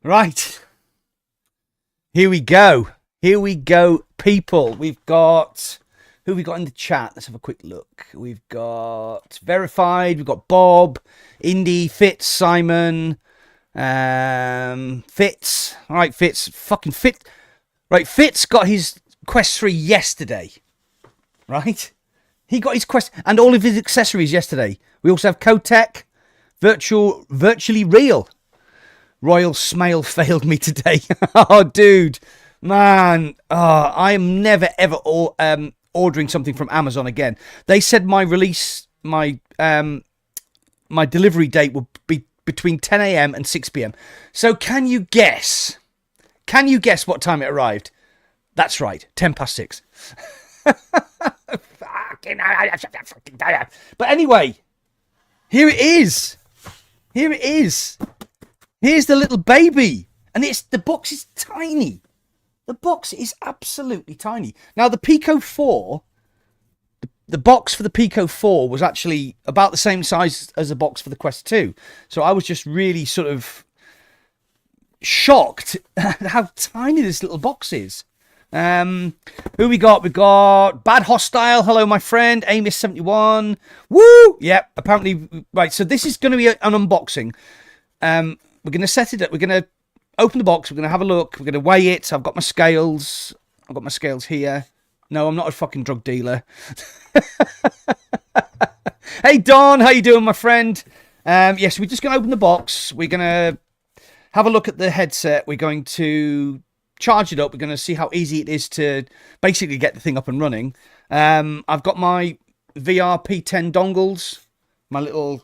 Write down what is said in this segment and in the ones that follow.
Right. Here we go. Here we go, people. We've got... Who have we got in the chat? Let's have a quick look. We've got Verified. We've got Bob, Indy, Fitz, Simon, Fitz. All right, Fitz. Fucking Fitz. Right, Fitz got his Quest 3 yesterday. Right? He got his Quest and all of his accessories yesterday. We also have Kotek, Virtually Real. Royal Smail failed me today. Oh, dude. Man. Oh, I am never, ever... ordering something from Amazon again. They said my release, my delivery date will be between 10 a.m. and 6 p.m. So can you guess? Can you guess what time it arrived? That's right, 10 past 6. But anyway, here it is. Here it is. Here's the little baby. And the box is tiny. The box is absolutely tiny. Now, the Pico 4, the box for the Pico 4 was actually about the same size as the box for the Quest 2. So I was just really sort of shocked at how tiny this little box is. Who we got? We got Bad Hostile. Hello, my friend. Amos71. Woo! Yep, apparently. Right, so this is going to be an unboxing. We're going to set it up. We're going to open the box. We're going to have a look. We're going to weigh it. I've got my scales. I've got my scales here. No, I'm not a fucking drug dealer. Hey, Don. How you doing, my friend? Yes, we're just going to open the box. We're going to have a look at the headset. We're going to charge it up. We're going to see how easy it is to basically get the thing up and running. I've got my VR P10 dongles, my little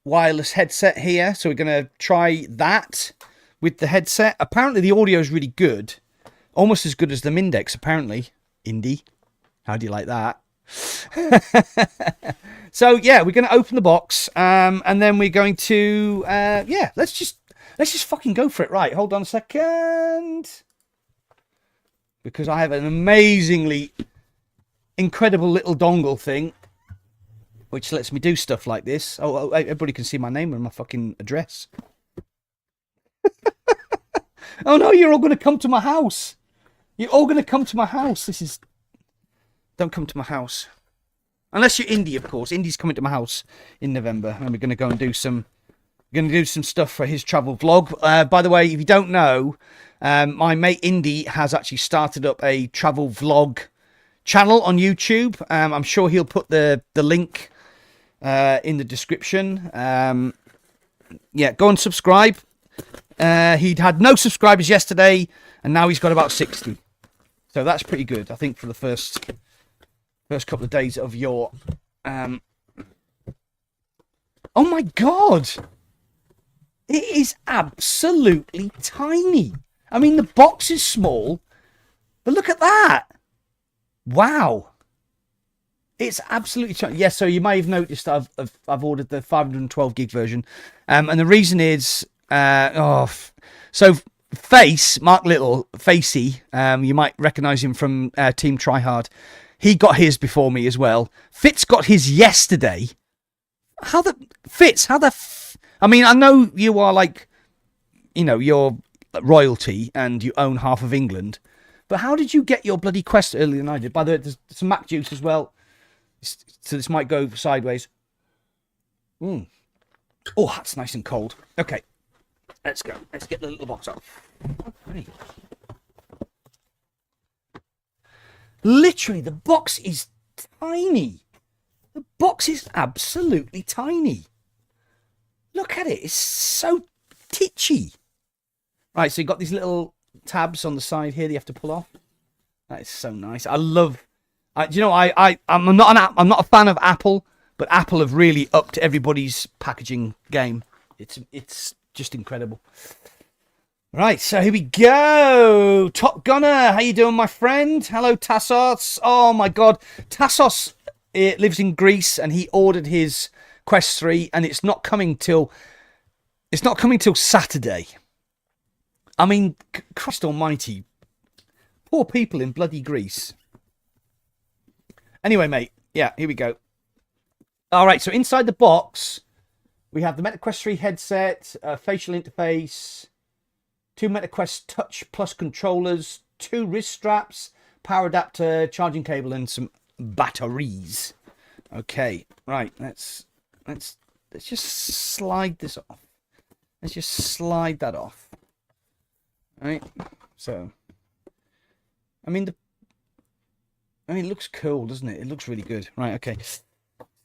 wireless headset here. So we're going to try that with the headset. Apparently the audio is really good. Almost as good as the Mindex, apparently. Indy. How do you like that? So, yeah, we're going to open the box. And then we're going to... yeah, let's just fucking go for it. Right, hold on a second. Because I have an amazingly incredible little dongle thing, which lets me do stuff like this. Oh, everybody can see my name and my fucking address. Oh, no, you're all going to come to my house. You're all going to come to my house. This is... Don't come to my house. Unless you're Indy, of course. Indy's coming to my house in November. And we're going to go and do some... We're going to do some stuff for his travel vlog. By the way, if you don't know, my mate Indy has actually started up a travel vlog channel on YouTube. I'm sure he'll put the link in the description. Yeah, go and subscribe. He'd had no subscribers yesterday, and now he's got about 60. So that's pretty good, I think, for the first couple of days of your... Oh my God! It is absolutely tiny. I mean, the box is small, but look at that. Wow. It's absolutely tiny. Yeah, so you may have noticed I've ordered the 512 gig version. And the reason is... so Mark Little, Facey, you might recognise him from Team Tryhard. He got his before me as well. Fitz got his yesterday. I mean, I know you are like, you know, you're royalty and you own half of England, but how did you get your bloody Quest earlier than I did? By the way, there's some Mac juice as well, so this might go sideways. Oh, that's nice and cold. Okay. Let's go. Let's get the little box off. Okay. Literally, the box is tiny. The box is absolutely tiny. Look at it. It's so titchy. Right, so you've got these little tabs on the side here that you have to pull off. That is so nice. I love... do you know, I'm not a fan of Apple, but Apple have really upped everybody's packaging game. It's just incredible. Right, so here we go. Top Gunner, how you doing, my friend? Hello, Tassos. Oh my God, Tassos lives in Greece, and he ordered his Quest 3, and it's not coming till Saturday. I mean, Christ Almighty, poor people in bloody Greece. Anyway, mate, yeah, here we go. All right, so inside the box, we have the Meta Quest 3 headset, facial interface, 2 Meta Quest Touch Plus controllers, 2 wrist straps, power adapter, charging cable, and some batteries. Okay, right. Let's just slide this off. Let's just slide that off. Right. So, I mean, it looks cool, doesn't it? It looks really good. Right. Okay.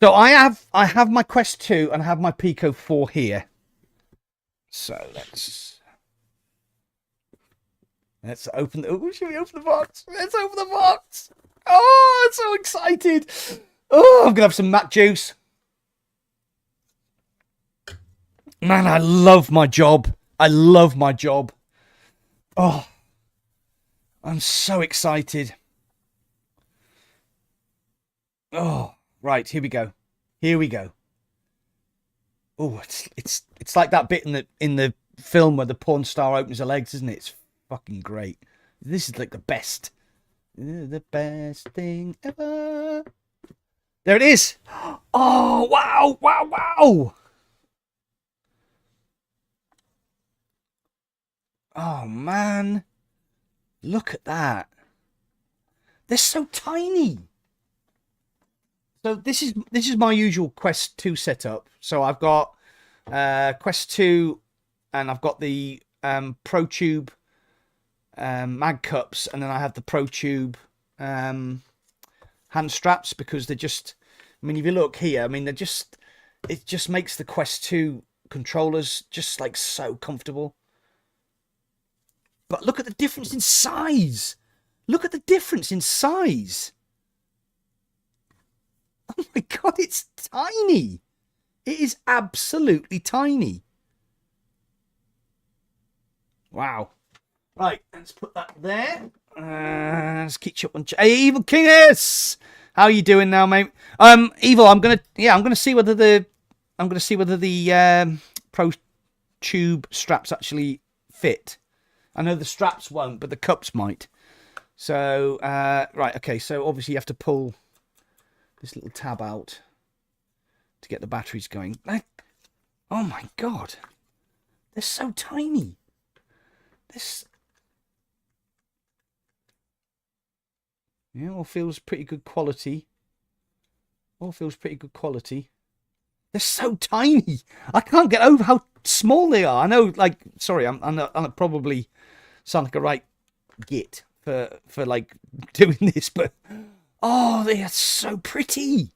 So I have my Quest 2 and I have my Pico 4 here. So let's open the... Oh, should we open the box? Let's open the box. Oh, I'm so excited. Oh, I'm going to have some Mac juice. Man, I love my job. I love my job. Oh, I'm so excited. Oh, right, here we go. Here we go. Oh, it's like that bit in the film where the porn star opens her legs, isn't it? It's fucking great. This is like the best. The best thing ever. There it is. Oh, wow, wow, wow. Oh, man. Look at that. They're so tiny. So this is my usual Quest 2 setup. So I've got Quest 2 and I've got the Pro Tube mag cups, and then I have the Pro Tube hand straps, because they're just, I mean, if you look here, I mean, it just makes the Quest 2 controllers just like so comfortable. But look at the difference in size. Look at the difference in size. Oh my God, it's tiny. It is absolutely tiny. Wow. Right, let's put that there. Let's keep you up on. Hey, Evil Kingus, how are you doing now, mate? Evil, I'm gonna see whether the Pro Tube straps actually fit. I know the straps won't, but the cups might. So, right, okay. So obviously you have to pull this little tab out to get the batteries going. Oh my God, they're so tiny. Yeah, all feels pretty good quality. All feels pretty good quality. They're so tiny. I can't get over how small they are. I know, like, sorry, I'm probably sound like a right git for like doing this, but oh, they are so pretty.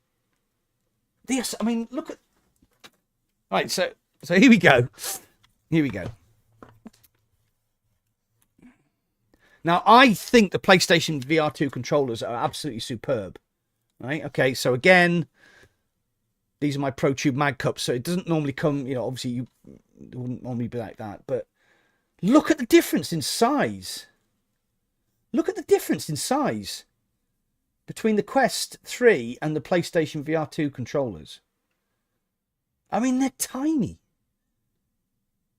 I mean, look at. Right, so here we go. Here we go. Now, I think the PlayStation VR2 controllers are absolutely superb. Right? Okay, so again, these are my Pro Tube mag cups, so it doesn't normally come, you know, obviously it wouldn't normally be like that, but look at the difference in size. Look at the difference in size between the Quest 3 and the PlayStation VR2 controllers. I mean, they're tiny.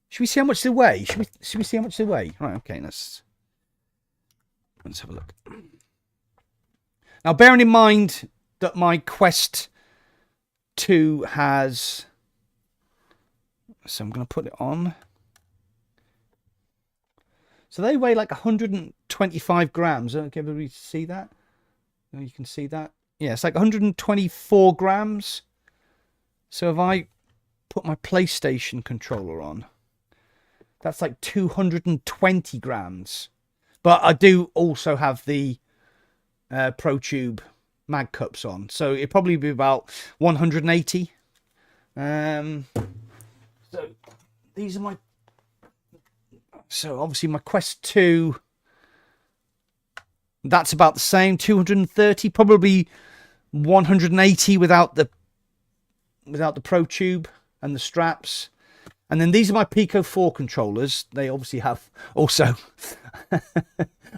Should we see how much they weigh? Should we see how much they weigh? Right, okay, let's have a look. Now, bearing in mind that my Quest 2 has... So I'm going to put it on. So they weigh like 125 grams. Can everybody see that? No, you can see that. Yeah, it's like 124 grams. So if I put my PlayStation controller on, that's like 220 grams. But I do also have the Pro Tube mag cups on, so it'd probably be about 180. So these are my. So obviously my Quest 2. That's about the same, 230, probably 180 without the Pro Tube and the straps. And then these are my Pico 4 controllers. They obviously have also...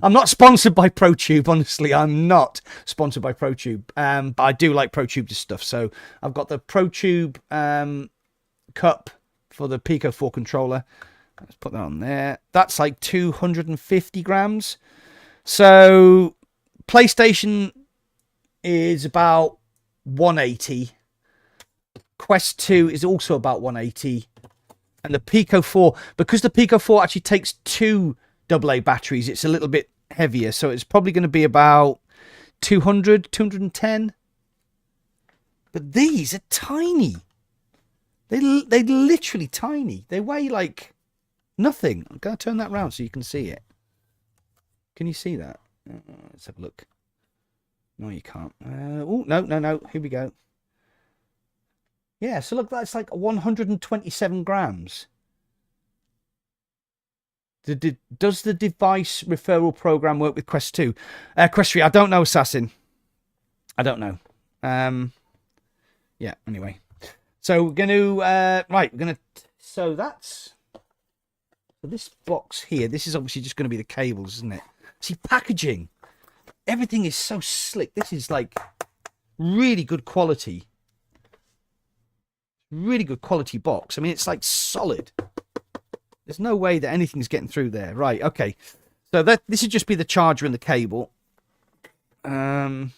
I'm not sponsored by Pro Tube, honestly. I'm not sponsored by Pro Tube. But I do like Pro Tube stuff. So I've got the Pro Tube cup for the Pico 4 controller. Let's put that on there. That's like 250 grams. So PlayStation is about 180. Quest 2 is also about 180. And the Pico 4, because the Pico 4 actually takes 2 AA batteries, it's a little bit heavier. So it's probably going to be about 200, 210. But these are tiny. They're literally tiny. They weigh like nothing. I'm going to turn that around so you can see it. Can you see that? Let's have a look. No, you can't. Oh, no. Here we go. Yeah, so look, that's like 127 grams. Does the device referral program work with Quest 2? Quest 3, I don't know, Assassin. I don't know. Yeah, anyway. So we're going to, right, we're going to, so that's, so this box here, this is obviously just going to be the cables, isn't it? See, packaging. Everything is so slick. This is like really good quality. Really good quality box. I mean, it's like solid. There's no way that anything's getting through there. Right, okay. So this would just be the charger and the cable. There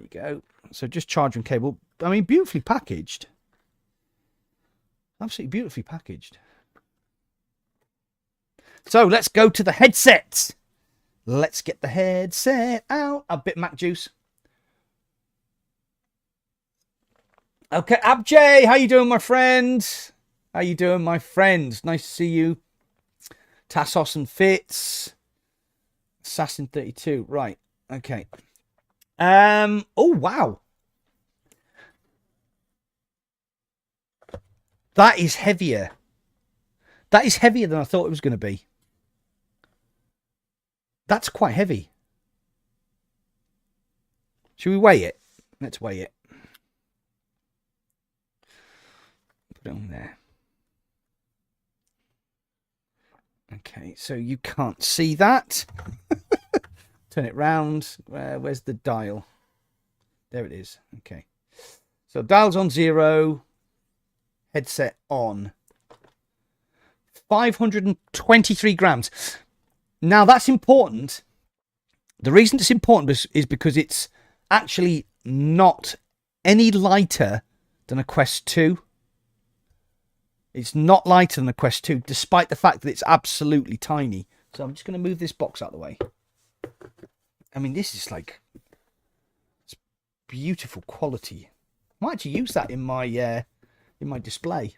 you go. So just charger and cable. I mean, beautifully packaged. Absolutely beautifully packaged. So let's go to the headset. Let's get the headset out. A bit Mac juice. Okay, Abjay, how you doing, my friend? How you doing, my friend? Nice to see you. Tassos and Fitz. Assassin 32. Right. Okay. Oh, wow. That is heavier. That is heavier than I thought it was going to be. That's quite heavy. Should we weigh it? Let's weigh it. Put it on there. Okay, so you can't see that. Turn it round. Where's the dial? There it is. Okay. So dial's on 0. Headset on. 523 grams. Now that's important. The reason it's important is because it's actually not any lighter than a Quest 2. It's not lighter than a Quest 2, despite the fact that it's absolutely tiny. So I'm just going to move this box out of the way. I mean, this is like, it's beautiful quality. I might actually use that in my display.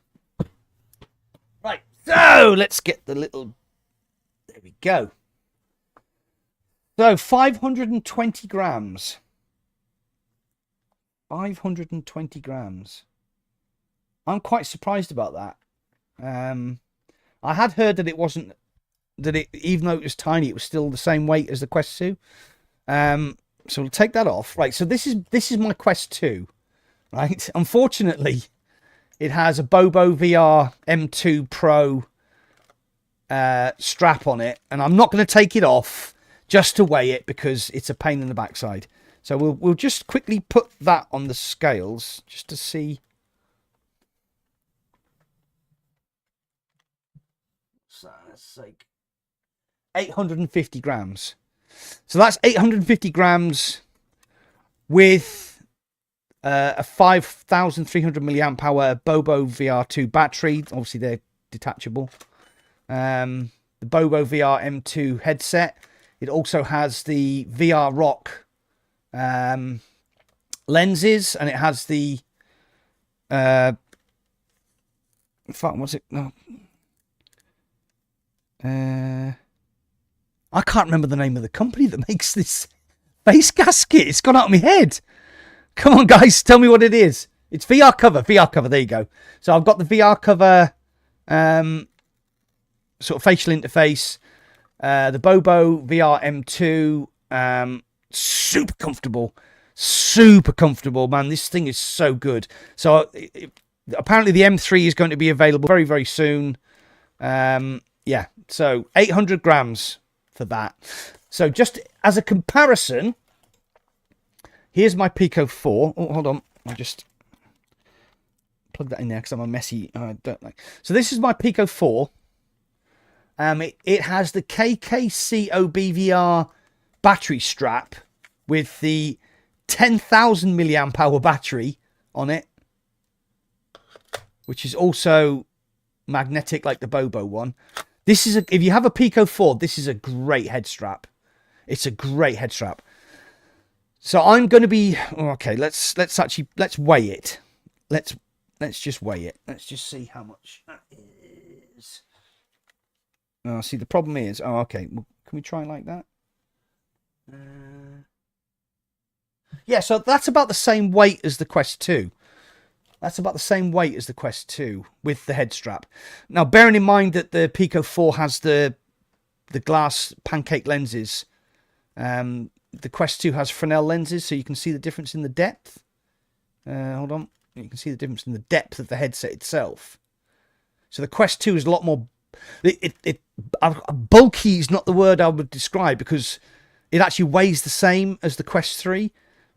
Right, so let's get the little, there we go. So 520 grams. 520 grams. I'm quite surprised about that. I had heard that it wasn't, that it, even though it was tiny, it was still the same weight as the Quest 2. So we'll take that off. Right, so this is my Quest 2. Right, unfortunately, it has a Bobo VR M2 Pro strap on it, and I'm not going to take it off just to weigh it because it's a pain in the backside. So we'll just quickly put that on the scales just to see. So that's like 850 grams. So that's 850 grams with a 5,300 milliamp hour Bobo VR2 battery. Obviously, they're detachable. The Bobo VR M2 headset. It also has the VR Rock lenses, and it has the what's it? No. I can't remember the name of the company that makes this face gasket. It's gone out of my head. Come on, guys, tell me what it is. It's VR cover. VR cover. There you go. So I've got the VR cover, sort of facial interface. The Bobo VR M2. Super comfortable. Super comfortable, man. This thing is so good. So apparently the M3 is going to be available very, very soon. Yeah, so 800 grams for that. So just as a comparison, here's my Pico 4. Oh, hold on. I'll just plug that in there because I'm a messy. I don't like. So this is my Pico 4. It has the KKC OBVR battery strap with the 10,000 milliamp hour battery on it, which is also magnetic like the Bobo one. This is if you have a Pico 4, this is a great head strap. It's a great head strap. So I'm going to be okay. Let's weigh it. Let's just weigh it. Let's just see how much that is. Oh, see, the problem is, okay. Well, can we try like that? Yeah, so that's about the same weight as the Quest 2. That's about the same weight as the Quest 2 with the head strap. Now, bearing in mind that the Pico 4 has the glass pancake lenses, the Quest 2 has Fresnel lenses, so you can see the difference in the depth. Hold on. You can see the difference in the depth of the headset itself. So the Quest 2 is a lot more... bulky is not the word I would describe, because it actually weighs the same as the Quest 3.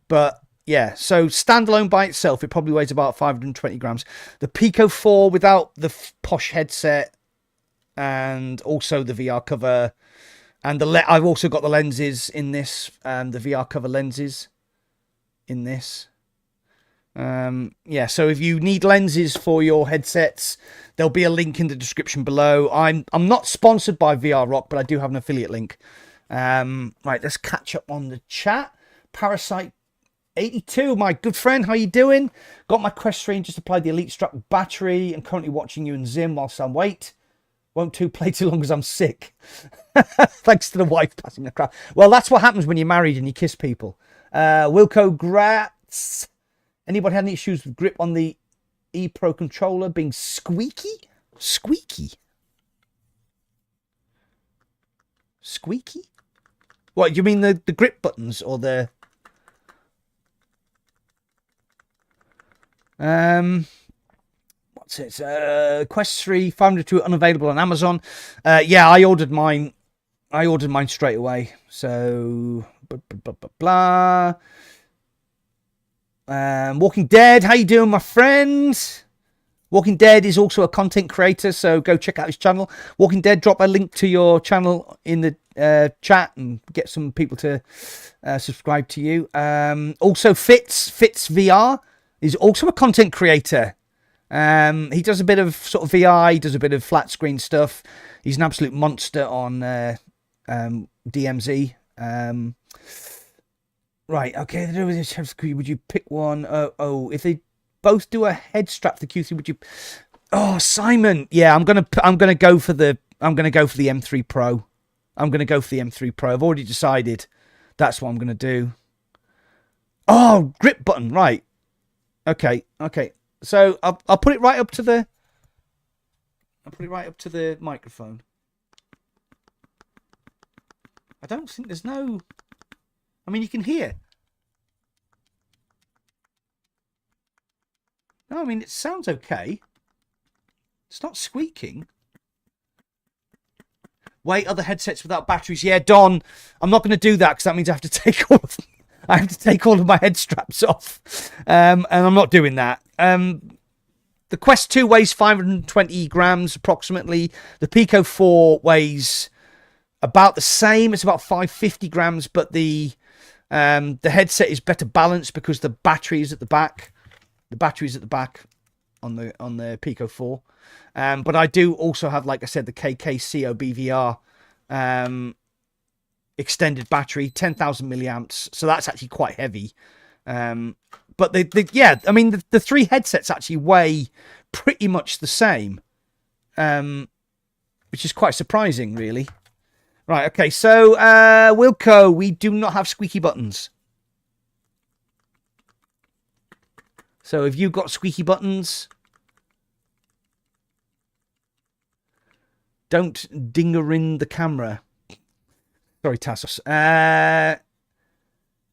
But yeah, so standalone by itself, it probably weighs about 520 grams. The Pico 4 without the posh headset and also the VR cover, and I've also got the lenses in this, the VR cover lenses in this. Yeah, so if you need lenses for your headsets, there'll be a link in the description below. I'm not sponsored by VR Rock, but I do have an affiliate link. Right, let's catch up on the chat. Parasite 82, my good friend, how you doing? Got my Quest 3 and just applied the Elite Strap battery and currently watching you and Zim whilst I wait. Won't play too long as I'm sick. Thanks to the wife passing the crap. Well, that's what happens when you're married and you kiss people. Wilco Gratz. Anybody had any issues with grip on the ePro controller being squeaky? Squeaky? Squeaky? What, you mean the grip buttons or the... What's it? Quest 3, 502 unavailable on Amazon. Yeah, I ordered mine. Straight away. So, blah. Walking Dead, how you doing, my friend? Walking Dead is also a content creator, so go check out his channel. Walking Dead, drop a link to your channel in the chat and get some people to subscribe to you. Also, Fitz VR is also a content creator. He does a bit of sort of VR, he does a bit of flat screen stuff. He's an absolute monster on DMZ. Right, okay. Would you pick one? If they both do a head strap for Q3, would you? Oh, Simon, yeah, I'm gonna go for the M3 Pro. I'm gonna go for the M3 Pro. I've already decided. That's what I'm gonna do. Oh, grip button, right? Okay. So I'll put it right up to the. I'll put it right up to the microphone. I don't think there's no. I mean, you can hear. No, I mean, it sounds okay. It's not squeaking. Wait, other headsets without batteries. Yeah, Don, I'm not going to do that because that means I have to take all of my head straps off. And I'm not doing that. The Quest 2 weighs 520 grams approximately. The Pico 4 weighs about the same. It's about 550 grams, but the headset is better balanced because the battery is at the back. The battery's at the back on the Pico 4. But I do also have, like I said, the KKCO BVR extended battery, 10,000 milliamps. So that's actually quite heavy. But yeah, I mean, the three headsets actually weigh pretty much the same, which is quite surprising, really. Right, okay, so Wilco, we do not have squeaky buttons. So have you got squeaky buttons? Don't dinger in the camera. Sorry, Tassos.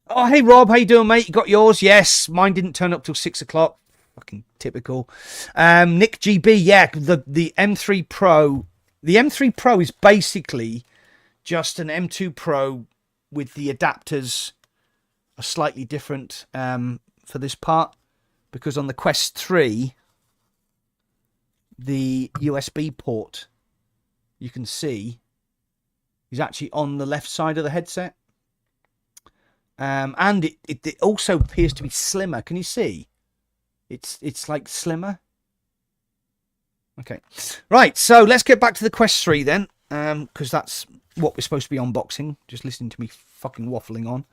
Oh, hey, Rob. How you doing, mate? You got yours? Yes. Mine didn't turn up till 6 o'clock. Fucking typical. Nick GB. Yeah, the M3 Pro. The M3 Pro is basically just an M2 Pro with the adapters are slightly different for this part. Because on the Quest 3, the USB port, you can see, is actually on the left side of the headset. And it also appears to be slimmer. Can you see? It's like slimmer. Okay. Right, so let's get back to the Quest 3 then, because that's what we're supposed to be unboxing. Just listening to me fucking waffling on.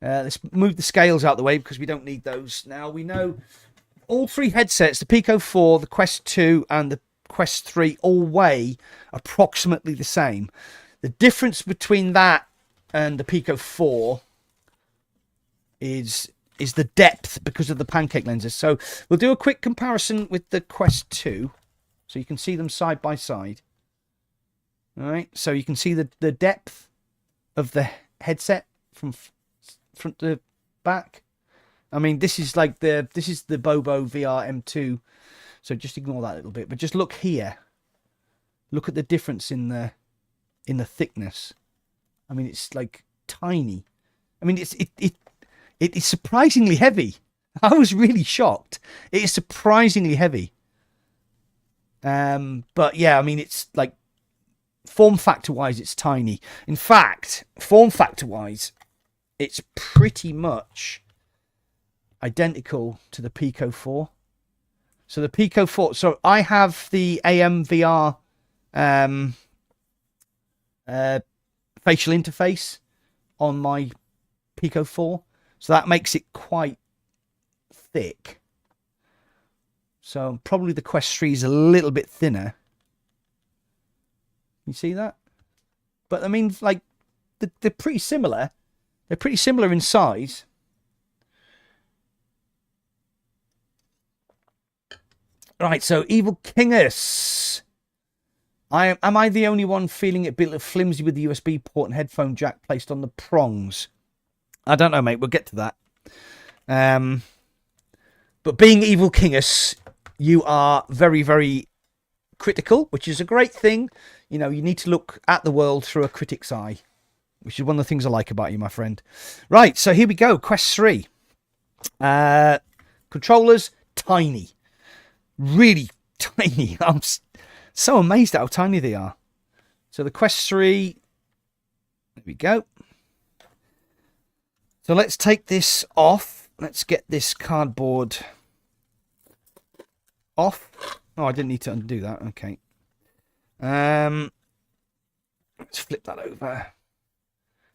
Let's move the scales out the way because we don't need those. Now, we know all three headsets, the Pico 4, the Quest 2, and the Quest 3, all weigh approximately the same. The difference between that and the Pico 4 is the depth because of the pancake lenses. So we'll do a quick comparison with the Quest 2 so you can see them side by side. All right, so you can see the depth of the headset from front to back. I mean, this is the Bobo VR M2, so just ignore that a little bit. But just look here. Look at the difference in the thickness. I mean, it's like tiny. I mean, it is surprisingly heavy. I was really shocked. It is surprisingly heavy. But yeah, I mean, it's like form factor wise, it's tiny. In fact, form factor wise, it's pretty much identical to the Pico 4. So the Pico 4. So I have the AMVR facial interface on my Pico 4. So that makes it quite thick. So probably the Quest 3 is a little bit thinner. You see that? But I mean, like, they're pretty similar. They're pretty similar in size. Right, so Evil Kingus. Am I the only one feeling it a bit flimsy with the USB port and headphone jack placed on the prongs? I don't know, mate. We'll get to that. But being Evil Kingus, you are very, very critical, which is a great thing. You know, you need to look at the world through a critic's eye, which is one of the things I like about you, my friend. Right, so here we go. Quest 3. Controllers, tiny. Really tiny. I'm so amazed at how tiny they are. So the Quest 3, there we go. So let's take this off. Let's get this cardboard off. Oh, I didn't need to undo that. Okay. Let's flip that over.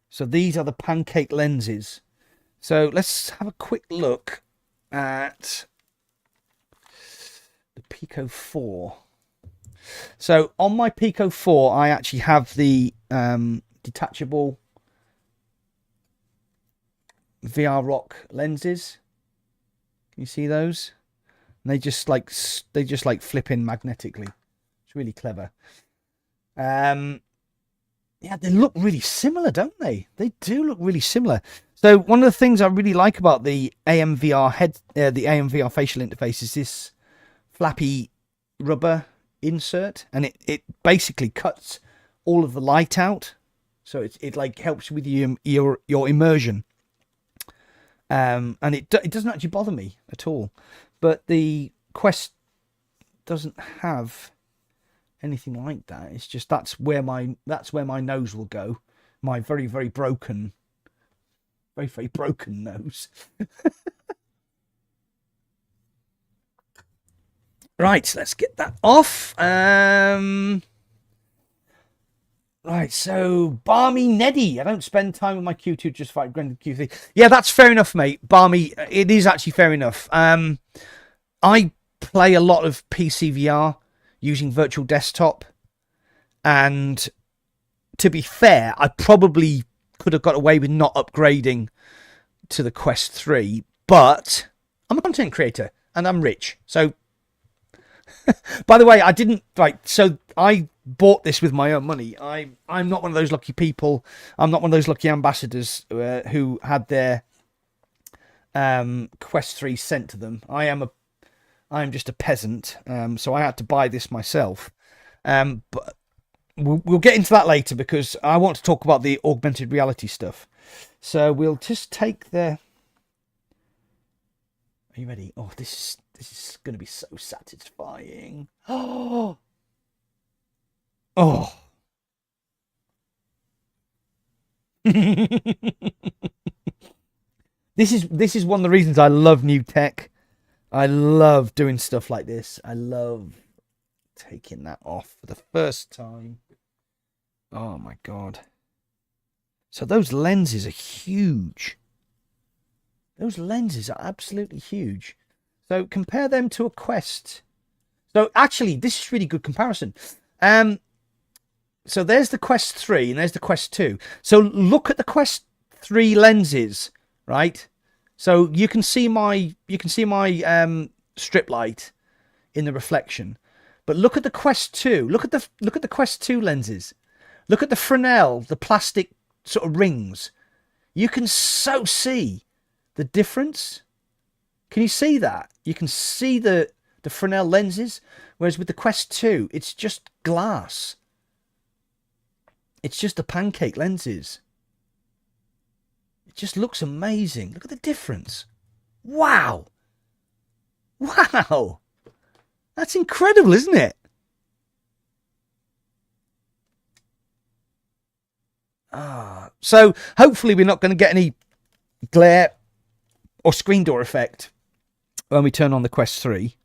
So these are the pancake lenses. So let's have a quick look at the Pico 4. So on my Pico 4, I actually have the detachable VR Rock lenses. Can you see those? And they just like flip in magnetically. It's really clever. Yeah, they look really similar, don't they? They do look really similar. So one of the things I really like about the AMVR the AMVR facial interface is this flappy rubber insert, and it basically cuts all of the light out, so it like helps with your immersion. And it doesn't actually bother me at all. But the Quest doesn't have anything like that. It's just that's where my nose will go. My very, very broken nose. Right, let's get that off. Right, so Barmy Neddy. I don't spend time with my Q2, just fight Grand Q3. Yeah, that's fair enough, mate. Barmy, it is actually fair enough. I play a lot of PC VR using virtual desktop, and to be fair, I probably could have got away with not upgrading to the Quest 3, but I'm a content creator and I'm rich. So, by the way, so I bought this with my own money. I'm not one of those lucky people. I'm not one of those lucky ambassadors who had their Quest 3 sent to them. I'm just a peasant, so I had to buy this myself. But we'll get into that later because I want to talk about the augmented reality stuff. So we'll just take the... Are you ready? Oh, this is going to be so satisfying. Oh. Oh. This is one of the reasons I love new tech. I love doing stuff like this. I love taking that off for the first time. Oh my God. So those lenses are huge. Those lenses are absolutely huge. So compare them to a Quest. So actually, this is really good comparison. So there's the Quest 3 and there's the Quest 2. So look at the Quest 3 lenses, right? So you can see my strip light in the reflection. But look at the Quest 2. Look at the Quest 2 lenses. Look at the Fresnel, the plastic sort of rings. You can so see the difference. Can you see that? You can see the Fresnel lenses, whereas with the Quest 2, it's just glass. It's just the pancake lenses. It just looks amazing. Look at the difference. Wow. Wow. That's incredible, isn't it? So hopefully we're not going to get any glare or screen door effect when we turn on the Quest 3.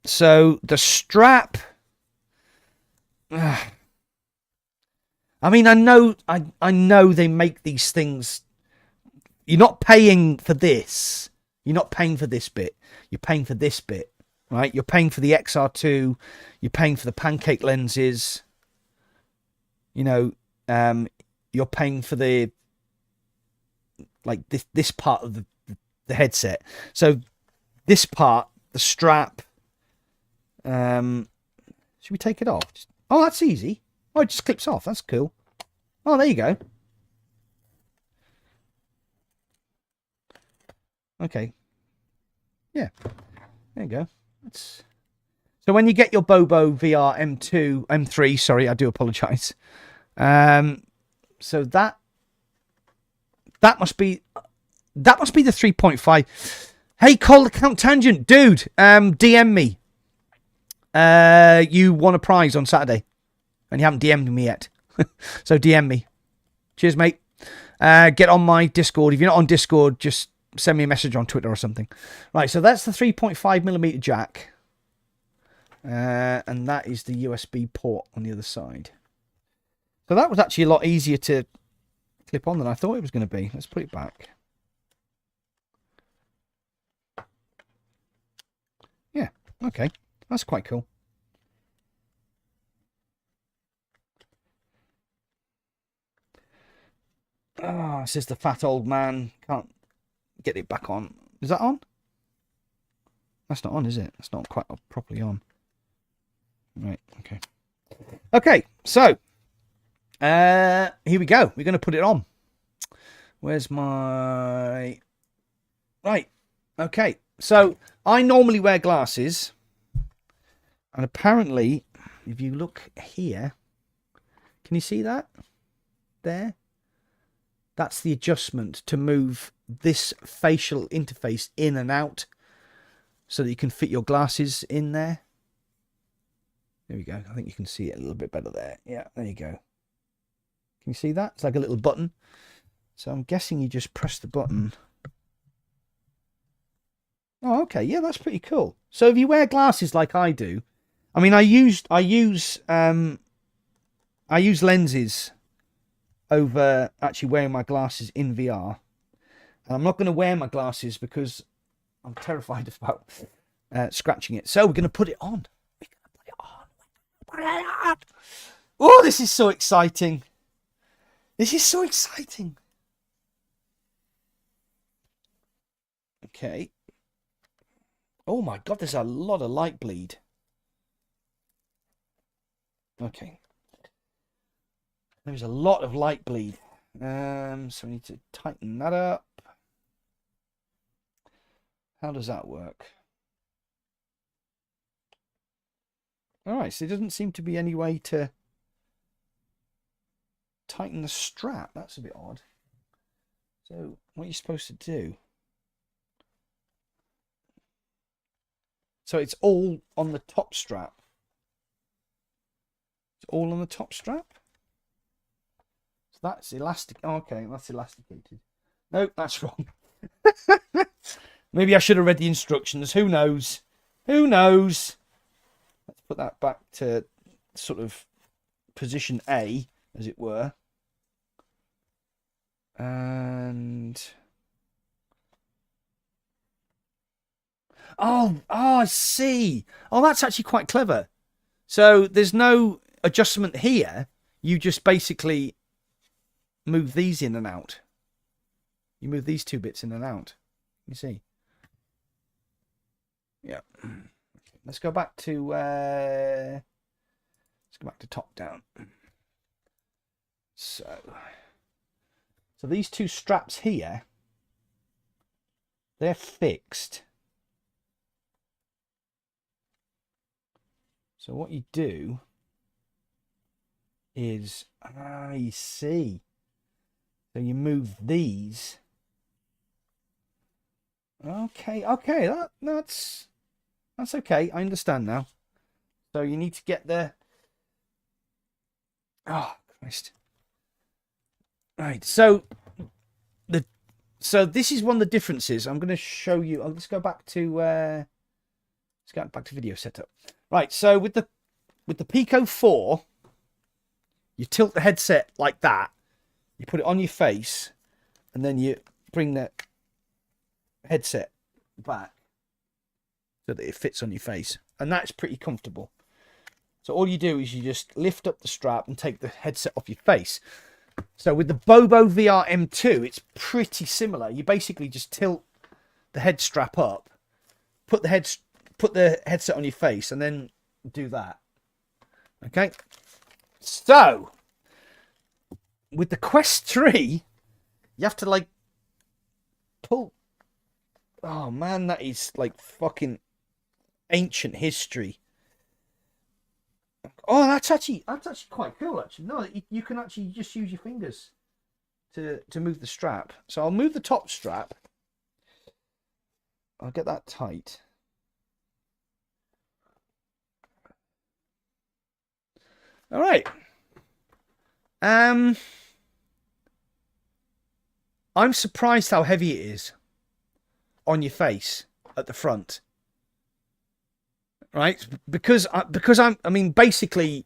So the strap... I mean, I know they make these things. You're not paying for this. You're not paying for this bit. You're paying for this bit, right? You're paying for the XR2. You're paying for the pancake lenses. You know, you're paying for the this part of the headset. So this part, the strap. Should we take it off? Oh, that's easy. Oh, it just clips off. That's cool. Oh, there you go. Okay. Yeah. There you go. So when you get your Bobo VR M3, sorry, I do apologize. So that must be the 3.5. Hey, Cole Account Tangent, dude, DM me. You won a prize on Saturday. And you haven't DM'd me yet. So DM me. Cheers, mate. Get on my Discord. If you're not on Discord, just send me a message on Twitter or something. Right, so that's the 3.5mm jack. And that is the USB port on the other side. So that was actually a lot easier to clip on than I thought it was going to be. Let's put it back. Yeah, okay. That's quite cool. Ah, oh, says the fat old man. Can't get it back on. Is that on? That's not on, is it? That's not quite properly on. Right, okay. Okay, so here we go. We're going to put it on. Where's my... Right, okay. So I normally wear glasses. And apparently, if you look here, can you see that? There? That's the adjustment to move this facial interface in and out so that you can fit your glasses in there. There we go. I think you can see it a little bit better there. Yeah, there you go. Can you see that? It's like a little button. So I'm guessing you just press the button. Oh, okay. Yeah, that's pretty cool. So if you wear glasses like I do, I mean, I use lenses over actually wearing my glasses in VR. And I'm not going to wear my glasses because I'm terrified about scratching it. So we're going to put it on. We're going to put it on. Put it on. Oh, this is so exciting. This is so exciting. Okay. Oh my God, there's a lot of light bleed. Okay. There's a lot of light bleed. So we need to tighten that up. How does that work? Alright, so there doesn't seem to be any way to tighten the strap. That's a bit odd. So what are you supposed to do? So it's all on the top strap. It's all on the top strap? So that's elastic. Oh, okay, that's elasticated. No, that's wrong. Maybe I should have read the instructions. Who knows? Who knows? put that back to sort of position A, as it were. And oh, I see. Oh, that's actually quite clever. So there's no adjustment here. You just basically move these in and out. You move these two bits in and out. You see? Yeah. Let's go back to top down. So these two straps here, they're fixed. So what you do is, you see. So you move these. Okay, that's okay. I understand now. So you need to get the. Oh Christ! Right. So this is one of the differences. I'm going to show you. Let's go back to video setup. Right. So with the Pico 4, you tilt the headset like that. You put it on your face, and then you bring the headset back so that it fits on your face, and that's pretty comfortable. So all you do is you just lift up the strap and take the headset off your face. So with the Bobo VR M2, it's pretty similar. You basically just tilt the head strap up, put the headset on your face, and then do that. Okay. So with the Quest 3, you have to like pull. Oh man, that is like fucking ancient history. Oh, that's actually quite cool. Actually, no, you can actually just use your fingers to move the strap. So I'll move the top strap. I'll get that tight. All right. I'm surprised how heavy it is on your face at the front. Right, because basically,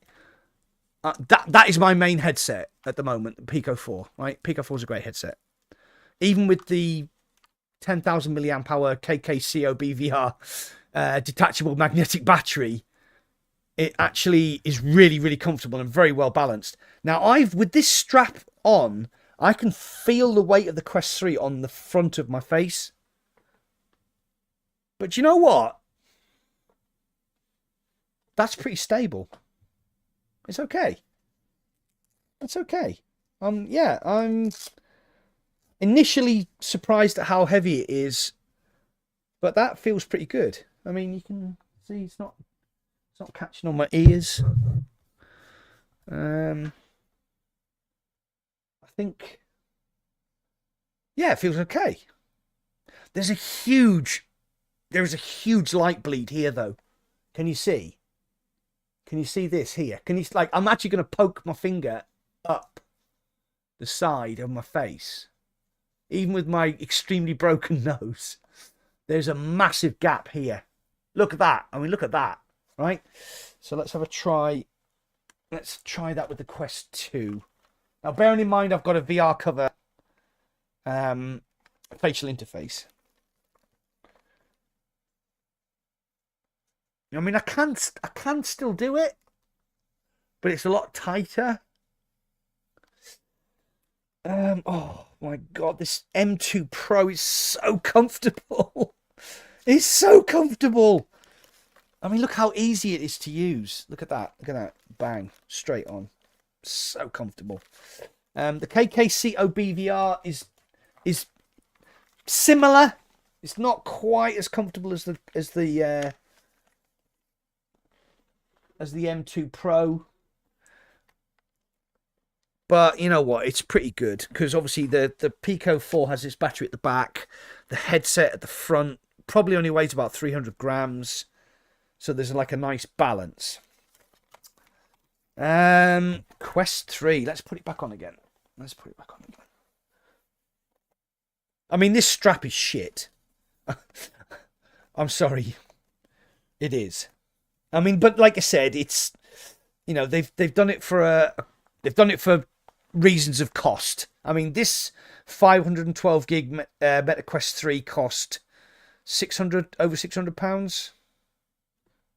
that is my main headset at the moment, the Pico 4. Right, Pico 4 is a great headset, even with the 10,000 milliamp hour KKCOB VR detachable magnetic battery. It actually is really, really comfortable and very well balanced. Now, with this strap on, I can feel the weight of the Quest 3 on the front of my face. But you know what? That's pretty stable. It's okay. That's okay. Yeah, I'm initially surprised at how heavy it is, but that feels pretty good. I mean, you can see it's not catching on my ears. I think, yeah, it feels okay. There is a huge light bleed here, though. Can you see? Can you see this here? Can you, like, I'm actually going to poke my finger up the side of my face. Even with my extremely broken nose, there's a massive gap here. Look at that. I mean, look at that, right? So let's have a try. Let's try that with the Quest 2. Now, bearing in mind, I've got a VR cover facial interface. I mean, I can still do it, but it's a lot tighter. Oh my God, this M2 Pro is so comfortable. It's so comfortable. I mean, look how easy it is to use. Look at that. Look at that. Bang. Straight on. So comfortable. The KKCOB VR is similar. It's not quite as comfortable as the M2 Pro, but you know what, it's pretty good because obviously the Pico 4 has its battery at the back, the headset at the front probably only weighs about 300 grams, so there's like a nice balance. Quest 3, let's put it back on again. I mean, this strap is shit. I'm sorry, it is. I mean, but like I said, it's, you know, they've done it for reasons of cost. I mean, this 512 gig Meta Quest 3 cost over £600.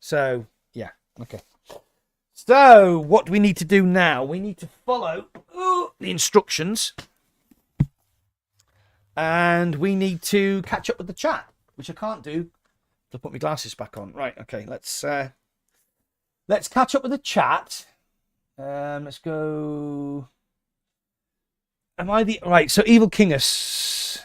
So yeah, okay. So what do we need to do now? We need to follow the instructions, and we need to catch up with the chat, which I can't do. I'll put my glasses back on. Right, okay. Let's catch up with the chat. Let's go. Am I the right? So Evil Kingus.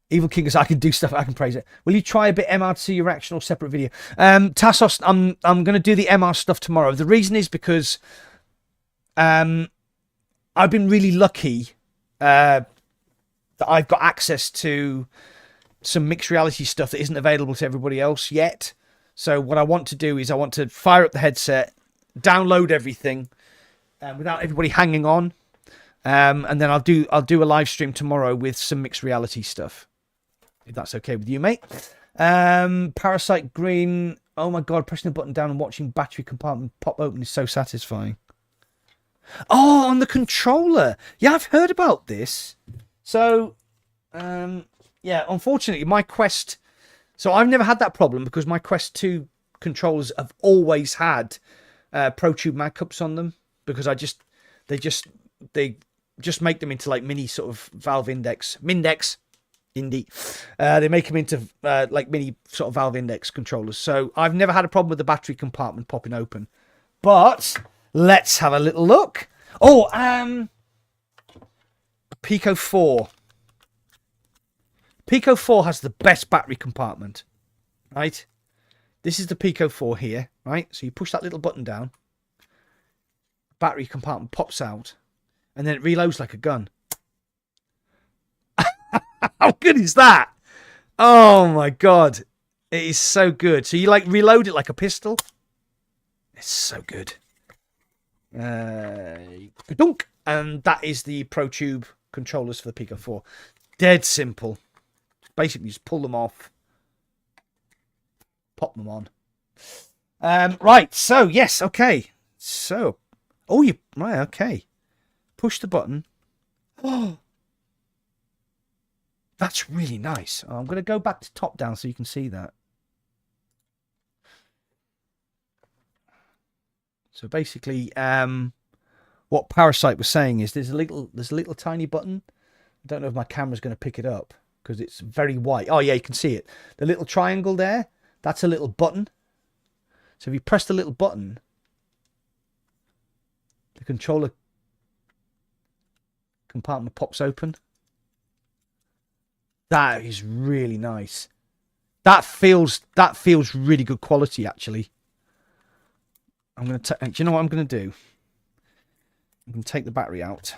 Evil Kingus, I can do stuff. I can praise it. Will you try a bit MR to see your reaction or separate video? Tassos, I'm going to do the MR stuff tomorrow. The reason is because I've been really lucky that I've got access to some mixed reality stuff that isn't available to everybody else yet. So what I want to do is I want to fire up the headset, download everything without everybody hanging on, and then I'll do a live stream tomorrow with some mixed reality stuff, if that's okay with you, mate. Parasite Green. Oh my god, pressing the button down and watching battery compartment pop open is so satisfying. Oh, on the controller. Yeah, I've heard about this. So, yeah, unfortunately, my Quest... So I've never had that problem because my Quest 2 controllers have always had ProTube mag cups on them, because they just make them into like mini sort of valve index, Mindex, Indie. They make them into like mini sort of valve index controllers. So I've never had a problem with the battery compartment popping open. But let's have a little look. Oh, Pico 4. Pico 4 has the best battery compartment, right? This is the Pico 4 here, right? So you push that little button down, battery compartment pops out, and then it reloads like a gun. How good is that? Oh my god. It is so good. So you like reload it like a pistol. It's so good. Dunk. And that is the ProTube controllers for the Pico 4. Dead simple. Basically just pull them off, pop them on. Right, so yes, okay. So, oh, you right, okay. Push the button. Oh, that's really nice. I'm going to go back to top down so you can see that. So basically, what Parasite was saying is there's a little tiny button. I don't know if my camera's going to pick it up, because it's very white. Oh, yeah, you can see it. The little triangle there, that's a little button. So if you press the little button, the controller compartment pops open. That is really nice. That feels really good quality, actually. I'm going to... Do you know what I'm going to do? I'm going to take the battery out.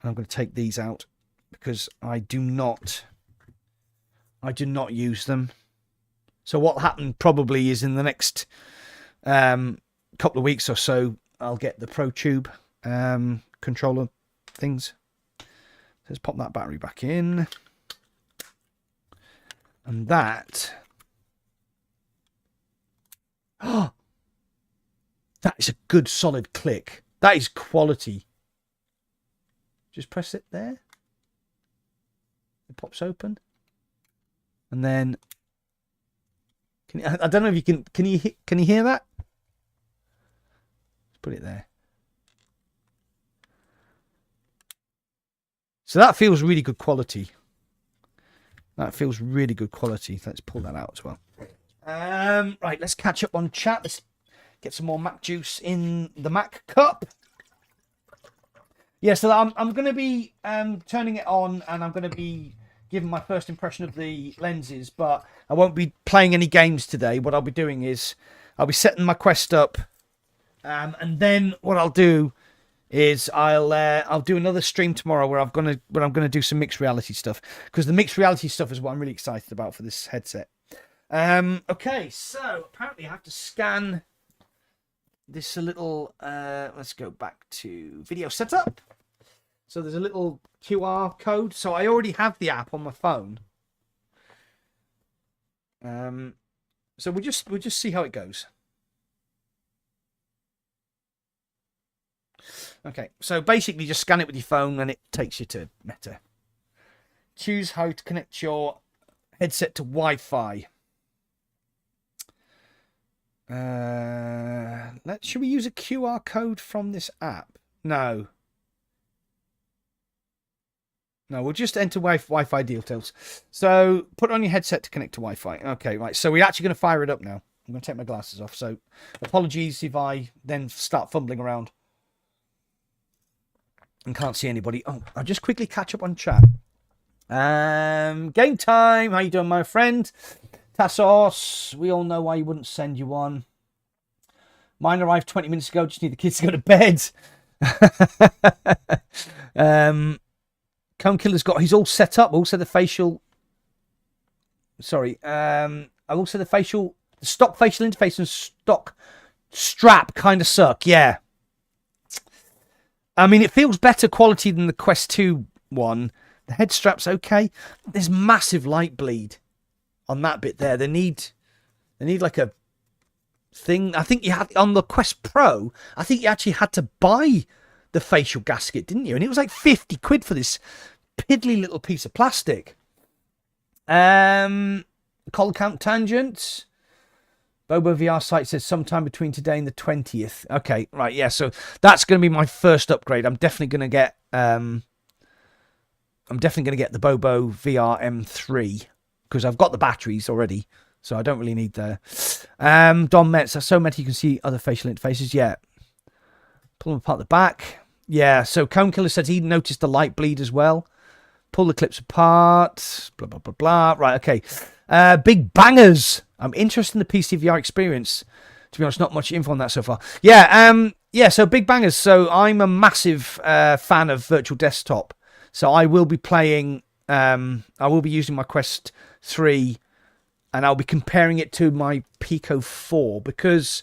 I'm going to take these out because I do not use them. So what will happen probably is in the next couple of weeks or so, I'll get the ProTube controller things. Let's pop that battery back in. And that... Oh, that is a good solid click. That is quality. Just press it there. It pops open. And then... I don't know if you can... Can you hear that? Let's put it there. So that feels really good quality. That feels really good quality. Let's pull that out as well. Right, let's catch up on chat. Let's get some more Mac juice in the Mac cup. Yeah, so I'm going to be turning it on, and I'm going to be giving my first impression of the lenses, but I won't be playing any games today. What I'll be doing is I'll be setting my Quest up, and then what I'll do is I'll do another stream tomorrow where I'm going to do some mixed reality stuff, because the mixed reality stuff is what I'm really excited about for this headset. Okay, so apparently I have to scan this a little. Let's go back to video setup. So there's a little QR code. So I already have the app on my phone. So we'll just see how it goes. Okay, so basically just scan it with your phone and it takes you to Meta. Choose how to connect your headset to Wi-Fi. Should we use a QR code from this app? No. No, we'll just enter Wi-Fi details. So put on your headset to connect to Wi-Fi. Okay, right. So we're actually going to fire it up now. I'm going to take my glasses off. So apologies if I then start fumbling around and can't see anybody. Oh, I'll just quickly catch up on chat. Game time. How you doing, my friend? Tassos. We all know why you wouldn't send you one. Mine arrived 20 minutes ago. Just need the kids to go to bed. Cone Killer's got, he's all set up. Also the facial, sorry. I also the stock facial interface and stock strap kind of suck. Yeah. I mean, it feels better quality than the Quest 2 one. The head strap's okay. There's massive light bleed on that bit there. They need like a thing. I think you had on the Quest Pro. I think you actually had to buy the facial gasket, didn't you? And it was like 50 quid for this piddly little piece of plastic. Call count tangent. Bobo VR site says sometime between today and the 20th. Okay, right, yeah. So that's going to be my first upgrade. I'm definitely going to get. I'm definitely going to get the Bobo VR M3 because I've got the batteries already, so I don't really need the. Don Metz, so many you can see other facial interfaces. Yeah, pull them apart the back. Yeah, so Cone Killer said he noticed the light bleed as well. Pull the clips apart. Blah blah blah blah. Right, okay. Big bangers. I'm interested in the PC VR experience. To be honest, not much info on that so far. Yeah, so big bangers. So I'm a massive fan of virtual desktop. So I will be playing, I will be using my Quest 3 and I'll be comparing it to my Pico 4 because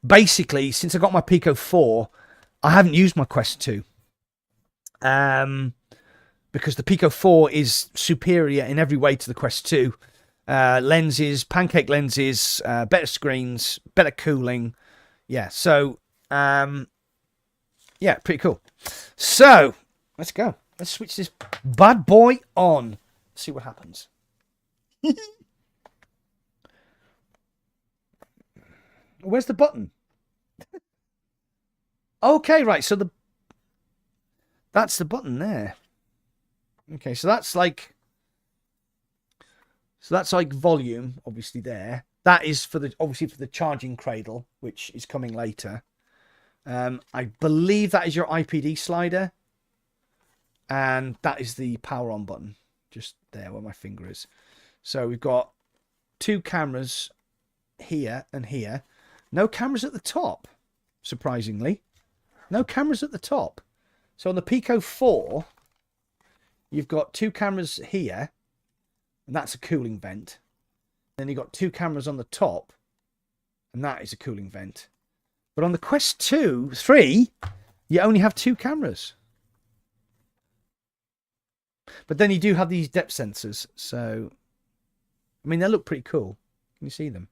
basically, since I got my Pico 4, I haven't used my Quest 2. Because the Pico 4 is superior in every way to the Quest 2. Lenses, pancake lenses, better screens, better cooling. Yeah, so, yeah, pretty cool. So, let's go. Let's switch this bad boy on. See what happens. Where's the button? Okay, right. So that's the button there. Okay, so that's like volume, obviously there. That is obviously for the charging cradle, which is coming later. I believe that is your IPD slider. And that is the power on button, just there where my finger is. So we've got two cameras here and here. No cameras at the top, surprisingly. No cameras at the top. So on the Pico 4, you've got two cameras here, and that's a cooling vent. Then you've got two cameras on the top, and that is a cooling vent. But on the Quest 3, you only have two cameras. But then you do have these depth sensors. So, I mean, they look pretty cool. Can you see them?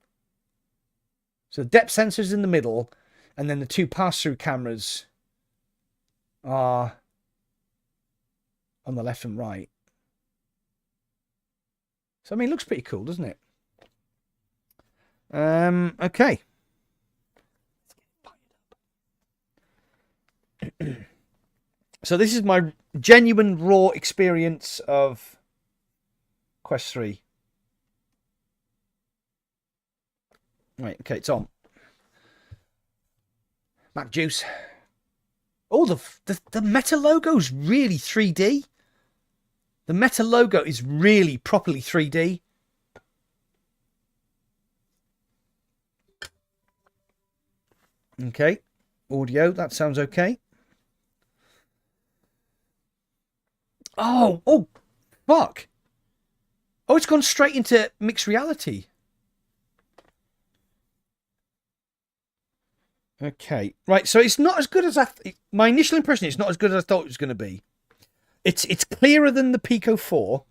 So the depth sensors in the middle, and then the two pass-through cameras are on the left and right. So, I mean, it looks pretty cool, doesn't it? Okay. So this is my genuine raw experience of Quest 3. Right, okay, it's on. Mac Juice. Oh, the Meta logo's really 3D. The Meta logo is really properly 3D. Okay, audio, that sounds okay. Oh, fuck. Oh, it's gone straight into mixed reality. Okay, right, so it's not as good as my initial impression, it's not as good as I thought it was going to be. It's clearer than the Pico 4,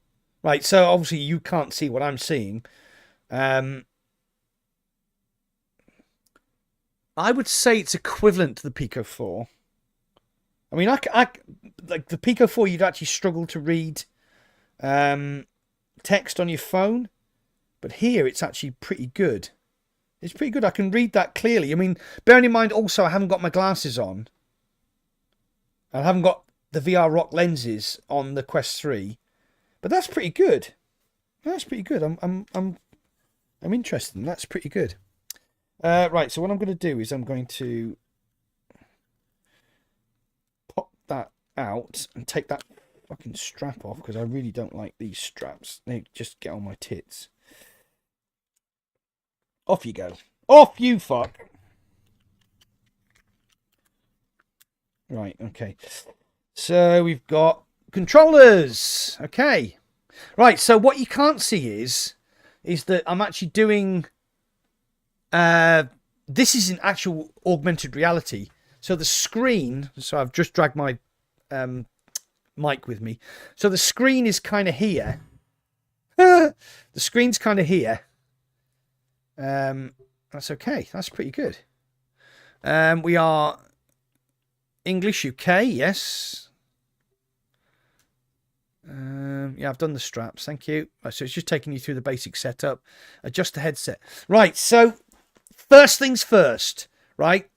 right? So obviously you can't see what I'm seeing. I would say it's equivalent to the Pico 4. I mean, like the Pico 4, you'd actually struggle to read text on your phone, but here it's actually pretty good. It's pretty good. I can read that clearly. I mean, bearing in mind also I haven't got my glasses on. I haven't got the VR Rock lenses on the Quest 3, but that's pretty good. That's pretty good. I'm interested. That's pretty good. Right. So what I'm going to do is I'm going to pop that out and take that fucking strap off because I really don't like these straps. They just get on my tits. Off you go. Off you fuck. Right. Okay. So we've got controllers. Okay. Right. So what you can't see is that I'm actually doing. This is an actual augmented reality. So the screen. So I've just dragged my mic with me. So the screen is kind of here. The screen's kind of here. That's okay. That's pretty good. We are English UK. Yes. Yeah, I've done the straps. Thank you. So it's just taking you through the basic setup. Adjust the headset. Right. So first things first. Right.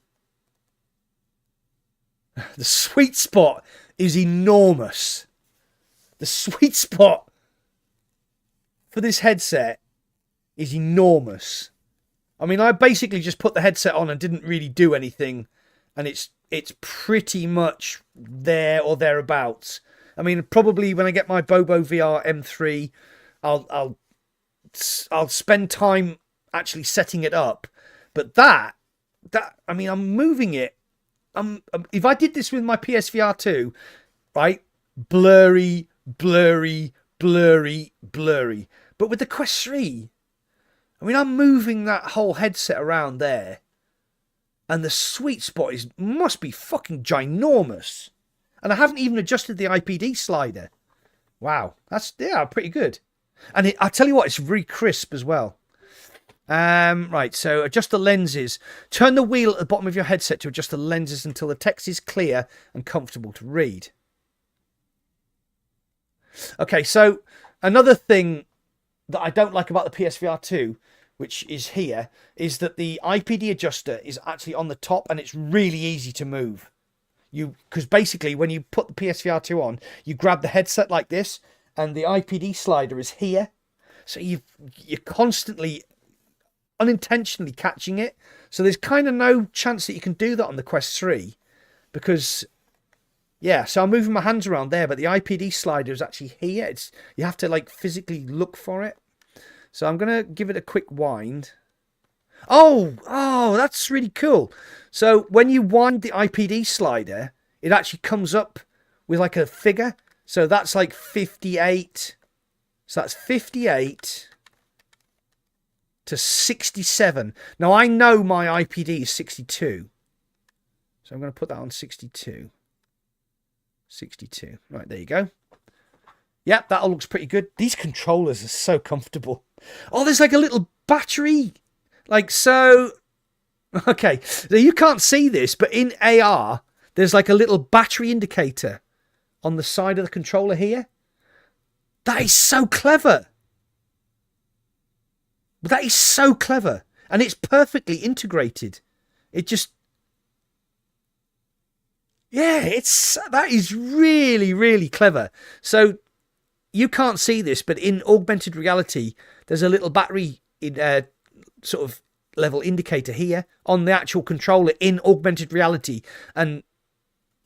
The sweet spot is enormous. The sweet spot for this headset is enormous. I mean, I basically just put the headset on and didn't really do anything, and it's pretty much there or thereabouts. I mean, probably when I get my Bobo VR M3, I'll spend time actually setting it up. But that I mean, I'm moving it. If I did this with my PSVR 2, right? Blurry. But with the Quest 3, I mean, I'm moving that whole headset around there, and the sweet spot must be fucking ginormous. And I haven't even adjusted the IPD slider. Wow, that's pretty good. And I tell you what, it's very crisp as well. Right, so adjust the lenses. Turn the wheel at the bottom of your headset to adjust the lenses until the text is clear and comfortable to read. Okay, so another thing that I don't like about the PSVR 2, which is here, is that the IPD adjuster is actually on the top and it's really easy to move. Because basically when you put the PSVR 2 on, you grab the headset like this and the IPD slider is here. So you're constantly unintentionally catching it. So there's kind of no chance that you can do that on the Quest 3 because, yeah, so I'm moving my hands around there, but the IPD slider is actually here. You have to like physically look for it. So I'm going to give it a quick wind. Oh, that's really cool. So when you wind the IPD slider, it actually comes up with like a figure. So that's like 58. So that's 58 to 67. Now I know my IPD is 62. So I'm going to put that on 62. 62. Right, there you go. Yep, that all looks pretty good. These controllers are so comfortable. Oh, there's like a little battery. Like so. Okay, so you can't see this, but in AR, there's like a little battery indicator on the side of the controller here. That is so clever. That is so clever. And it's perfectly integrated. It just... Yeah, that is really, really clever. So you can't see this, but in augmented reality, there's a little battery sort of level indicator here on the actual controller in augmented reality. And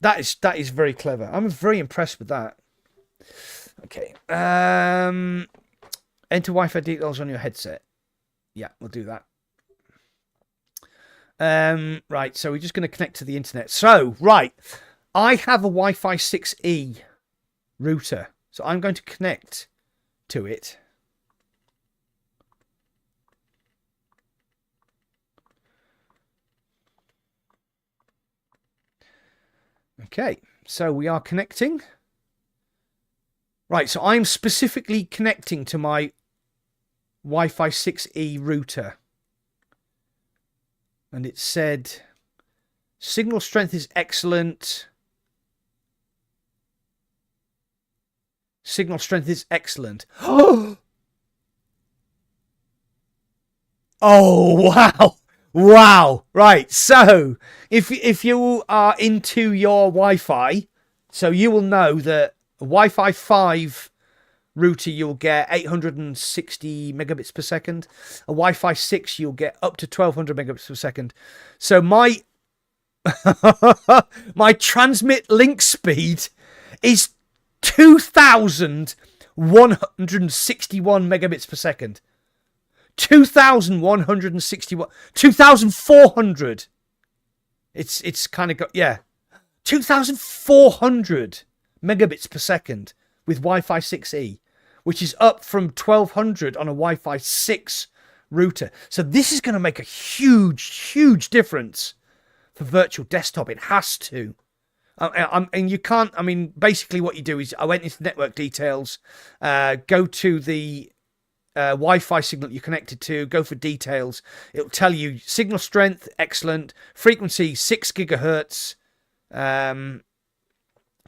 that is very clever. I'm very impressed with that. Okay. Enter Wi-Fi details on your headset. Yeah, we'll do that. Right, so we're just going to connect to the internet. So, right, I have a Wi-Fi 6E router. So I'm going to connect to it. Okay, so we are connecting. Right, so I'm specifically connecting to my Wi-Fi 6E router. And it said signal strength is excellent. Signal strength is excellent. Oh, wow. Wow. Right. So if you are into your Wi-Fi, so you will know that a Wi-Fi 5 router, you'll get 860 megabits per second. A Wi-Fi 6, you'll get up to 1200 megabits per second. So my my transmit link speed is 2,161 megabits per second. 2,161. 2,400. It's kind of got, yeah. 2,400 megabits per second with Wi-Fi 6E, which is up from 1,200 on a Wi-Fi 6 router. So this is going to make a huge difference for virtual desktop. It has to. And you can't, I mean, basically what you do is I went into network details, go to the Wi-Fi signal you're connected to, go for details. It'll tell you signal strength, excellent. Frequency, 6 gigahertz.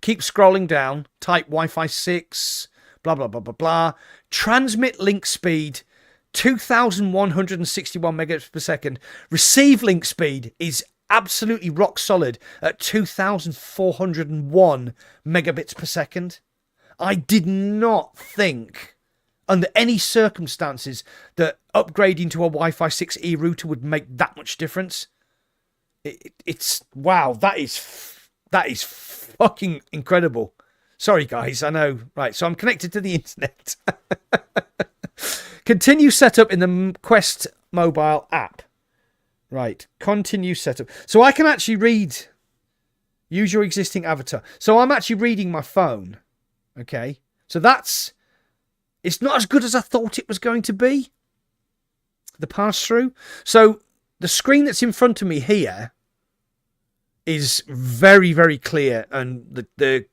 Keep scrolling down. Type Wi-Fi 6, blah, blah, blah, blah, blah. Transmit link speed, 2,161 megabits per second. Receive link speed is absolutely rock solid at 2,401 megabits per second. I did not think under any circumstances that upgrading to a Wi-Fi 6E router would make that much difference. It's wow, that is fucking incredible. Sorry guys, I know. Right, so I'm connected to the internet. Continue setup in the Quest mobile app. Right, continue setup. So I can actually read, use your existing avatar. So I'm actually reading my phone. Okay, so it's not as good as I thought it was going to be. The pass-through. So the screen that's in front of me here is very clear, and the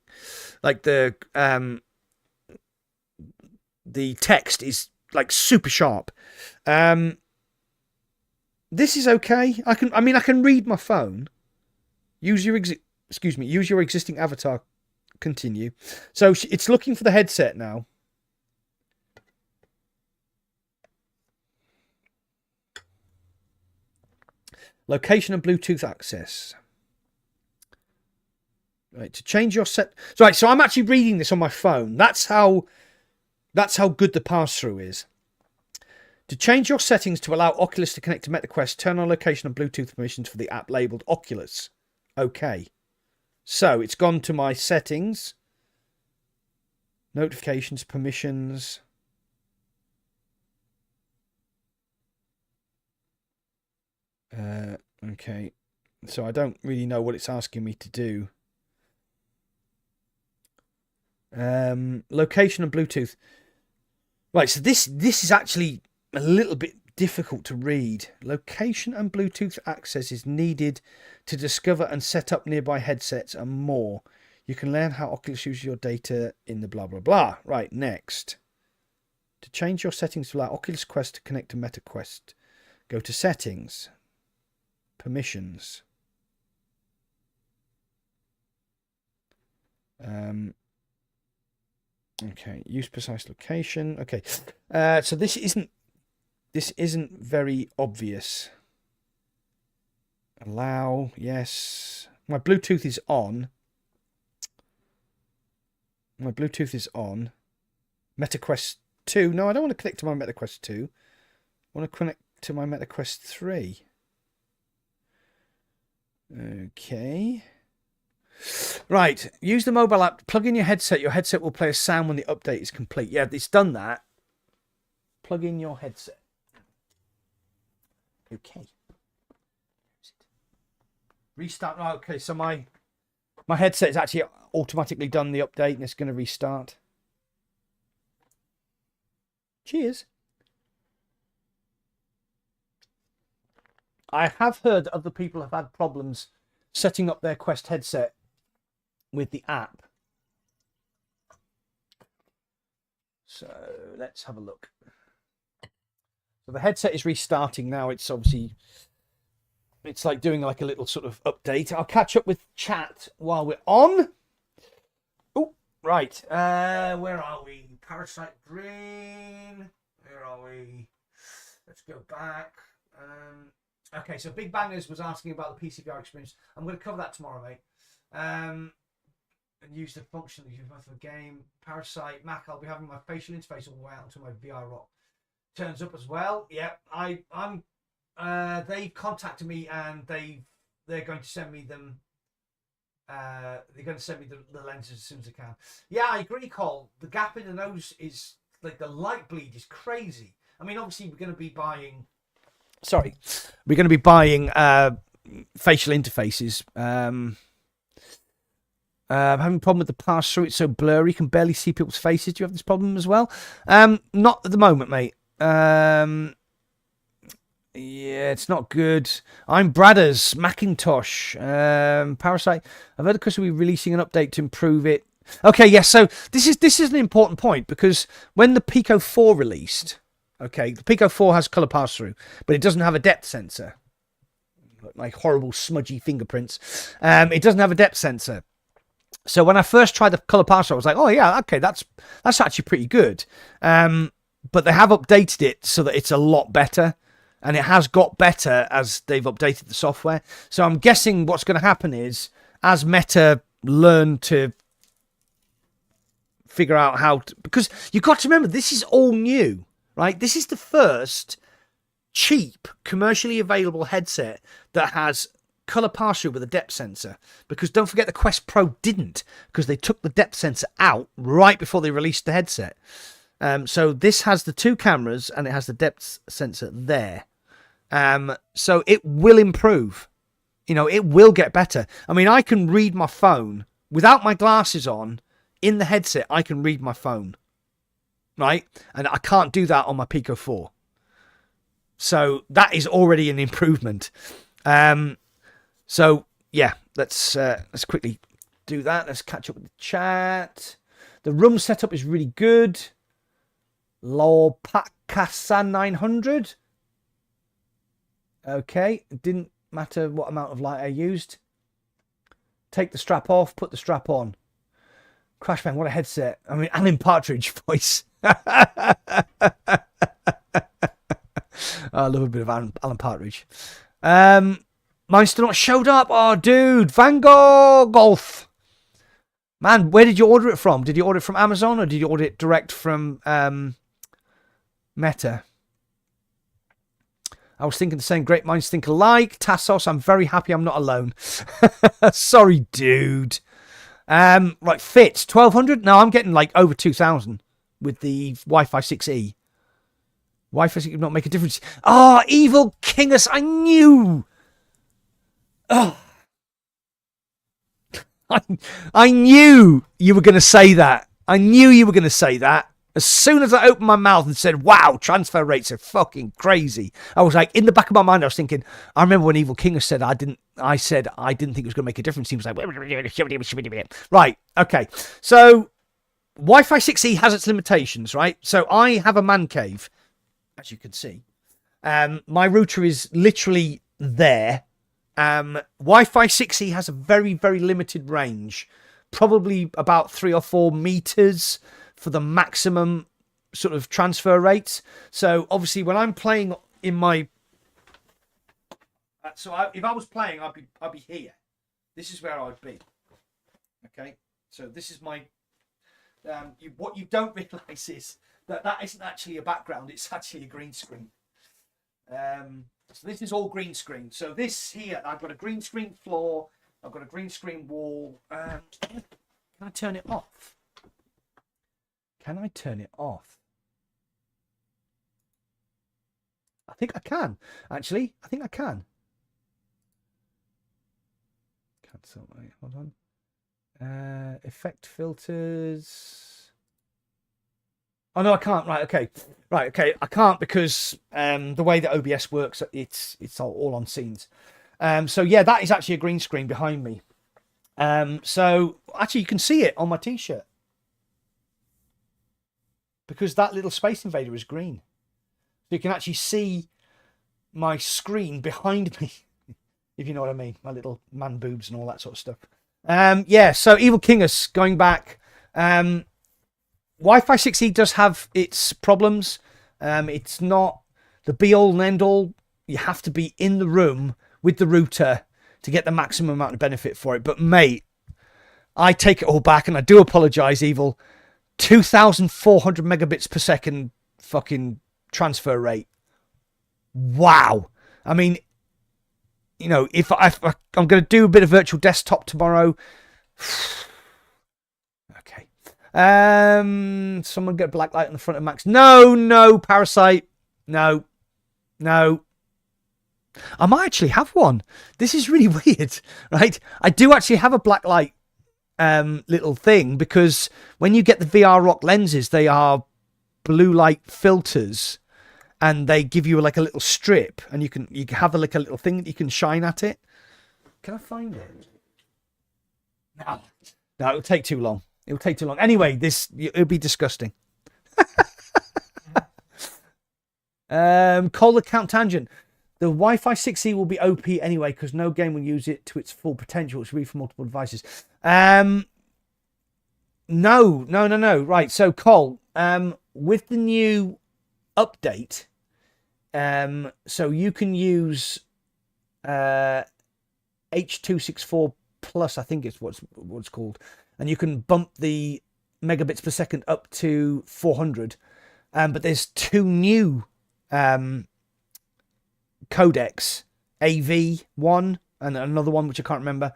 text is like super sharp. This is okay. I can read my phone. Use your existing avatar. Continue. So it's looking for the headset now. Location and Bluetooth access. Right, to change your set. Right, so I'm actually reading this on my phone. That's how good the pass-through is. To change your settings to allow Oculus to connect to Meta Quest, turn on location and Bluetooth permissions for the app labeled Oculus. Okay. So it's gone to my settings. Notifications, permissions. Okay. So I don't really know what it's asking me to do. Location and Bluetooth. Right, so this is actually a little bit difficult to read. Location and Bluetooth access is needed to discover and set up nearby headsets and more. You can learn how Oculus uses your data in the blah blah blah. Right, next. To change your settings to allow Oculus Quest to connect to Meta Quest, go to settings, permissions. Okay, use precise location. Okay, so this isn't very obvious. Allow, yes. My Bluetooth is on. My Bluetooth is on. Meta Quest 2. No, I don't want to connect to my Meta Quest 2. I want to connect to my Meta Quest 3. Okay. Right, use the mobile app, plug in your headset. Your headset will play a sound when the update is complete. Yeah, it's done that. Plug in your headset. Okay. Restart. Right, okay, so my headset is actually automatically done the update and it's going to restart. Cheers. I have heard other people have had problems setting up their Quest headset with the app. So let's have a look. So the headset is restarting now. It's obviously, it's like doing like a little sort of update. I'll catch up with chat while we're on. Oh, right. Where are we? Parasite Green. Where are we? Let's go back. Okay, so Big Bangers was asking about the PCVR experience. I'm going to cover that tomorrow, mate. And use the function for the game. Parasite Mac. I'll be having my facial interface all the way out until my VR rock turns up as well. Yeah, I'm. They contacted me and they're going to send me them. They're going to send me the lenses as soon as they can. Yeah, I agree, Cole. The gap in the nose is like the light bleed is crazy. I mean, obviously we're going to be buying. Sorry, we're going to be buying facial interfaces. I'm having a problem with the pass through. It's so blurry, you can barely see people's faces. Do you have this problem as well? Not at the moment, mate. Yeah, it's not good. I'm Bradders, Macintosh, Parasite. I've heard the customer will be releasing an update to improve it. Okay, yes. So this is an important point because when the Pico 4 released, okay, the Pico 4 has color pass through, but it doesn't have a depth sensor. Like horrible smudgy fingerprints. It doesn't have a depth sensor. So when I first tried the color pass through, I was like, oh yeah, okay, that's actually pretty good. But they have updated it so that it's a lot better. And it has got better as they've updated the software. So I'm guessing what's going to happen is, as Meta learn to figure out how to... Because you've got to remember, this is all new, right? This is the first cheap, commercially available headset that has color pass-through with a depth sensor. Because don't forget, the Quest Pro didn't, because they took the depth sensor out right before they released the headset. So this has the two cameras, and it has the depth sensor there. So it will improve. You know, it will get better. I mean, I can read my phone without my glasses on. In the headset, I can read my phone, right? And I can't do that on my Pico 4. So that is already an improvement. So yeah, let's quickly do that. Let's catch up with the chat. The room setup is really good. Lopakasa 900. Okay, it didn't matter what amount of light I used. Take the strap off, put the strap on. Crashbang, what a headset. I mean, Alan Partridge voice. I love a bit of Alan Partridge. Mine's still not showed up. Oh, dude. Van Gogh Golf. Man, where did you order it from? Did you order it from Amazon or did you order it direct from Meta? I was thinking the same. Great minds think alike. Tassos, I'm very happy I'm not alone. Sorry, dude. Right, fits 1200. No, I'm getting like over 2000 with the Wi-Fi 6E. Wi-Fi 6 would not make a difference. Oh, Evil Kingus, I knew. Oh. I knew you were going to say that. I knew you were going to say that. As soon as I opened my mouth and said, wow, transfer rates are fucking crazy. I was like, in the back of my mind, I was thinking, I remember when Evil King said, I didn't think it was going to make a difference. He was like, right, okay. So Wi-Fi 6E has its limitations, right? So I have a man cave, as you can see. My router is literally there. Wi-Fi 6E has a very, very limited range, probably about 3 or 4 meters for the maximum sort of transfer rates. So obviously when I'm playing in my... if I was playing, I'd be here. This is where I'd be. Okay? So this is my... what you don't realise is that isn't actually a background, it's actually a green screen. So this is all green screen. So this here, I've got a green screen floor, I've got a green screen wall. Can I turn it off? Can I turn it off? I think I can, actually. I think I can. Cancel. Wait, hold on. Effect filters. Oh, no, I can't. Right, okay. Right, okay. I can't because the way that OBS works, it's all on scenes. So, yeah, that is actually a green screen behind me. So, actually, you can see it on my T-shirt. because that little Space Invader is green. So you can actually see my screen behind me, if you know what I mean. My little man boobs and all that sort of stuff. Yeah, so Evil Kingus, going back. Wi-Fi 6E does have its problems. It's not the be-all and end-all. You have to be in the room with the router to get the maximum amount of benefit for it. But, mate, I take it all back, and I do apologise, Evil. 2,400 megabits per second fucking transfer rate. Wow. I mean, you know, if I'm going to do a bit of virtual desktop tomorrow. Okay. Someone get a black light on the front of Max. No, Parasite. No. I might actually have one. This is really weird, right? I do actually have a black light little thing, because when you get the VR Rock lenses, they are blue light filters, and they give you like a little strip, and you can have like a little thing that you can shine at it. Can I find it? No, it'll take too long. Anyway, it'll be disgusting. Call the count tangent. The Wi-Fi 6E will be OP anyway, because no game will use it to its full potential. It's read for multiple devices. No. Right, so Cole, with the new update, so you can use H.264 Plus, I think it's what it's called, and you can bump the megabits per second up to 400. But there's two new codecs, AV1 and another one which I can't remember.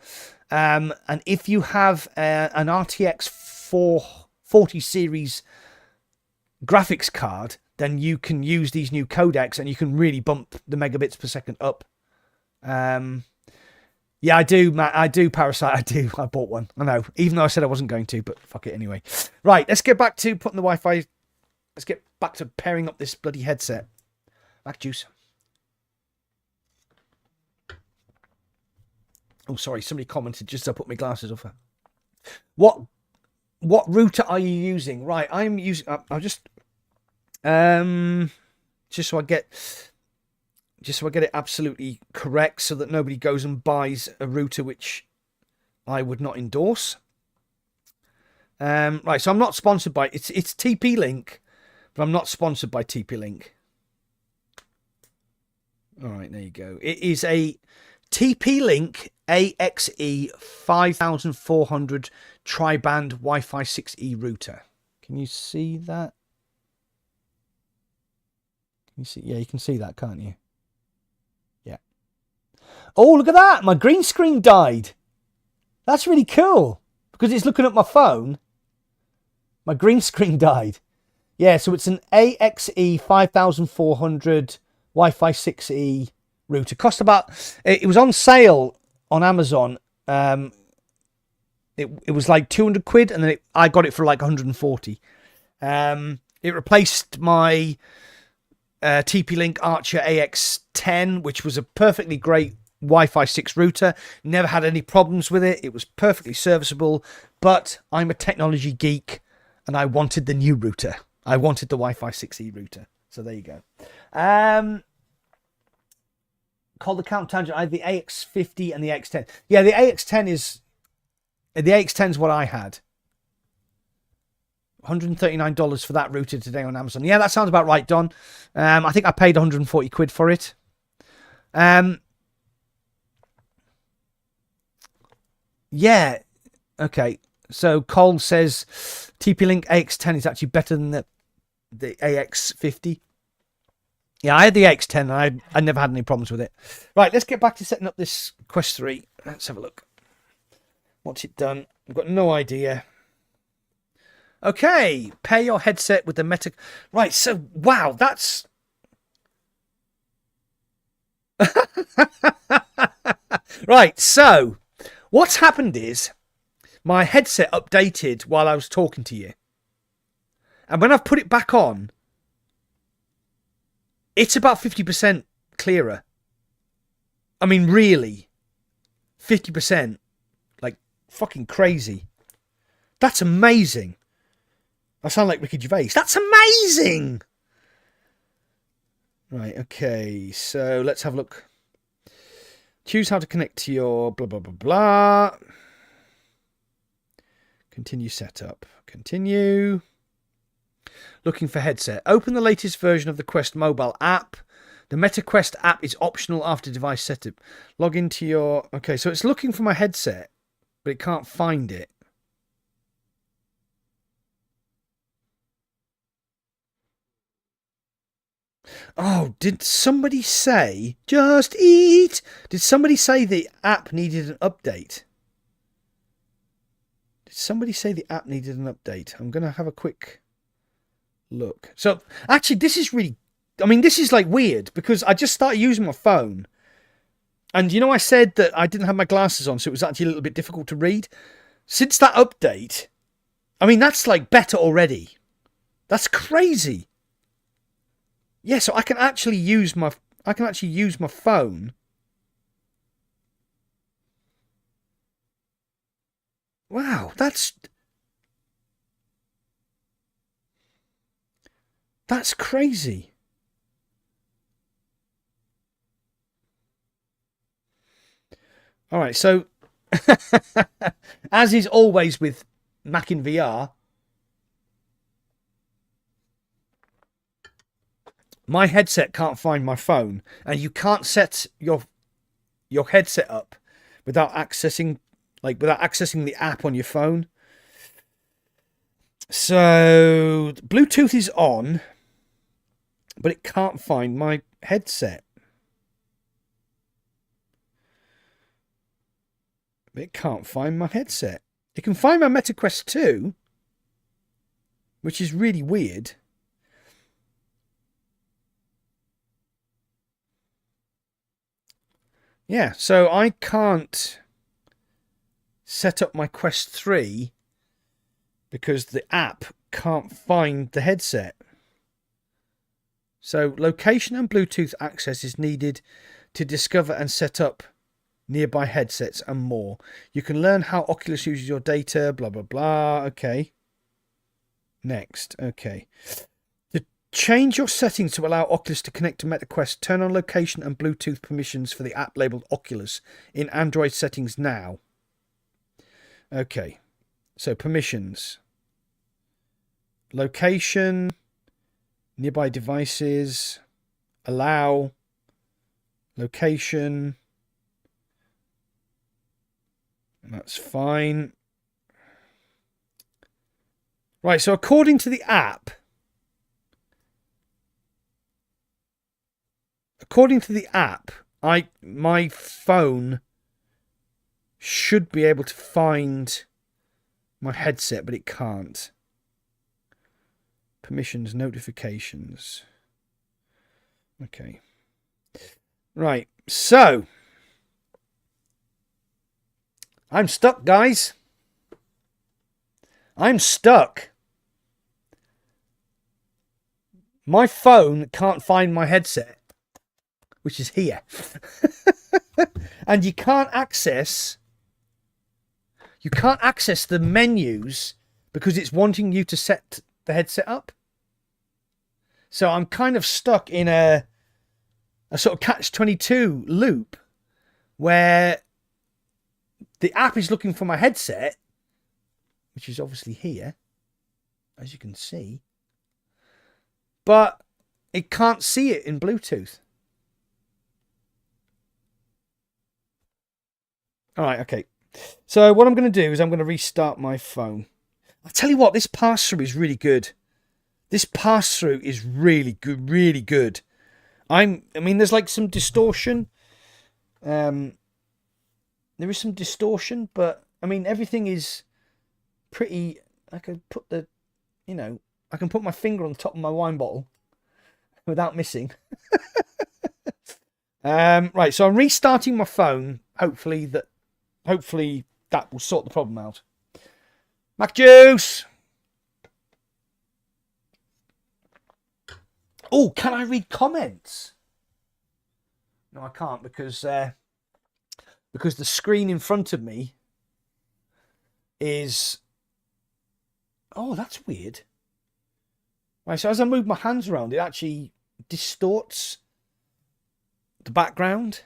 And if you have an RTX 440 series graphics card, then you can use these new codecs and you can really bump the megabits per second up. Yeah, I do, Matt. I do, Parasite. I do. I bought one. I know. Even though I said I wasn't going to, but fuck it anyway. Right, let's get back to putting the Wi-Fi. Let's get back to pairing up this bloody headset. Mac juice. Oh, sorry. Somebody commented just as I put my glasses off. What router are you using? Right, I'm using. I'll just so I get it absolutely correct, so that nobody goes and buys a router which I would not endorse. Right, so I'm not sponsored by it's TP-Link, but I'm not sponsored by TP-Link. All right, there you go. It is a TP-Link AXE 5400 tri-band Wi-Fi 6E router. Can you see that? Can you see? Yeah, you can see that, can't you? Yeah. Oh, look at that! My green screen died. That's really cool, because it's looking at my phone. My green screen died. Yeah, so it's an AXE 5400 Wi-Fi 6E router. Cost about. It was on sale on Amazon. It was like 200 quid, and then I got it for like 140. It replaced my TP-Link Archer AX10, which was a perfectly great Wi-Fi 6 router. Never had any problems with it. It was perfectly serviceable, but I'm a technology geek, and I wanted the new router. I wanted the Wi-Fi 6E router. So there you go. Call the count tangent. I have the AX50 and the AX10. Yeah, the AX10 is what I had. $139 for that router today on Amazon. Yeah, that sounds about right, Don. I think I paid 140 quid for it. Yeah. Okay. So Cole says TP-Link AX10 is actually better than the AX50. Yeah, I had the AX10 and I never had any problems with it. Right, let's get back to setting up this Quest 3. Let's have a look. What's it done? I've got no idea. Okay, pair your headset with the Meta. Right, so, wow, that's... Right, so, what's happened is my headset updated while I was talking to you. And when I've put it back on, it's about 50% clearer. I mean, really. 50%. Like, fucking crazy. That's amazing. I sound like Ricky Gervais. That's amazing. Right, okay, so let's have a look. Choose how to connect to your blah, blah, blah, blah. Continue setup. Continue. Looking for headset. Open the latest version of the Quest mobile app. The MetaQuest app is optional after device setup. Log into your... Okay, so it's looking for my headset, but it can't find it. Oh, did somebody say, just eat? Did somebody say the app needed an update? Did somebody say the app needed an update? I'm going to have a quick look. So, actually, this is really... I mean, this is like weird because I just started using my phone. And, you know, I said that I didn't have my glasses on, so it was actually a little bit difficult to read. Since that update, I mean, that's like better already. That's crazy. Yeah, so I can actually use my phone. Wow, that's crazy. All right, so as is always with Mac in VR, my headset can't find my phone, and you can't set your headset up without accessing the app on your phone. So Bluetooth is on, but it can't find my headset. It can't find my headset. It can find my MetaQuest 2, which is really weird. Yeah, so I can't set up my Quest 3 because the app can't find the headset. So location and Bluetooth access is needed to discover and set up nearby headsets and more. You can learn how Oculus uses your data, blah, blah, blah. Okay. Next. Okay. To change your settings to allow Oculus to connect to MetaQuest, turn on location and Bluetooth permissions for the app labeled Oculus in Android settings now. Okay. So permissions. Location. Nearby devices. Allow. Location. That's fine. Right, so according to the app, my phone should be able to find my headset, but it can't. Permissions, notifications. Okay. Right, so I'm stuck, guys. I'm stuck. My phone can't find my headset, which is here. And you can't access the menus because it's wanting you to set the headset up. So I'm kind of stuck in a sort of catch-22 loop where the app is looking for my headset, which is obviously here, as you can see, but it can't see it in Bluetooth. All right, okay. So what I'm going to do is I'm going to restart my phone. I'll tell you what, this pass-through is really good. This pass-through is really good, really good. I mean, there's like some distortion. There is some distortion, but I mean, everything is pretty. I can put I can put my finger on the top of my wine bottle without missing. Right, so I'm restarting my phone. Hopefully that will sort the problem out. Mac Juice. Oh, can I read comments? No, I can't because the screen in front of me is... Oh, that's weird. Right, so as I move my hands around, it actually distorts the background.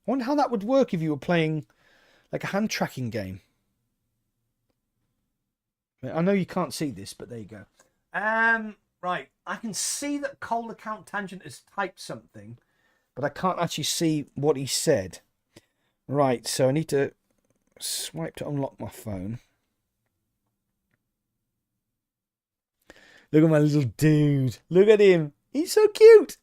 I wonder how that would work if you were playing like a hand tracking game. I know you can't see this, but there you go. Right, I can see that Cold Account Tangent has typed something, but I can't actually see what he said. Right, so I need to swipe to unlock my phone. Look at my little dude. Look at him. He's so cute.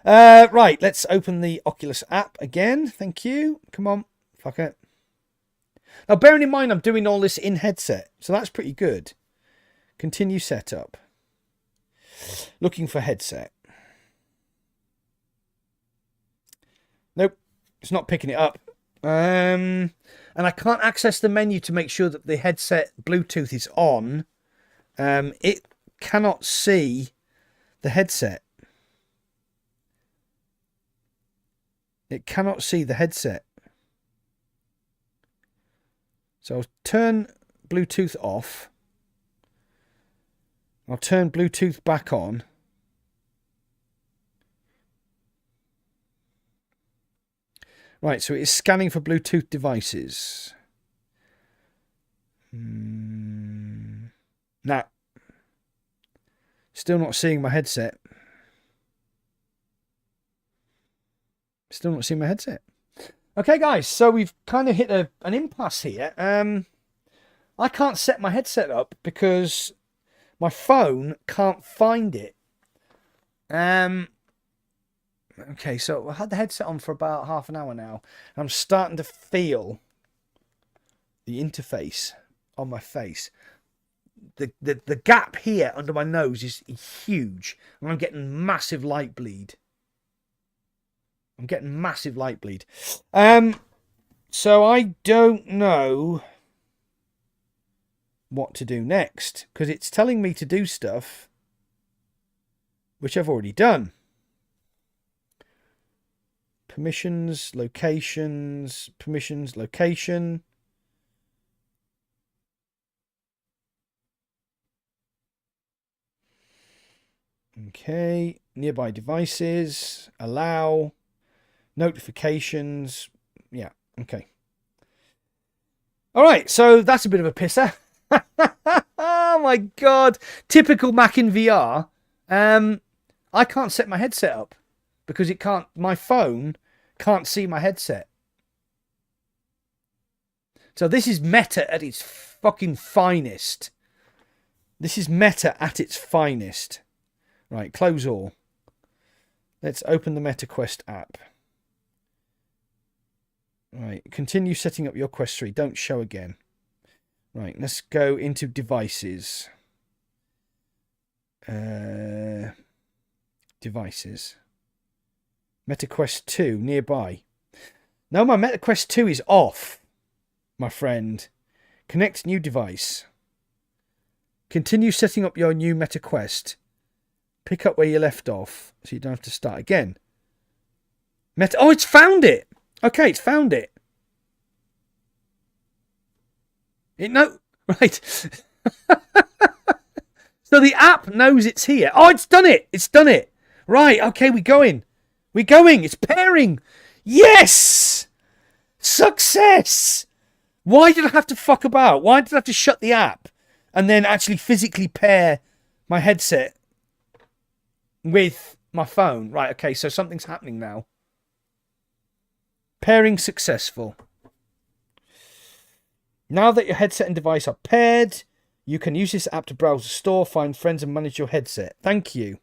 Right, let's open the Oculus app again. Thank you. Come on. Fuck it. Now, bearing in mind I'm doing all this in headset, so that's pretty good. Continue setup. Looking for headset. Nope, it's not picking it up. And I can't access the menu to make sure that the headset Bluetooth is on. It cannot see the headset. It cannot see the headset. So I'll turn Bluetooth off. I'll turn Bluetooth back on. Right, so it is scanning for Bluetooth devices. Nah. Still not seeing my headset. Still not seeing my headset. Okay, guys, so we've kind of hit an impasse here. I can't set my headset up because my phone can't find it. Okay, so I had the headset on for about half an hour now. I'm starting to feel the interface on my face. The gap here under my nose is huge, and I'm getting massive light bleed. So I don't know what to do next, because it's telling me to do stuff which I've already done. Permissions, locations, permissions, location. Okay, nearby devices, allow, notifications. Yeah, okay. All right, so that's a bit of a pisser. Oh my God, typical Mac in VR. I can't set my headset up because it can't. My phone can't see my headset. So this is meta at its fucking finest. This is meta at its finest. Right, close all. Let's open the MetaQuest app. Right, continue setting up your Quest 3. Don't show again. Right, let's go into devices. Devices. MetaQuest 2 nearby. No, my MetaQuest 2 is off, my friend. Connect new device. Continue setting up your new MetaQuest. Pick up where you left off so you don't have to start again. Oh, it's found it. Okay, it's found it. Right. So the app knows it's here. Oh, it's done it. It's done it. Right, okay, we're going. It's pairing. Yes! Success! Why did I have to fuck about? Why did I have to shut the app and then actually physically pair my headset with my phone? Right, okay, so something's happening now. Pairing successful. Now that your headset and device are paired, you can use this app to browse the store, find friends, and manage your headset. Thank you.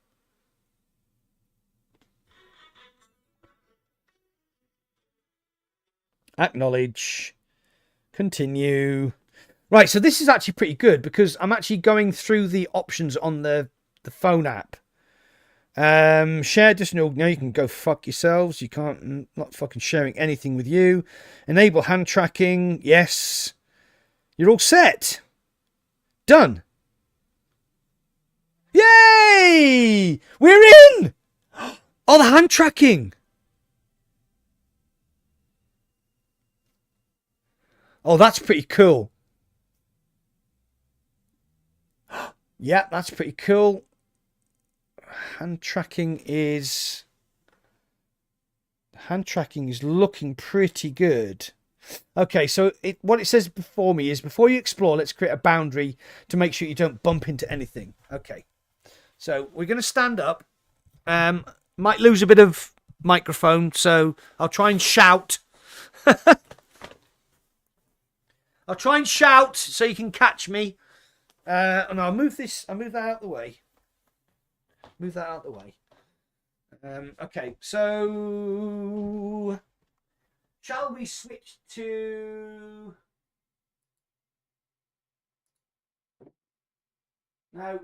Acknowledge. Continue. Right, so this is actually pretty good because I'm actually going through the options on the phone app. Share just no, you can go fuck yourselves. You can't, not fucking sharing anything with you. Enable hand tracking. Yes. You're all set. Done. Yay! We're in! Oh, the hand tracking. Oh, that's pretty cool. Yeah, that's pretty cool. Hand tracking is looking pretty good. Okay, so what it says before me is, before you explore, let's create a boundary to make sure you don't bump into anything. Okay, so we're going to stand up. Might lose a bit of microphone, so I'll try and shout. I'll try and shout so you can catch me. And I'll move that out of the way. Move that out of the way. Okay, so shall we switch to... No.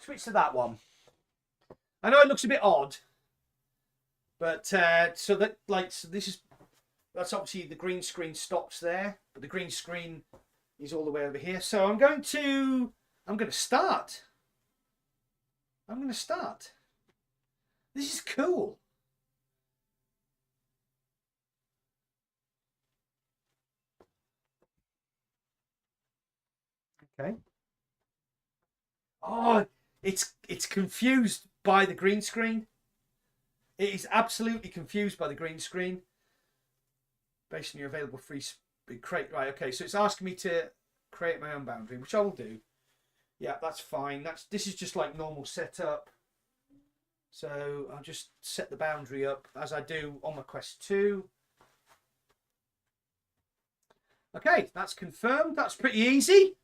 Switch to that one. I know it looks a bit odd, but so this is, that's obviously the green screen stops there, but the green screen is all the way over here. So I'm going to start. This is cool. Okay. Oh, it's confused by the green screen. It is absolutely confused by the green screen. Based on your available free create. Right, okay, so it's asking me to create my own boundary, which I will do. Yeah, that's fine. This is just like normal setup. So I'll just set the boundary up as I do on my Quest 2. Okay, that's confirmed. That's pretty easy.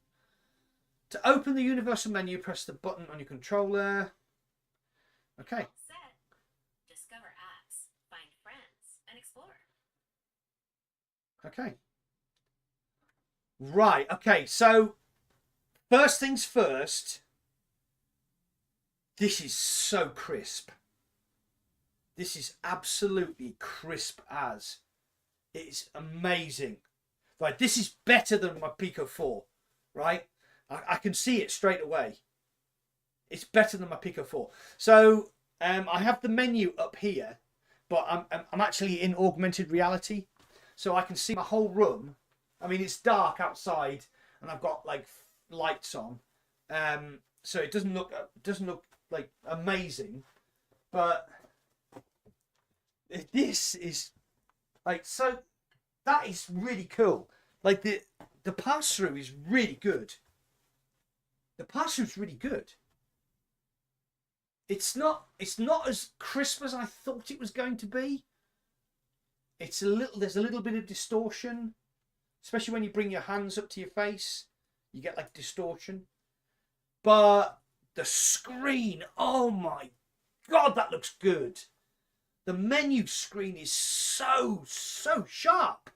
To open the universal menu, press the button on your controller. Okay. Set. Discover apps, find friends, and explore. Okay. Right, okay, so first things first, this is so crisp. This is absolutely crisp as. It is amazing. Right, this is better than my Pico 4, right? I can see it straight away. It's better than my Pico 4. So I have the menu up here, but I'm actually in augmented reality, so I can see my whole room. I mean, it's dark outside, and I've got like lights on, so it doesn't look like amazing, but this is like, so that is really cool. Like the pass through is really good. The pass through is really good. It's not as crisp as I thought it was going to be. There's a little bit of distortion, especially when you bring your hands up to your face. You get like distortion. But the screen, oh my God, that looks good. The menu screen is so sharp.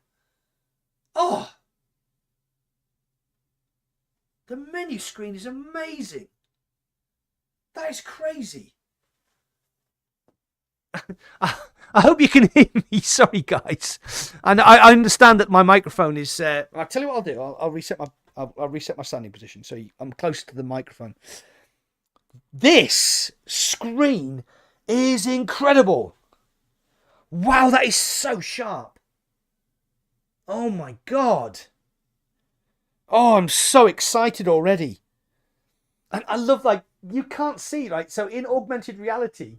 Oh, the menu screen is amazing. That is crazy. I hope you can hear me. Sorry, guys. And I understand that my microphone is. I'll tell you what I'll do. I'll reset my standing position so I'm close to the microphone. This screen is incredible. Wow, that is so sharp. Oh my God. Oh, I'm so excited already. And I love, like, you can't see, right? So in augmented reality,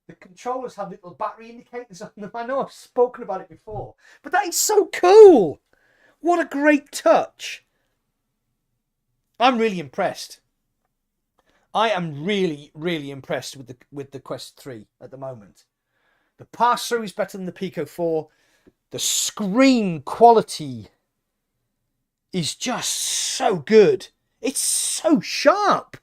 the controllers have little battery indicators on them. I know I've spoken about it before, but that is so cool. What a great touch. I'm really impressed. I am really impressed with the Quest 3 at the moment. The pass-through is better than the Pico 4. The screen quality is just so good. It's so sharp.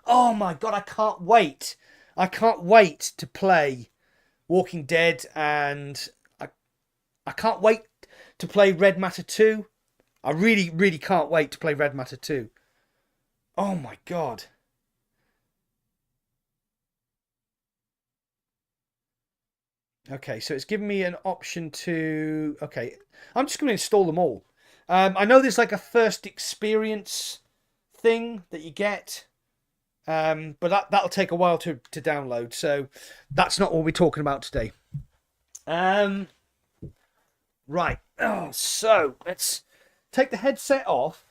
Oh my God, I can't wait. I can't wait to play Walking Dead, and I can't wait to play Red Matter 2. I really can't wait to play Red Matter 2. Oh my God. Okay, so it's given me an option to... Okay, I'm just going to install them all. I know there's like a first experience thing that you get, but that'll take a while to download. So that's not what we're talking about today. Right. Oh, so let's take the headset off.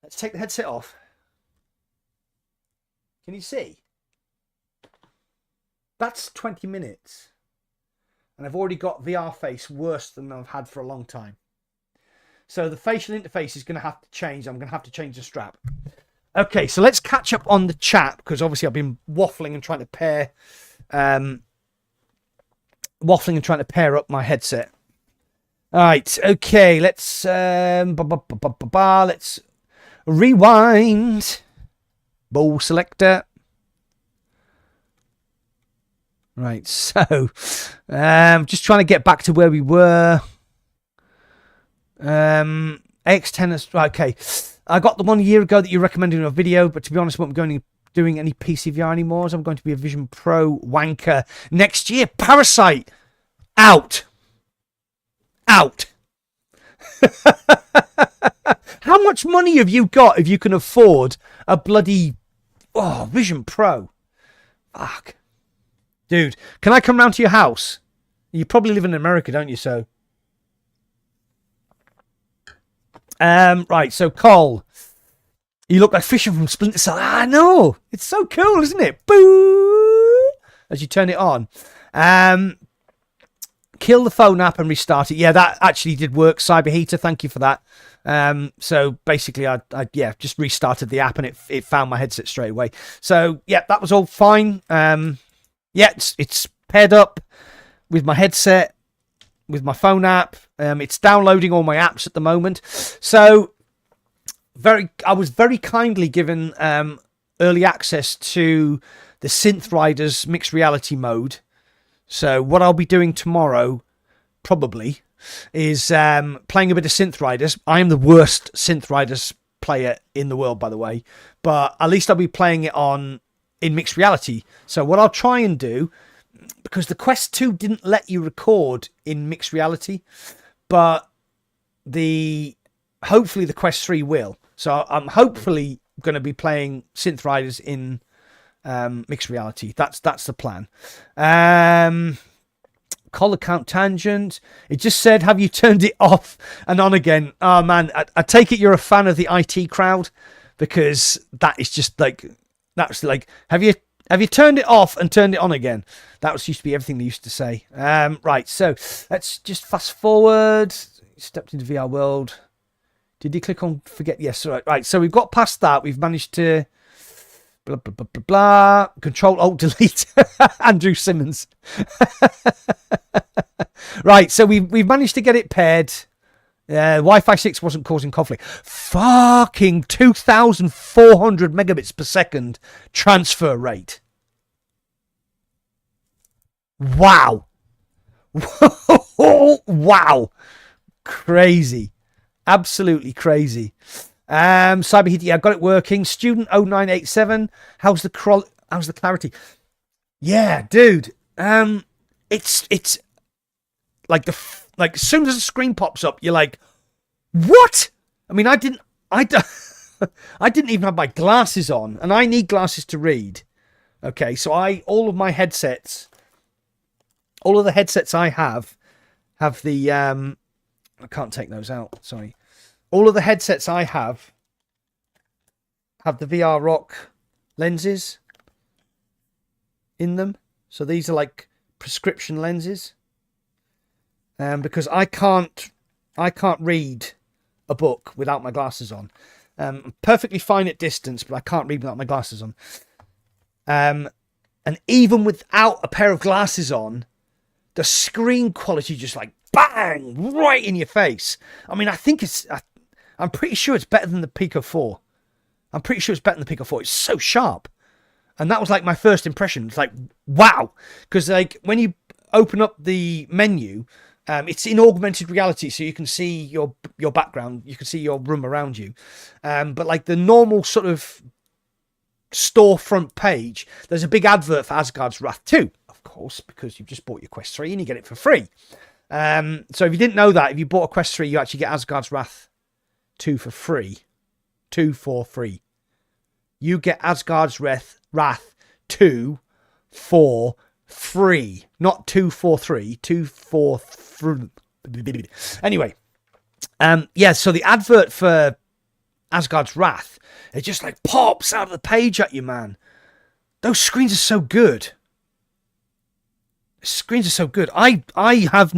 Let's take the headset off. Can you see? That's 20 minutes. And I've already got VR face worse than I've had for a long time. So the facial interface is going to have to change. I'm going to have to change the strap. Okay, so let's catch up on the chat, because obviously I've been waffling and trying to pair up my headset. All right, okay, let's let's rewind. Ball selector. Right, so just trying to get back to where we were. X10, okay. I got the one a year ago that you recommended in a video, but to be honest, I won't be going to doing any PC VR anymore, as I'm going to be a Vision Pro wanker next year. Parasite! Out! Out! How much money have you got if you can afford a bloody Vision Pro? Fuck. Dude, can I come round to your house? You probably live in America, don't you, so... Right, so Cole, you look like Fisher from Splinter Cell. I know, it's so cool, isn't it? Boo! As you turn it on, kill the phone app and restart it. Yeah, that actually did work. Cyber Heater, thank you for that. So basically, I just restarted the app and it found my headset straight away. So yeah, that was all fine. It's paired up with my headset, with my phone app. It's downloading all my apps at the moment. So I was very kindly given early access to the Synth Riders mixed reality mode. So what I'll be doing tomorrow, probably, is playing a bit of Synth Riders. I am the worst Synth Riders player in the world, by the way. But at least I'll be playing it in mixed reality. So what I'll try and do, because the Quest 2 didn't let you record in mixed reality, but hopefully the Quest 3 will. So I'm hopefully going to be playing Synth Riders in mixed reality. That's the plan. Collar count tangent. It just said, have you turned it off and on again? Oh man, I take it you're a fan of the IT crowd, because that is just like, that's like, have you turned it off and turned it on again? That used to be everything they used to say. Right, so let's just fast forward. Stepped into VR world. Did you click on forget? Yes, right. So we've got past that. We've managed to blah, blah, blah, blah, blah. Control, Alt, Delete. Andrew Simmons. Right, so we've managed to get it paired. Wi-Fi 6 wasn't causing conflict. Fucking 2,400 megabits per second transfer rate. Wow. Wow. Crazy. Absolutely crazy. Cyber Heat, yeah, got it working. Student 0987, how's the clarity? Yeah, dude. It's like as soon as the screen pops up, you're like, what? I mean, I didn't even have my glasses on, and I need glasses to read. Okay, so all of the headsets I have the I can't take those out, sorry. All of the headsets I have the VR Rock lenses in them. So these are like prescription lenses. Because I can't read a book without my glasses on. I'm perfectly fine at distance, but I can't read without my glasses on. And even without a pair of glasses on, the screen quality just like bang right in your face. I mean, I'm pretty sure it's better than the Pico 4. It's so sharp. And that was like my first impression. It's like, wow. Because like when you open up the menu, it's in augmented reality, so you can see your background, you can see your room around you. But like the normal sort of storefront page, there's a big advert for Asgard's Wrath 2, of course, because you've just bought your Quest 3 and you get it for free. So if you didn't know that, if you bought a Quest 3, you actually get Asgard's Wrath 2 for free. 2 for free. You get Asgard's Wrath 2 for free. Not 2 for 3. 2 for 3. Anyway. Yeah, so the advert for Asgard's Wrath, it just like pops out of the page at you, man. Those screens are so good. Screens are so good. I have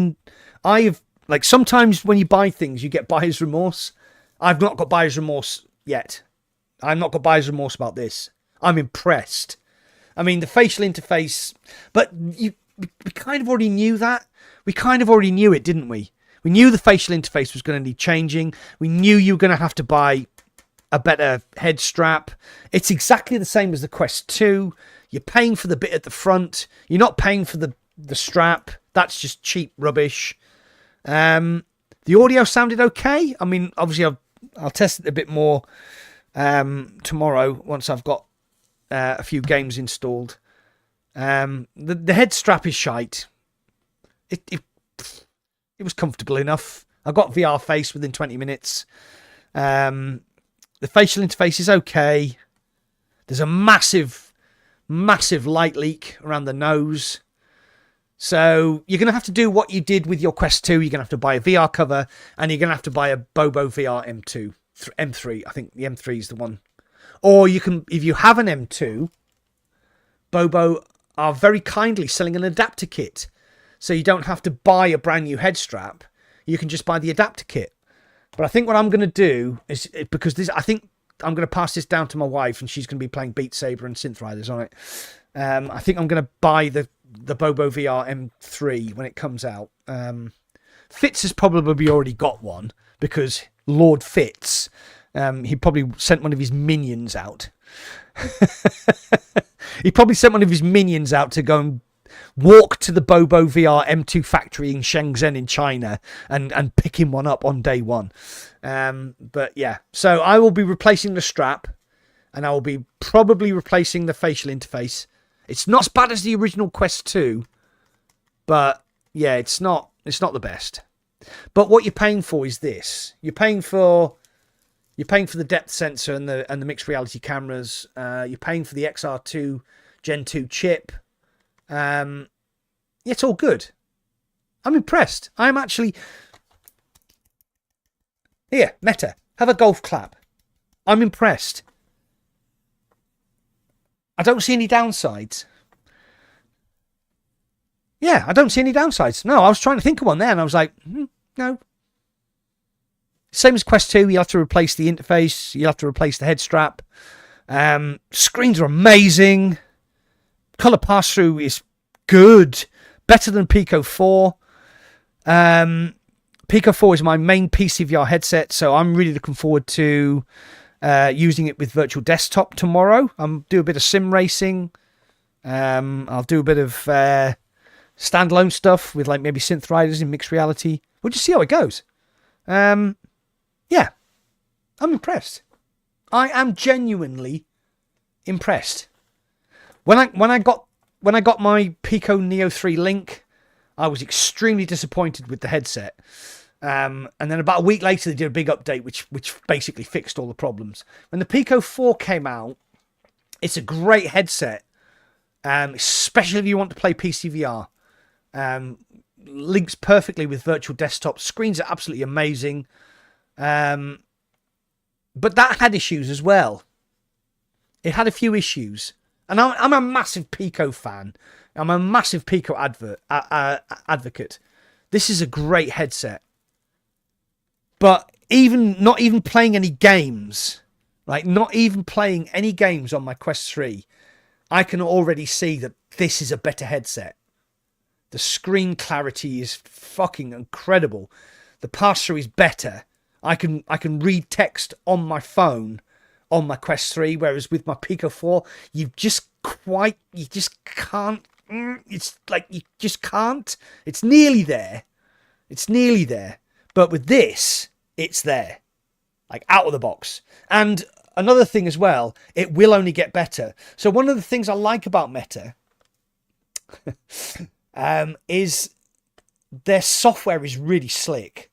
like, sometimes when you buy things, you get buyer's remorse. I've not got buyer's remorse yet. I've not got buyer's remorse about this. I'm impressed. I mean, the facial interface, but we kind of already knew that. We kind of already knew it, didn't we? We knew the facial interface was going to need changing. We knew you were going to have to buy a better head strap. It's exactly the same as the Quest 2. You're paying for the bit at the front. You're not paying for the strap. That's just cheap rubbish. The audio sounded okay. I mean, obviously, I'll test it a bit more tomorrow once I've got a few games installed. The head strap is shite. It was comfortable enough. I got VR face within 20 minutes. The facial interface is okay. There's a massive light leak around the nose. So you're going to have to do what you did with your Quest 2. You're going to have to buy a VR cover, and you're going to have to buy a Bobo VR M3. I think the M3 is the one. Or you can, if you have an M2, Bobo are very kindly selling an adapter kit. So you don't have to buy a brand new head strap. You can just buy the adapter kit. But I think what I'm going to do is, because I think I'm going to pass this down to my wife, and she's going to be playing Beat Saber and Synth Riders on it. I think I'm going to buy the Bobo VR M3 when it comes out. Fitz has probably already got one, because Lord Fitz, he probably sent one of his minions out. He probably sent one of his minions out to go and walk to the Bobo VR M2 factory in Shenzhen in China and pick him one up on day one. But yeah, so I will be replacing the strap, and I will be probably replacing the facial interface. It's not as bad as the original Quest 2, but yeah, it's not the best. But what you're paying for is this. You're paying for the depth sensor and the mixed reality cameras. You're paying for the XR2 Gen 2 chip. It's all good. I'm impressed. I'm actually... Here, Meta, have a golf clap. I'm impressed. I don't see any downsides. Yeah, I don't see any downsides. No, I was trying to think of one there, and I was like, no. Same as Quest 2, you have to replace the interface. You have to replace the head strap. Screens are amazing. Color pass-through is good. Better than Pico 4. Pico 4 is my main PCVR headset, so I'm really looking forward to using it with Virtual Desktop tomorrow. I'll do a bit of sim racing. I'll do a bit of standalone stuff with like maybe Synth Riders in mixed reality. We'll just see how it goes. Yeah, I'm impressed. I am genuinely impressed. When I got my Pico Neo 3 Link, I was extremely disappointed with the headset. And then about a week later, they did a big update, which basically fixed all the problems. When the Pico 4 came out, it's a great headset, especially if you want to play PCVR. Links perfectly with Virtual Desktop. Screens are absolutely amazing. But that had issues as well. It had a few issues. And I'm a massive Pico fan. I'm a massive Pico advocate. This is a great headset. But not even playing any games, right? Not even playing any games on my Quest 3, I can already see that this is a better headset. The screen clarity is fucking incredible. The pass-through is better. I can read text on my phone on my Quest 3, whereas with my Pico 4, you just can't. It's like you just can't. It's nearly there. But with this, it's there. Like out of the box. And another thing as well, it will only get better. So one of the things I like about Meta is their software is really slick.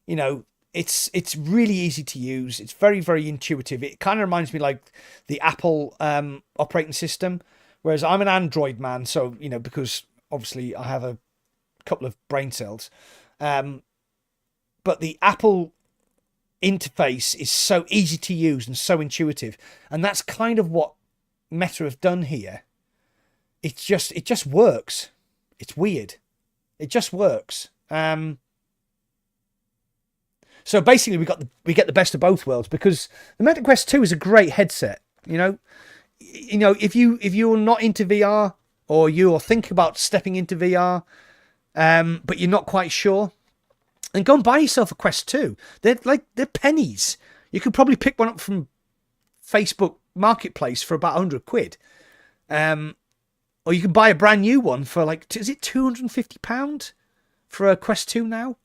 You know, it's really easy to use. It's very, very intuitive. It kind of reminds me like the Apple operating system, whereas I'm an Android man. So, you know, because obviously I have a couple of brain cells. But the Apple interface is so easy to use and so intuitive. And that's kind of what Meta have done here. It just works. It's weird. It just works. So basically, we get the best of both worlds, because the Meta Quest 2 is a great headset. You know, if you're not into VR, or you're thinking about stepping into VR, but you're not quite sure, and go and buy yourself a Quest 2. They're pennies. You could probably pick one up from Facebook Marketplace for about £100. Or you can buy a brand new one for like, is it £250 for a Quest 2 now?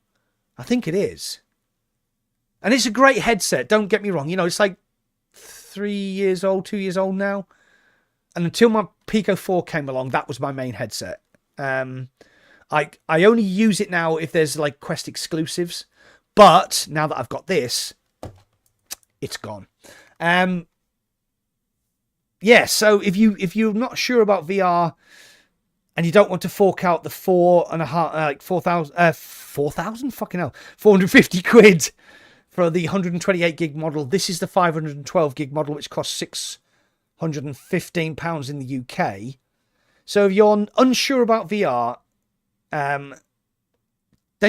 I think it is. And it's a great headset, don't get me wrong. You know, it's like 2 years old now. And until my Pico 4 came along, that was my main headset. I only use it now if there's like Quest exclusives. But now that I've got this, it's gone. Yeah, so if you're not sure about VR and you don't want to fork out the 4,000 fucking hell, 450 quid for the 128 gig model, this is the 512 gig model, which costs £615 in the UK. So if you're unsure about VR, then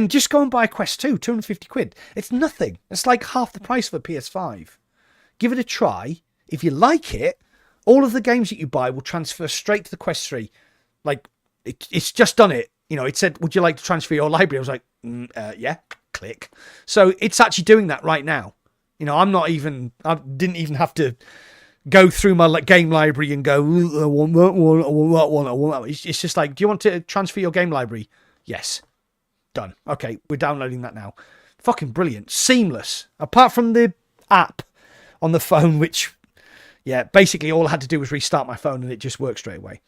just go and buy a Quest 2, 250 quid. It's nothing. It's like half the price of a PS5. Give it a try. If you like it, all of the games that you buy will transfer straight to the Quest 3. Like, it's just done it. You know, it said, would you like to transfer your library? I was like, yeah, click. So it's actually doing that right now. You know, I didn't even have to go through my game library and go, I want that one, I want that one, I want that one. It's just like, do you want to transfer your game library? Yes. Done. Okay, we're downloading that now. Fucking brilliant. Seamless. Apart from the app on the phone, which, yeah, basically all I had to do was restart my phone and it just worked straight away.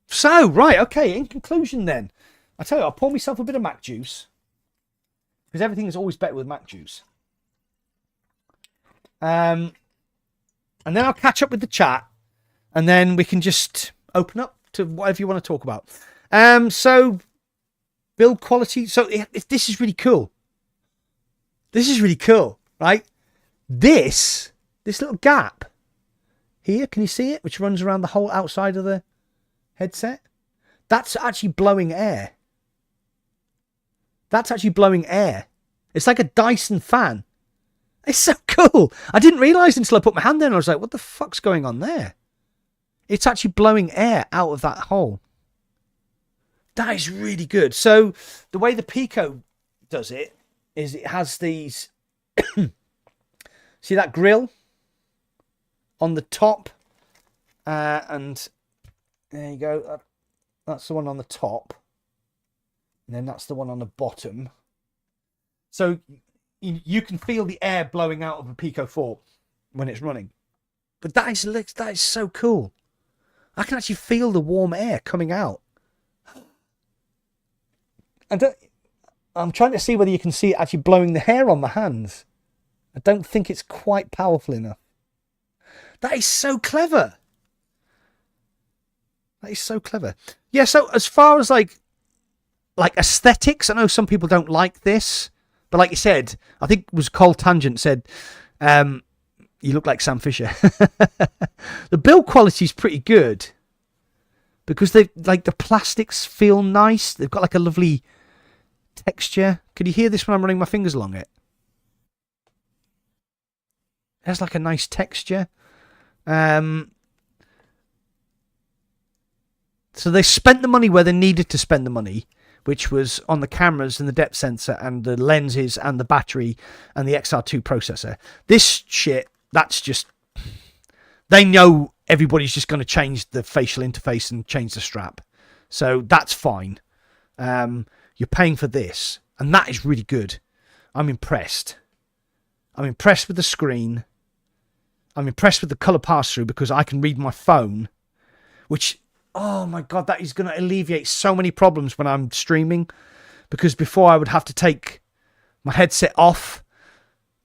So, right, okay, in conclusion then, I tell you, I'll pour myself a bit of Mac juice, because everything is always better with Mac juice. And then I'll catch up with the chat, and then we can just open up to whatever you want to talk about. So, build quality. So, this is really cool. This is really cool, right? This little gap here, can you see it? Which runs around the whole outside of the headset. That's actually blowing air. That's actually blowing air. It's like a Dyson fan. It's so cool. I didn't realise until I put my hand there and I was like, what the fuck's going on there? It's actually blowing air out of that hole. That is really good. So the way the Pico does it is it has these... See that grill on the top? And there you go. That's the one on the top. And then that's the one on the bottom. So you can feel the air blowing out of a Pico 4 when it's running. But that is so cool. I can actually feel the warm air coming out. I'm trying to see whether you can see it actually blowing the hair on my hands. I don't think it's quite powerful enough. That is so clever. That is so clever. Yeah, so as far as like aesthetics, I know some people don't like this, but like you said, I think it was Cole Tangent said, you look like Sam Fisher. The build quality is pretty good because they like the plastics feel nice. They've got like a lovely texture. Can you hear this when I'm running my fingers along it? It has like a nice texture. So they spent the money where they needed to spend the money, which was on the cameras and the depth sensor and the lenses and the battery and the XR2 processor. This shit, that's just... They know everybody's just going to change the facial interface and change the strap. So that's fine. You're paying for this. And that is really good. I'm impressed. I'm impressed with the screen. I'm impressed with the colour pass-through because I can read my phone, which... Oh my God, that is going to alleviate so many problems when I'm streaming. Because before I would have to take my headset off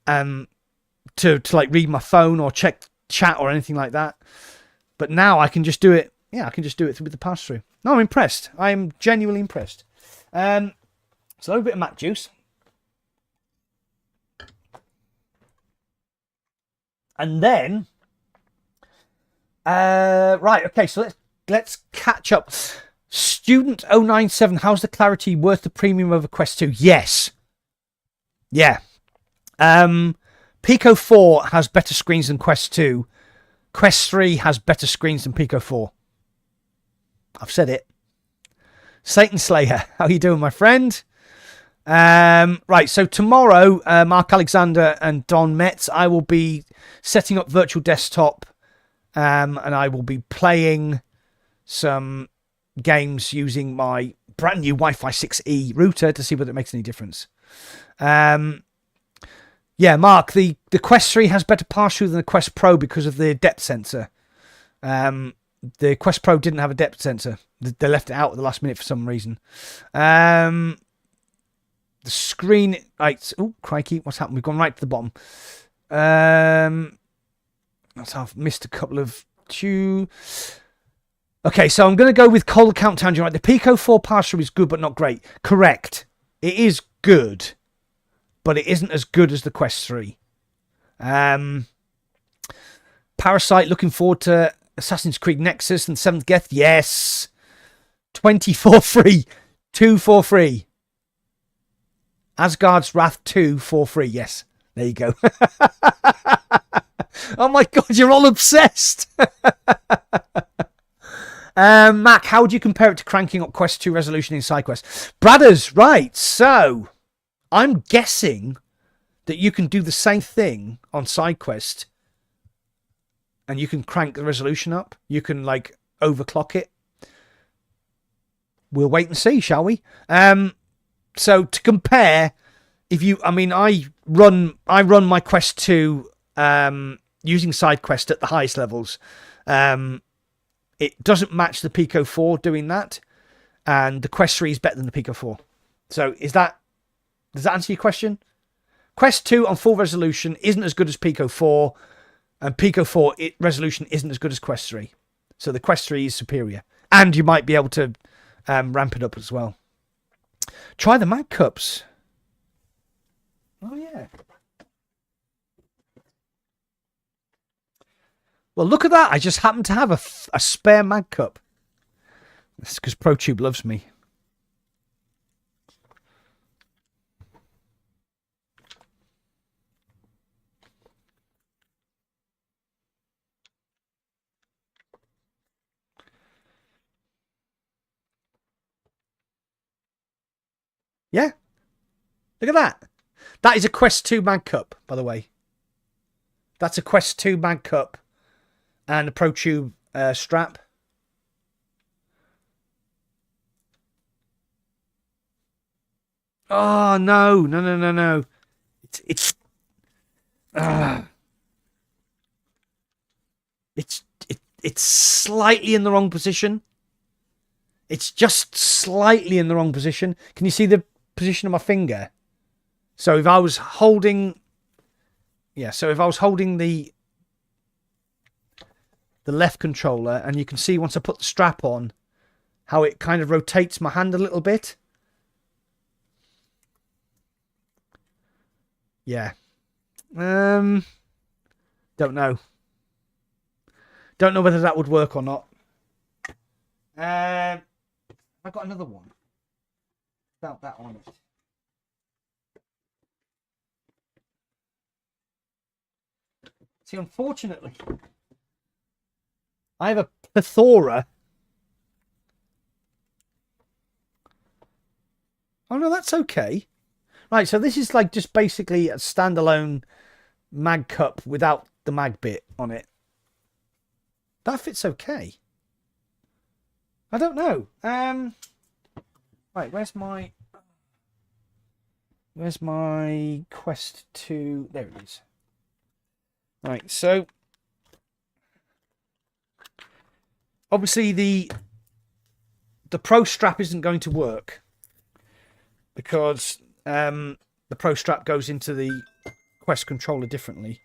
to like read my phone or check chat or anything like that. But now I can just do it. Yeah, I can just do it with the pass-through. No, I'm impressed. I'm genuinely impressed. So a little bit of Mac juice. And then, right, okay, so let's catch up. Student 097, how's the clarity worth the premium over Quest 2? Yes. Yeah. Pico 4 has better screens than Quest 2. Quest 3 has better screens than Pico 4. I've said it. Satan Slayer, how you doing, my friend? Right, so tomorrow, Mark Alexander and Don Metz, I will be setting up virtual desktop, and I will be playing some games using my brand new Wi-Fi 6E router to see whether it makes any difference. Yeah, Mark, the Quest 3 has better pass-through than the Quest Pro because of the depth sensor. The Quest Pro didn't have a depth sensor. They left it out at the last minute for some reason. The screen... Right, oh, crikey, what's happened? We've gone right to the bottom. I've missed a couple of... Okay, so I'm going to go with Cold Account Tangent. Right, the Pico 4 pass-through is good, but not great. Correct. It is good, but it isn't as good as the Quest 3. Parasite, looking forward to Assassin's Creed Nexus and 7th Geth. Yes. 24 free. 2 for free. Asgard's Wrath 2 for free. Yes. There you go. Oh my God, you're all obsessed. Mac, how would you compare it to cranking up Quest 2 resolution in SideQuest? Bradders, right. So, I'm guessing that you can do the same thing on SideQuest and you can crank the resolution up. You can, like, overclock it. We'll wait and see, shall we? So, to compare, I run my Quest 2 using SideQuest at the highest levels. It doesn't match the Pico 4 doing that, and the Quest 3 is better than the Pico 4. So does that answer your question? Quest 2 on full resolution isn't as good as Pico 4, and Pico 4 resolution isn't as good as Quest 3. So the Quest 3 is superior, and you might be able to ramp it up as well. Try the Mag Cups. Oh yeah. Well, look at that. I just happen to have a spare Mag Cup. That's because ProTube loves me. Yeah. Look at that. That is a Quest 2 Mag Cup, by the way. That's a Quest 2 Mag Cup. And a ProTube strap. Oh, no. It's slightly in the wrong position. It's just slightly in the wrong position. Can you see the position of my finger? So if I was holding... Yeah, so if I was holding the left controller, and you can see once I put the strap on how it kind of rotates my hand a little bit. Yeah. Don't know. Don't know whether that would work or not. I've got another one about that on it. See, unfortunately, I have a plethora. Oh, no, that's okay. Right, so this is like just basically a standalone mag cup without the mag bit on it. That fits okay. I don't know. Right, where's my Quest 2? There it is. Right, so obviously the Pro strap isn't going to work because the Pro strap goes into the Quest controller differently.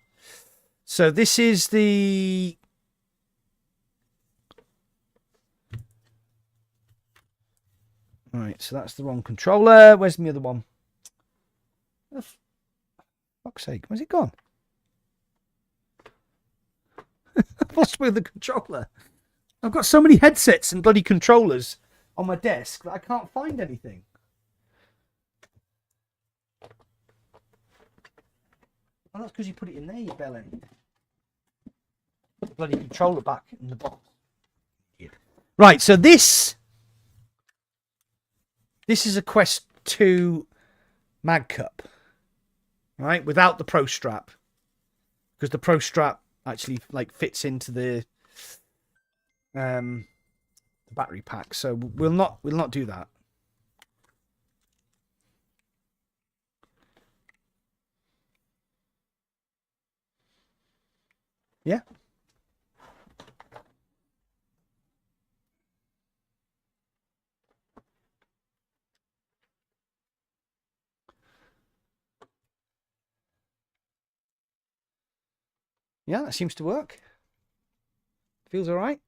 So this is the right. So that's the wrong controller. Where's the other one? For fuck's sake, where's it gone? What's with the controller? I've got so many headsets and bloody controllers on my desk that I can't find anything. Oh, that's because you put it in there, you bellend. Bloody controller back in the box. Right, so this is a Quest 2 mag cup, right? Without the Pro strap, because the Pro strap actually like fits into the battery pack. So we'll not do that. Yeah. Yeah, that seems to work. Feels all right.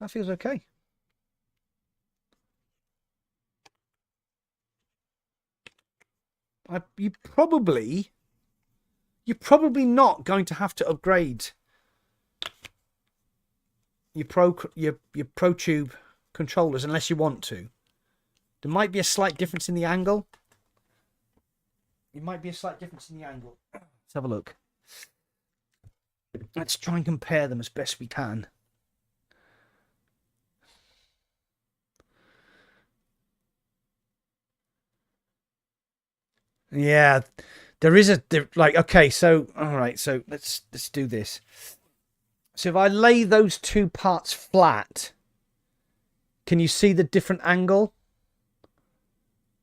That feels okay. You're probably not going to have to upgrade your Pro Tube controllers unless you want to. There might be a slight difference in the angle. Let's have a look. Let's try and compare them as best we can. Yeah, there is a like. Okay, so all right, so let's do this. So if I lay those two parts flat, can you see the different angle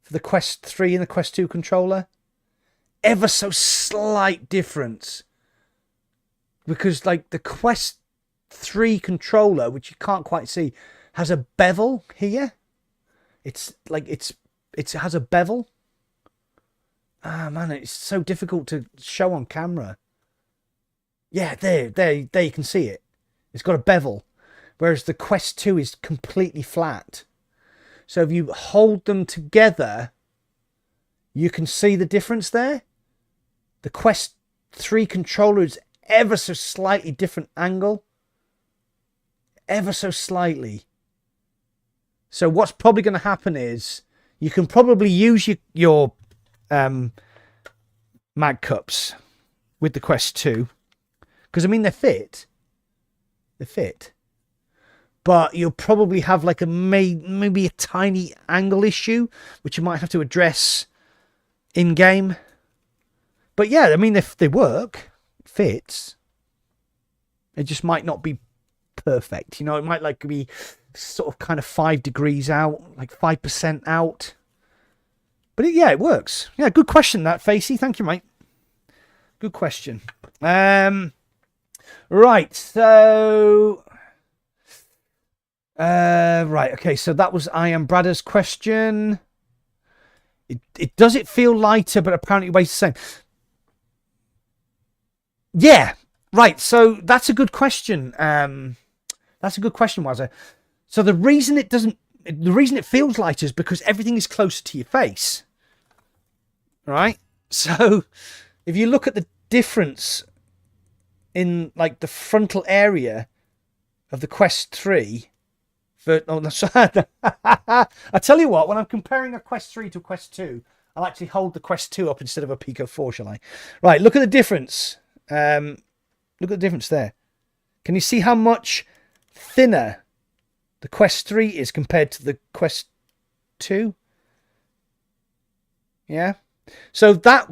for the Quest 3 and the Quest 2 controller? Ever so slight difference. Because like the Quest 3 controller, which you can't quite see, has a bevel here. It's like it has a bevel. Ah man, it's so difficult to show on camera. Yeah, there you can see it. It's got a bevel, whereas the Quest 2 is completely flat. So if you hold them together, you can see the difference there. The Quest 3 controller is ever so slightly different angle. Ever so slightly. So what's probably going to happen is you can probably use your mag cups with the Quest 2. Because, I mean, they fit. But you'll probably have like maybe a tiny angle issue, which you might have to address in-game. But yeah, I mean, if they work, it fits. It just might not be perfect. You know, it might like be sort of kind of 5 degrees out, like 5% out. But yeah, it works. Yeah, good question that, Facey. Thank you, mate. Good question. Right, so... right, okay, so that was I Am Brada's question. Does it feel lighter, but apparently weighs the same? Yeah, right, so that's a good question. That's a good question, Wazza. So the reason it feels lighter is because everything is closer to your face. Right? So if you look at the difference in like the frontal area of the Quest 3 I tell you what, when I'm comparing a Quest 3 to a Quest 2, I'll actually hold the Quest 2 up instead of a Pico 4, shall I? Right, look at the difference. Look at the difference there. Can you see how much thinner the Quest 3 is compared to the Quest 2? Yeah. So that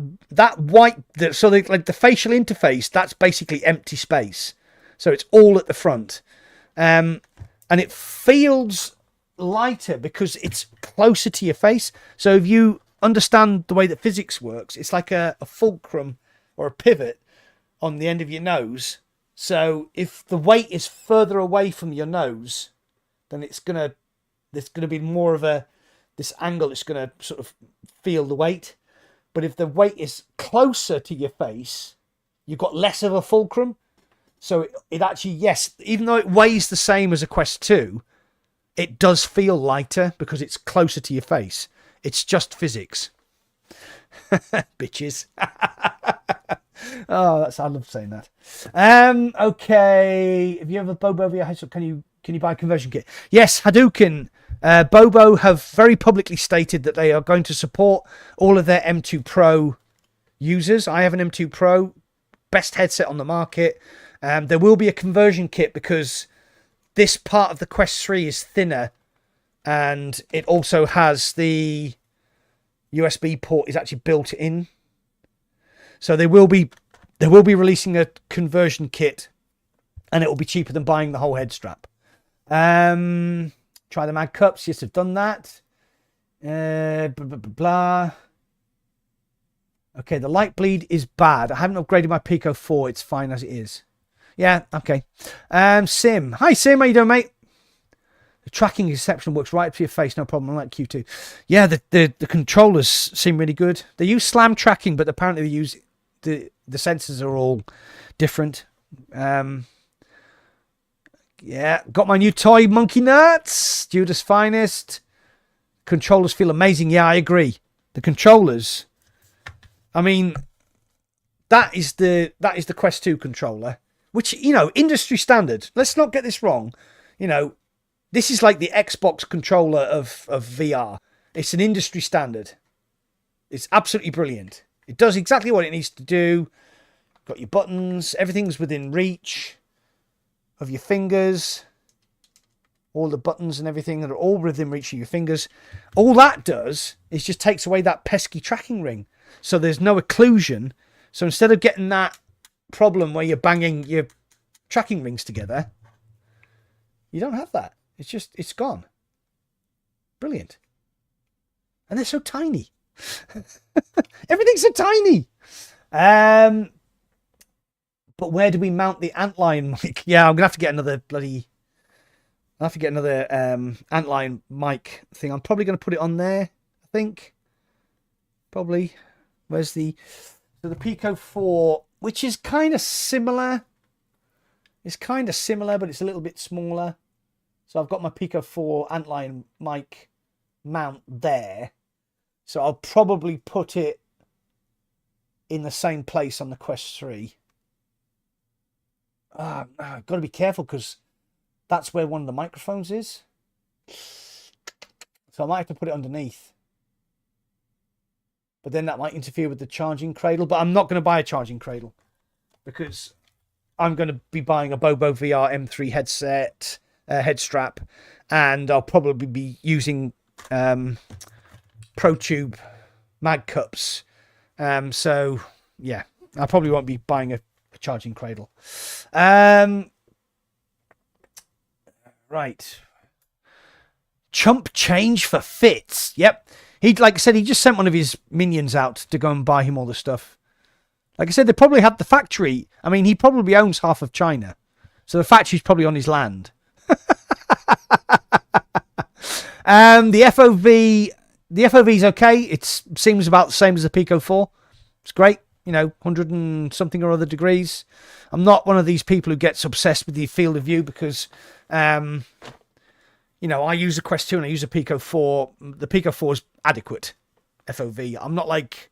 white, so like the facial interface, that's basically empty space. So it's all at the front. And it feels lighter because it's closer to your face. So if you understand the way that physics works, it's like a fulcrum or a pivot on the end of your nose. So if the weight is further away from your nose, then there's gonna be more of this angle that's gonna sort of feel the weight. But if the weight is closer to your face, you've got less of a fulcrum. So it actually, yes, even though it weighs the same as a Quest 2, it does feel lighter because it's closer to your face. It's just physics. Bitches. Oh, I love saying that. Okay. If you have a Bobo VR headset, can you buy a conversion kit? Yes, Hadouken. Bobo have very publicly stated that they are going to support all of their M2 Pro users. I have an M2 Pro, best headset on the market. There will be a conversion kit because this part of the Quest 3 is thinner, and it also has the USB port is actually built in. So they will be releasing a conversion kit, and it will be cheaper than buying the whole head strap. Try the Mag Cups. Yes, I've done that. Blah, blah, blah, blah. Okay, the light bleed is bad. I haven't upgraded my Pico 4. It's fine as it is. Yeah, okay. Sim. Hi, Sim. How you doing, mate? The tracking is exceptional. Works right up to your face. No problem. I like Q2. Yeah, the controllers seem really good. They use SLAM tracking, but apparently they use... The sensors are all different. Yeah, got my new toy, Monkey Nuts. Judas Finest. Controllers feel amazing. Yeah, I agree. The controllers... I mean, that is the Quest 2 controller, which, you know, industry standard. Let's not get this wrong. You know, this is like the Xbox controller of VR. It's an industry standard. It's absolutely brilliant. It does exactly what it needs to do. Got your buttons. Everything's within reach of your fingers. All the buttons and everything that are all within reach of your fingers. All that does is just takes away that pesky tracking ring. So there's no occlusion. So instead of getting that problem where you're banging your tracking rings together, you don't have that. It's gone. Brilliant. And they're so tiny. Everything's so tiny. But where do we mount the Antlion mic? Yeah, I'm gonna have to get another bloody. I'll have to get another Antlion mic thing. I'm probably gonna put it on there. I think. Probably. Where's the Pico 4, which is kind of similar. It's kind of similar, but it's a little bit smaller. So I've got my Pico 4 Antlion mic mount there. So I'll probably put it in the same place on the Quest 3. I've got to be careful because that's where one of the microphones is. So I might have to put it underneath. But then that might interfere with the charging cradle. But I'm not going to buy a charging cradle because I'm going to be buying a Bobo VR M3 headset, headstrap, and I'll probably be using ProTube mag cups. So yeah, I probably won't be buying a charging cradle. Right. Chump change for Fitz. Yep. Like I said, he just sent one of his minions out to go and buy him all the stuff. Like I said, they probably had the factory. I mean, he probably owns half of China. So the factory's probably on his land. The FOV's okay. It seems about the same as the Pico 4. It's great. You know, 100 and something or other degrees. I'm not one of these people who gets obsessed with the field of view because... you know, I use a Quest 2 and I use a Pico 4. The Pico 4 is adequate FOV. I'm not like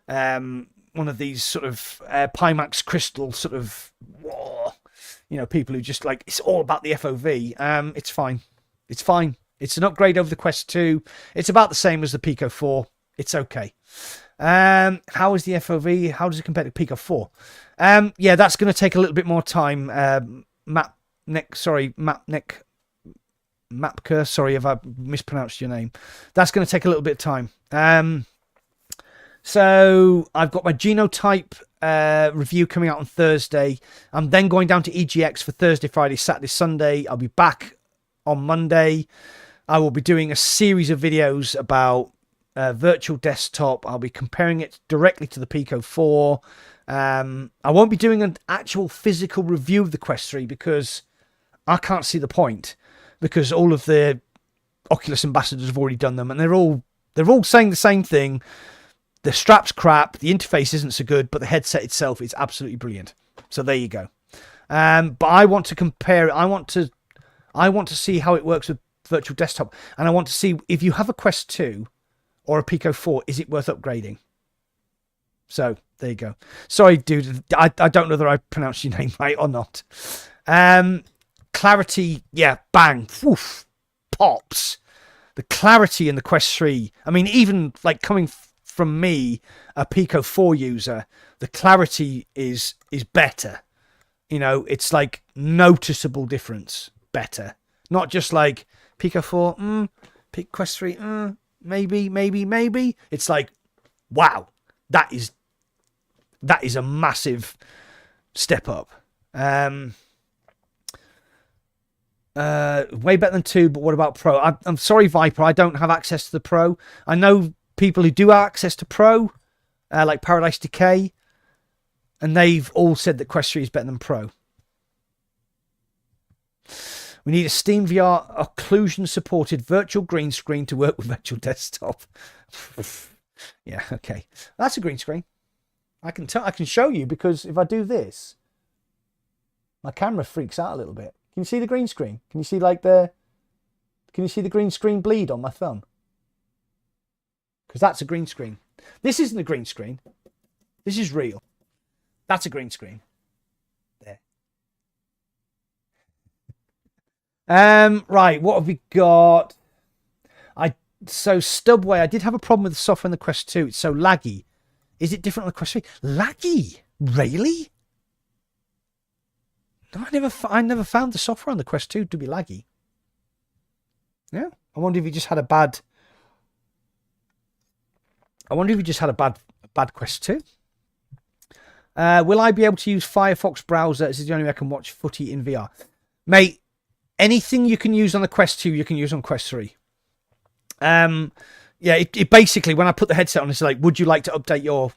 one of these sort of Pimax Crystal sort of, you know, people who just like, it's all about the FOV. It's fine. It's fine. It's an upgrade over the Quest 2. It's about the same as the Pico 4. It's okay. How is the FOV? How does it compare to Pico 4? Yeah, that's going to take a little bit more time. Mapka, sorry if I mispronounced your name. That's going to take a little bit of time. So I've got my genotype review coming out on Thursday. I'm then going down to EGX for Thursday, Friday, Saturday, Sunday. I'll be back on Monday. I will be doing a series of videos about virtual desktop. I'll be comparing it directly to the Pico 4. I won't be doing an actual physical review of the Quest 3 because I can't see the point. Because all of the Oculus ambassadors have already done them, and they're all saying the same thing. The strap's crap, the interface isn't so good, but the headset itself is absolutely brilliant. So there you go. But I want to compare it. I want to see how it works with virtual desktop, and I want to see if you have a Quest 2 or a Pico 4, is it worth upgrading? So there you go. Sorry, dude. I don't know whether I pronounced your name right or not. Clarity, yeah, bang, woof, pops. The clarity in the Quest 3. I mean, even like coming from me, a Pico 4 user, the clarity is better. You know, it's like noticeable difference, better. Not just like Pico 4, Quest 3, maybe. It's like, wow, that is a massive step up. Way better than 2, but what about Pro? I'm sorry, Viper, I don't have access to the Pro. I know people who do have access to Pro, like Paradise Decay, and they've all said that Quest 3 is better than Pro. We need a Steam VR occlusion supported virtual green screen to work with virtual desktop. Yeah, okay. That's a green screen. I can show you, because if I do this, my camera freaks out a little bit. Can you see the green screen? Can you see the green screen bleed on my thumb? Because that's a green screen. This isn't a green screen. This is real. That's a green screen. There. Right, what have we got? So Stubway, I did have a problem with the software in the Quest 2. It's so laggy. Is it different on the Quest 3? Laggy? Really? No, I never found the software on the Quest 2 to be laggy. Yeah, I wonder if you just had a bad. Bad Quest 2. Will I be able to use Firefox browser? This is the only way I can watch footy in VR, mate. Anything you can use on the Quest 2, you can use on Quest 3. Yeah, it basically, when I put the headset on, it's like, would you like to update your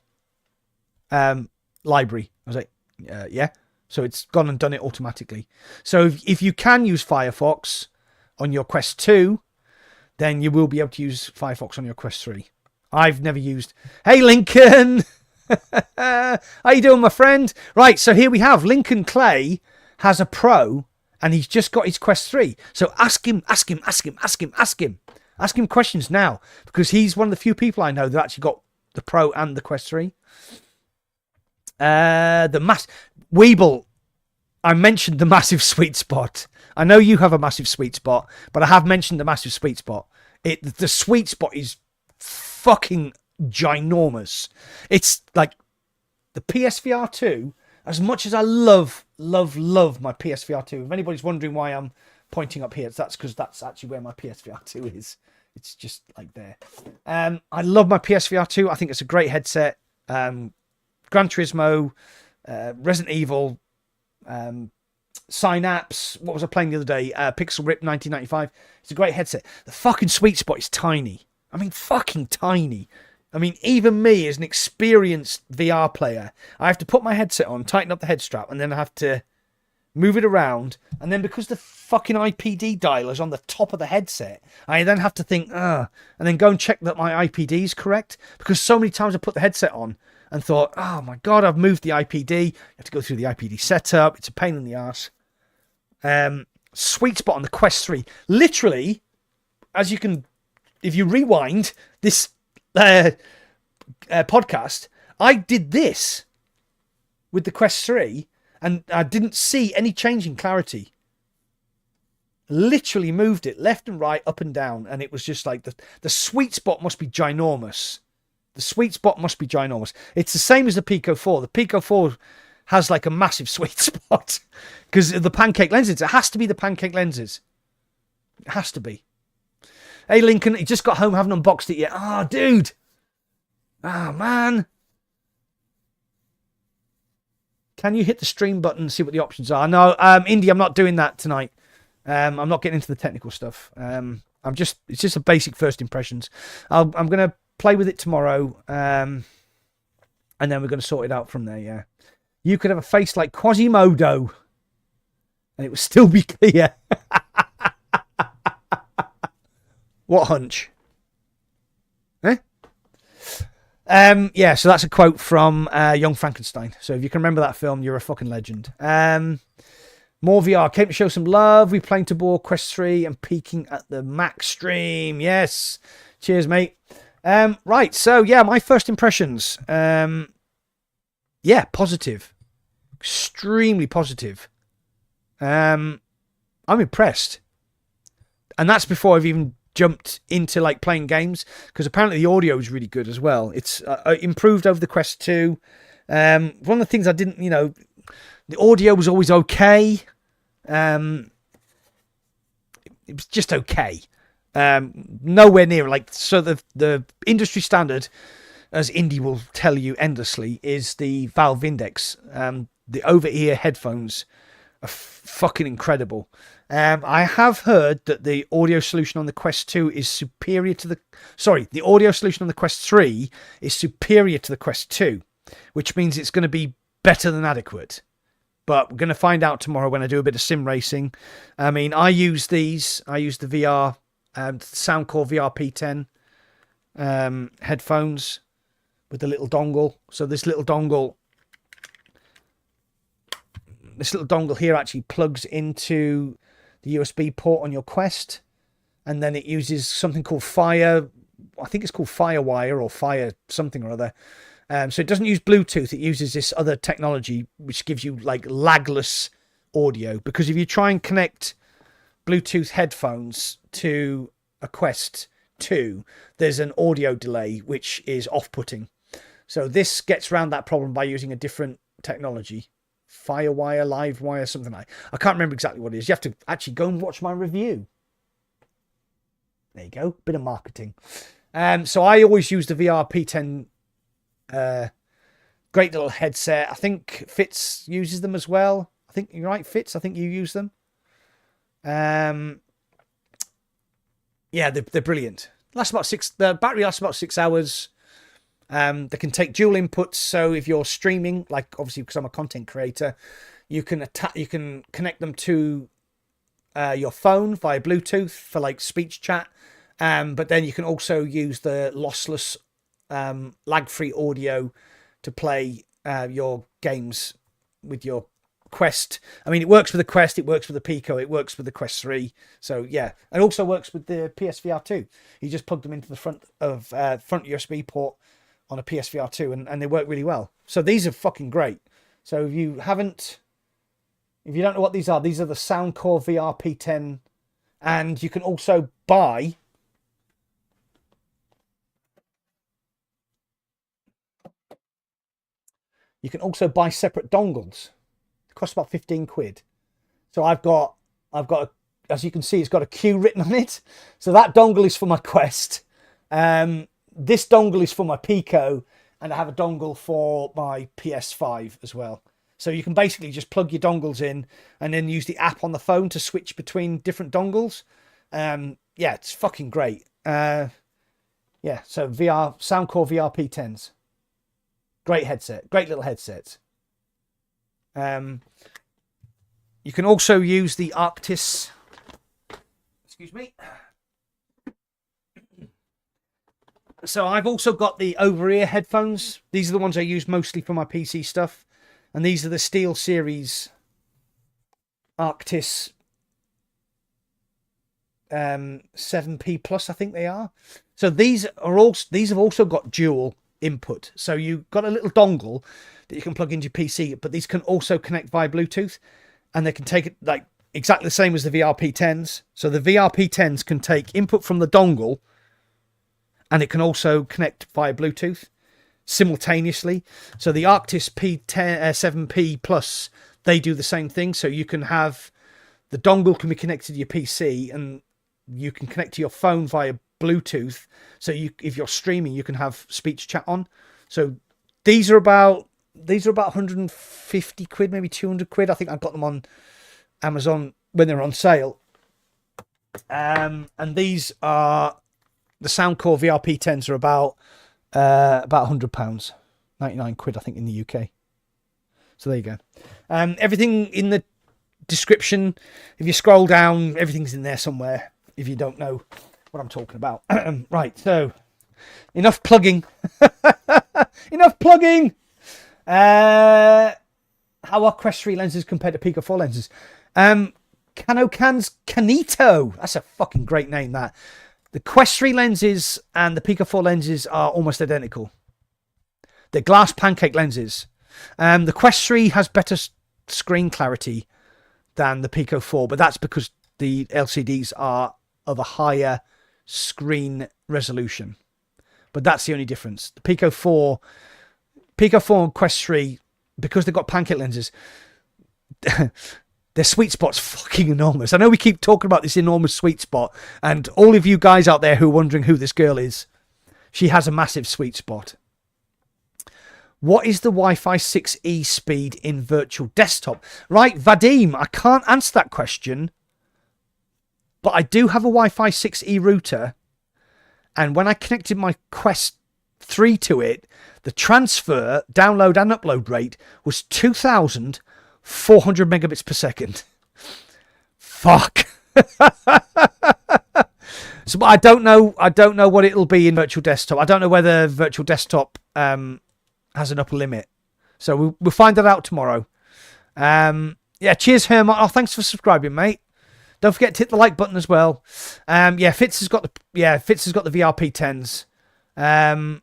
library? I was like, yeah. So it's gone and done it automatically. So if you can use Firefox on your Quest 2, then you will be able to use Firefox on your Quest 3. I've never used... Hey, Lincoln! How you doing, my friend? Right, so here we have Lincoln Clay has a Pro, and he's just got his Quest 3. So ask him questions now, because he's one of the few people I know that actually got the Pro and the Quest 3. Weeble, I mentioned the massive sweet spot. I know you have a massive sweet spot, but I have mentioned the massive sweet spot. The sweet spot is fucking ginormous. It's like the PSVR 2, as much as I love my PSVR 2. If anybody's wondering why I'm pointing up here, that's because that's actually where my PSVR 2 is. It's just like there. I love my PSVR 2. I think it's a great headset. Gran Turismo, Resident Evil, Synapse. What was I playing the other day? Pixel Rip 1995. It's a great headset. The fucking sweet spot is tiny. I mean, fucking tiny. I mean, even me as an experienced VR player, I have to put my headset on, tighten up the head strap, and then I have to move it around. And then because the fucking IPD dial is on the top of the headset, I then have to think, and then go and check that my IPD is correct. Because so many times I put the headset on and thought, oh my God, I've moved the IPD. You have to go through the IPD setup. It's a pain in the ass. Sweet spot on the Quest 3. Literally, as you can, if you rewind this podcast, I did this with the Quest 3 and I didn't see any change in clarity. Literally moved it left and right, up and down, and it was just like the sweet spot must be ginormous. The sweet spot must be ginormous. It's the same as the Pico 4. The Pico 4 has like a massive sweet spot because of the pancake lenses. It has to be the pancake lenses. It has to be. Hey, Lincoln, he just got home, haven't unboxed it yet. Ah, dude. Ah, man. Can you hit the stream button and see what the options are? No, Indy, I'm not doing that tonight. I'm not getting into the technical stuff. It's just a basic first impressions. I'm going to play with it tomorrow. And then we're going to sort it out from there, yeah. You could have a face like Quasimodo and it would still be clear. What hunch? Eh? Yeah, so that's a quote from Young Frankenstein. So if you can remember that film, you're a fucking legend. More VR. Came to show some love. We playing to bore Quest 3 and peeking at the Max stream. Yes. Cheers, mate. Right, so yeah, my first impressions. yeah, positive. Extremely positive. I'm impressed. And that's before I've even jumped into like playing games, because apparently the audio is really good as well. It's improved over the Quest 2. One of the things I didn't, the audio was always okay. It was just okay. Nowhere near so the industry standard, as Indy will tell you endlessly, is the Valve Index. The over-ear headphones are fucking incredible. I have heard that the audio solution on the Quest 2 is superior to the audio solution on the Quest 3 is superior to the Quest 2, which means it's going to be better than adequate. But we're going to find out tomorrow when I do a bit of sim racing. I mean, I use the VR, Soundcore VR P10 headphones with the little dongle. So this little dongle here actually plugs into the USB port on your Quest, and then it uses something called Fire. I think it's called Firewire or Fire something or other. So it doesn't use Bluetooth. It uses this other technology which gives you like lagless audio. Because if you try and connect Bluetooth headphones to a Quest 2, there's an audio delay which is off-putting. So this gets around that problem by using a different technology. Firewire, Livewire, something like that. I can't remember exactly what it is. You have to actually go and watch my review. There you go. Bit of marketing. So I always use the VR P10. Great little headset. I think Fitz uses them as well. I think you're right, Fitz. I think you use them. Yeah, they're brilliant. The battery lasts about 6 hours. They can take dual inputs, so if you're streaming, like obviously because I'm a content creator, you can connect them to your phone via Bluetooth for like speech chat, but then you can also use the lossless lag-free audio to play your games with your Quest. I mean, it works with the Quest, it works with the Pico, it works with the Quest 3. So yeah, it also works with the PSVR 2. You just plug them into the front USB port on a PSVR 2 and they work really well. So these are fucking great. So if you don't know what these are the Soundcore VR P10, and you can also buy separate dongles. It costs about 15 quid. So I've got as you can see, it's got a Q written on it. So that dongle is for my Quest. This dongle is for my Pico, and I have a dongle for my PS5 as well. So you can basically just plug your dongles in and then use the app on the phone to switch between different dongles. Yeah, it's fucking great. Yeah, so Soundcore VR P10s. Great headset. Great little headsets. You can also use the Arctis. Excuse me. So I've also got the over-ear headphones. These are the ones I use mostly for my PC stuff. And these are the Steel Series Arctis 7P Plus, I think they are. So these have also got dual input. So you've got a little dongle that you can plug into your PC, but these can also connect via Bluetooth, and they can take it like exactly the same as the VR P10s. So the VR P10s can take input from the dongle, and it can also connect via Bluetooth simultaneously. So the Arctis P10 7P Plus, they do the same thing. So you can have the dongle can be connected to your PC, and you can connect to your phone via Bluetooth. So if you're streaming, you can have speech chat on. So these are about 150 quid, maybe 200 quid. I think I got them on Amazon when they were on sale. And these are the Soundcore VR P10s are about £100, 99 quid, I think, in the UK. So there you go. Everything in the description. If you scroll down, everything's in there somewhere. If you don't know what I'm talking about. Right, so enough plugging. Enough plugging. How are Quest 3 lenses compared to Pico 4 lenses? Canocan's Canito. That's a fucking great name, that. The Quest 3 lenses and the Pico 4 lenses are almost identical. They're glass pancake lenses. The Quest 3 has better screen clarity than the Pico 4, but that's because the LCDs are of a higher screen resolution. But that's the only difference. The Pico 4 and Quest 3, because they've got pancake lenses, their sweet spot's fucking enormous. I know we keep talking about this enormous sweet spot, and all of you guys out there who are wondering who this girl is, she has a massive sweet spot. What is the Wi-Fi 6E speed in virtual desktop? Right, Vadim, I can't answer that question, but I do have a Wi-Fi 6E router, and when I connected my Quest 3 to it, the transfer, download and upload rate was 2,400 megabits per second. Fuck. So I don't know what it'll be in virtual desktop. I don't know whether virtual desktop has an upper limit. So we'll find that out tomorrow. Yeah, cheers, Hermot. Oh, thanks for subscribing, mate. Don't forget to hit the like button as well. Yeah, Fitz has got the VRP 10s.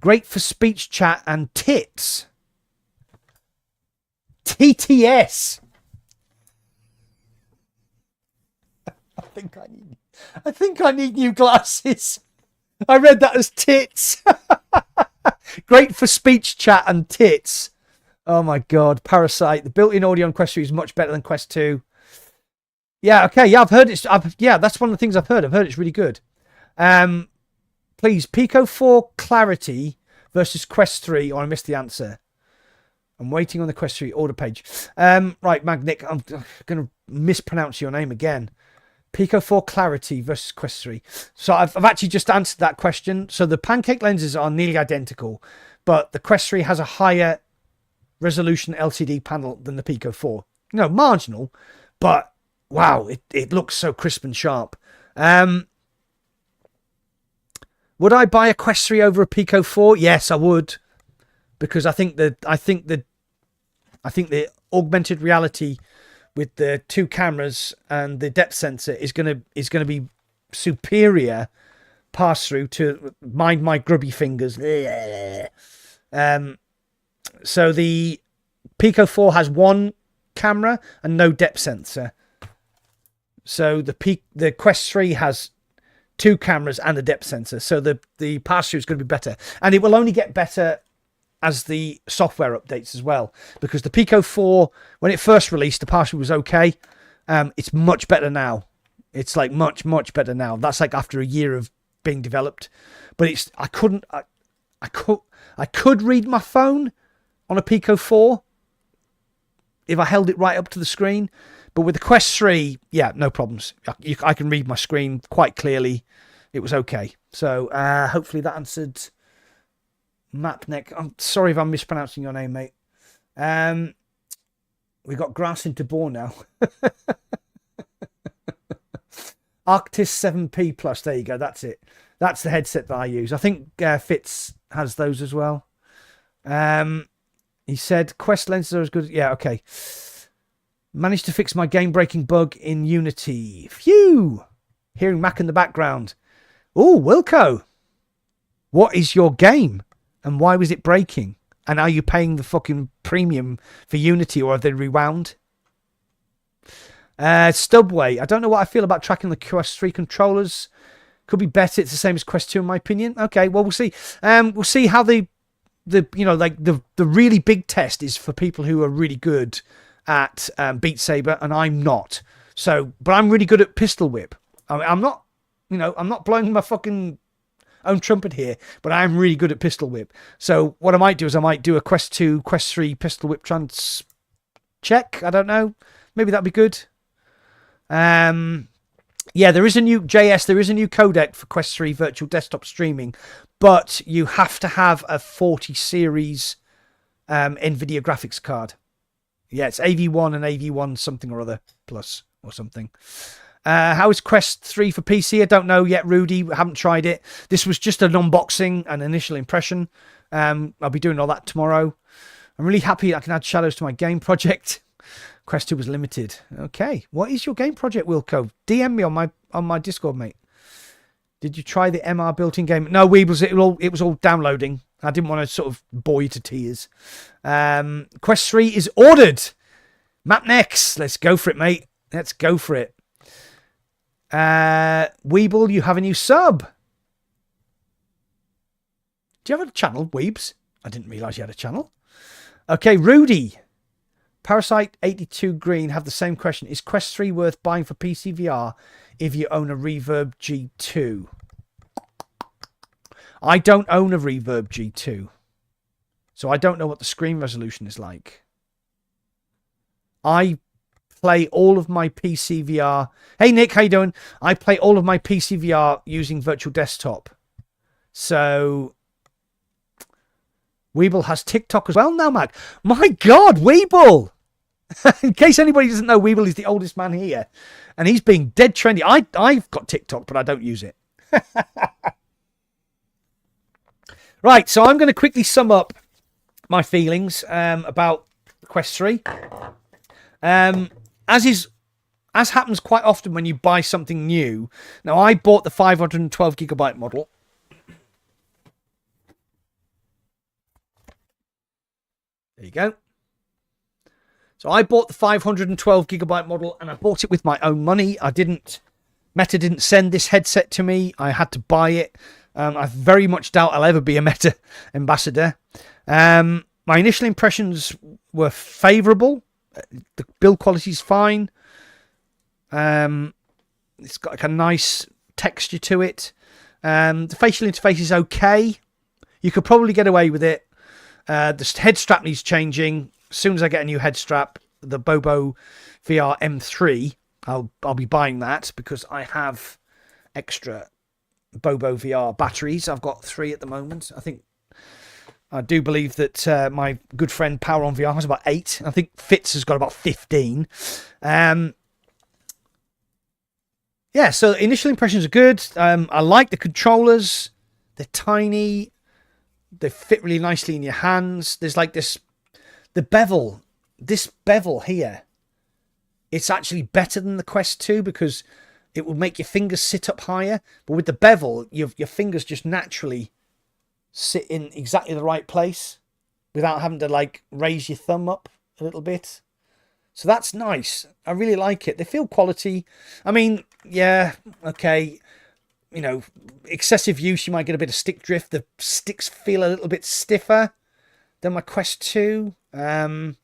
Great for speech chat and tits. TTS. I think I need new glasses. I read that as tits. Great for speech chat and tits. Oh my god, Parasite. The built-in audio on Quest 3 is much better than Quest 2. Yeah, okay, yeah, I've heard it. Yeah, that's one of the things I've heard. I've heard it's really good. Please, Pico 4 clarity versus Quest 3, or I missed the answer. I'm waiting on the Quest 3 order page. Right, Magnic, I'm going to mispronounce your name again. Pico 4 clarity versus Quest 3. So I've actually just answered that question. So the pancake lenses are nearly identical, but the Quest 3 has a higher resolution LCD panel than the Pico 4. You know, marginal, but wow, it looks so crisp and sharp. Would I buy a Quest 3 over a Pico 4? Yes, I would, because I think the augmented reality with the two cameras and the depth sensor is gonna be superior pass through to mind my grubby fingers. So the Pico 4 has one camera and no depth sensor. So the Quest 3 has two cameras and a depth sensor. So the pass through is going to be better, and it will only get better as the software updates as well, because the Pico 4, when it first released, the pass through was okay. It's much better now. It's like much better now. That's like after a year of being developed. But I could read my phone on a Pico 4 if I held it right up to the screen. But with the Quest 3, yeah, no problems. I can read my screen quite clearly. It was okay. So hopefully that answered Mapneck. I'm sorry if I'm mispronouncing your name, mate. We got grass into bore now. Arctis 7P Plus. There you go. That's it. That's the headset that I use. I think Fitz has those as well. He said Quest lenses are as good. Yeah, okay. Managed to fix my game-breaking bug in Unity. Phew! Hearing Mac in the background. Oh, Wilco. What is your game? And why was it breaking? And are you paying the fucking premium for Unity, or have they rewound? Stubway. I don't know what I feel about tracking the Quest 3 controllers. Could be better. It's the same as Quest 2 in my opinion. Okay, well, we'll see. We'll see how the really big test is for people who are really good at Beat Saber, and I'm not. So, but I'm really good at pistol whip. I'm not blowing my fucking own trumpet here, but I'm really good at pistol whip. So what I might do is I might do a Quest 2, Quest 3 pistol whip trans check. I don't know. Maybe that'd be good. Yeah, there is a new codec for Quest 3 virtual desktop streaming, but you have to have a 40 series Nvidia graphics card. Yeah, it's AV1 and AV1 something or other plus or something. How is Quest 3 for PC? I don't know yet, Rudy. I haven't tried it. This was just an unboxing and initial impression. I'll be doing all that tomorrow. I'm really happy I can add shadows to my game project. Quest 2 was limited. Okay. What is your game project, Wilco? DM me on my Discord, mate. Did you try the MR built-in game? No, Weebles, it was all downloading. I didn't want to sort of bore you to tears. Quest 3 is ordered. Map next. Let's go for it, mate. Let's go for it. Weeble, you have a new sub. Do you have a channel, Weebs? I didn't realise you had a channel. Okay, Rudy. Parasite 82 Green have the same question. Is Quest 3 worth buying for PC VR if you own a Reverb G2? I don't own a Reverb G2. So I don't know what the screen resolution is like. I play all of my PC VR. Hey Nick, how you doing? I play all of my PC VR using virtual desktop. So Weeble has TikTok as well now, Mac. My God, Weeble! In case anybody doesn't know, Weeble is the oldest man here. And he's being dead trendy. I've got TikTok, but I don't use it. Right, so I'm going to quickly sum up my feelings about Quest 3. As happens quite often when you buy something new. Now, I bought the 512GB model. There you go. So I bought the 512GB model, and I bought it with my own money. Meta didn't send this headset to me. I had to buy it. I very much doubt I'll ever be a Meta ambassador. My initial impressions were favourable. The build quality is fine. It's got like a nice texture to it. The facial interface is okay. You could probably get away with it. The head strap needs changing. As soon as I get a new head strap, the Bobo VR M3, I'll be buying that because I have extra Bobo VR batteries. I've got 3 at the moment. I do believe that my good friend Power on VR has about 8. I think Fitz has got about 15. Yeah, so initial impressions are good. I like the controllers. They're tiny. They fit really nicely in your hands. There's like this bevel here. It's actually better than the Quest 2 because it will make your fingers sit up higher. But with the bevel, your fingers just naturally sit in exactly the right place without having to like raise your thumb up a little bit. So that's nice. I really like it. They feel quality. I mean, yeah, okay. You know, excessive use, you might get a bit of stick drift. The sticks feel a little bit stiffer than my Quest 2. But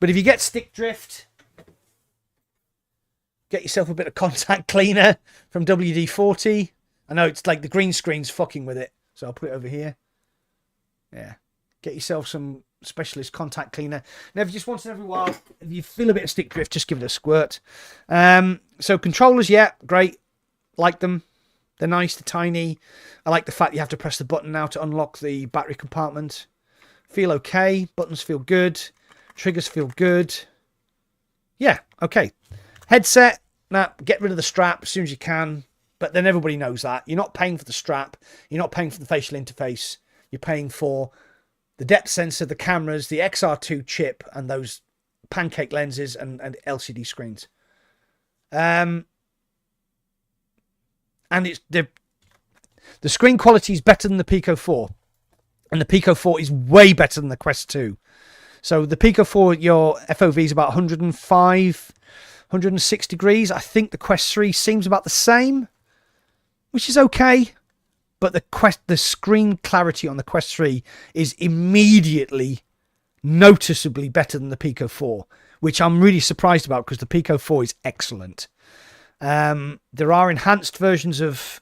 if you get stick drift, get yourself a bit of contact cleaner from WD-40. I know it's like the green screen's fucking with it, so I'll put it over here. Yeah. Get yourself some specialist contact cleaner. Now, if you just once in every while, if you feel a bit of stick drift, just give it a squirt. So controllers, yeah, great. Like them. They're nice, they're tiny. I like the fact you have to press the button now to unlock the battery compartment. Feel okay. Buttons feel good. Triggers feel good. Yeah, okay. Headset, now get rid of the strap as soon as you can. But then everybody knows that. You're not paying for the strap. You're not paying for the facial interface. You're paying for the depth sensor, the cameras, the XR2 chip, and those pancake lenses and LCD screens. And it's the screen quality is better than the Pico 4. And the Pico 4 is way better than the Quest 2. So the Pico 4, your FOV is about 105, 106 degrees. I think the Quest 3 seems about the same, which is okay. But the screen clarity on the Quest 3 is immediately, noticeably better than the Pico 4, which I'm really surprised about because the Pico 4 is excellent. There are enhanced versions of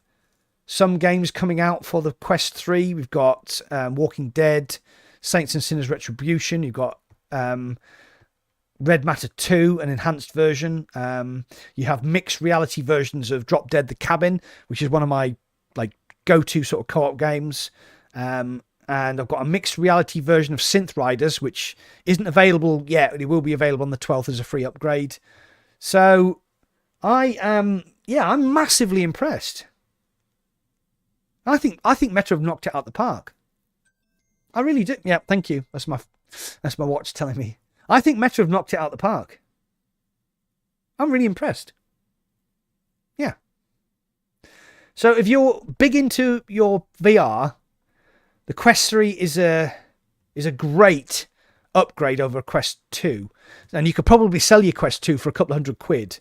some games coming out for the Quest 3. We've got Walking Dead, Saints and Sinners Retribution. You've got Red Matter 2, an enhanced version. You have mixed reality versions of Drop Dead the Cabin, which is one of my like go-to sort of co-op games. And I've got a mixed reality version of Synth Riders, which isn't available yet, but it will be available on the 12th as a free upgrade. So I'm massively impressed. I think Meta have knocked it out the park. I really do. Yeah, thank you. That's my watch telling me. I think Meta have knocked it out the park. I'm really impressed. Yeah. So if you're big into your VR, The Quest 3 is a great upgrade over a Quest 2. And you could probably sell your Quest 2 for a couple of £100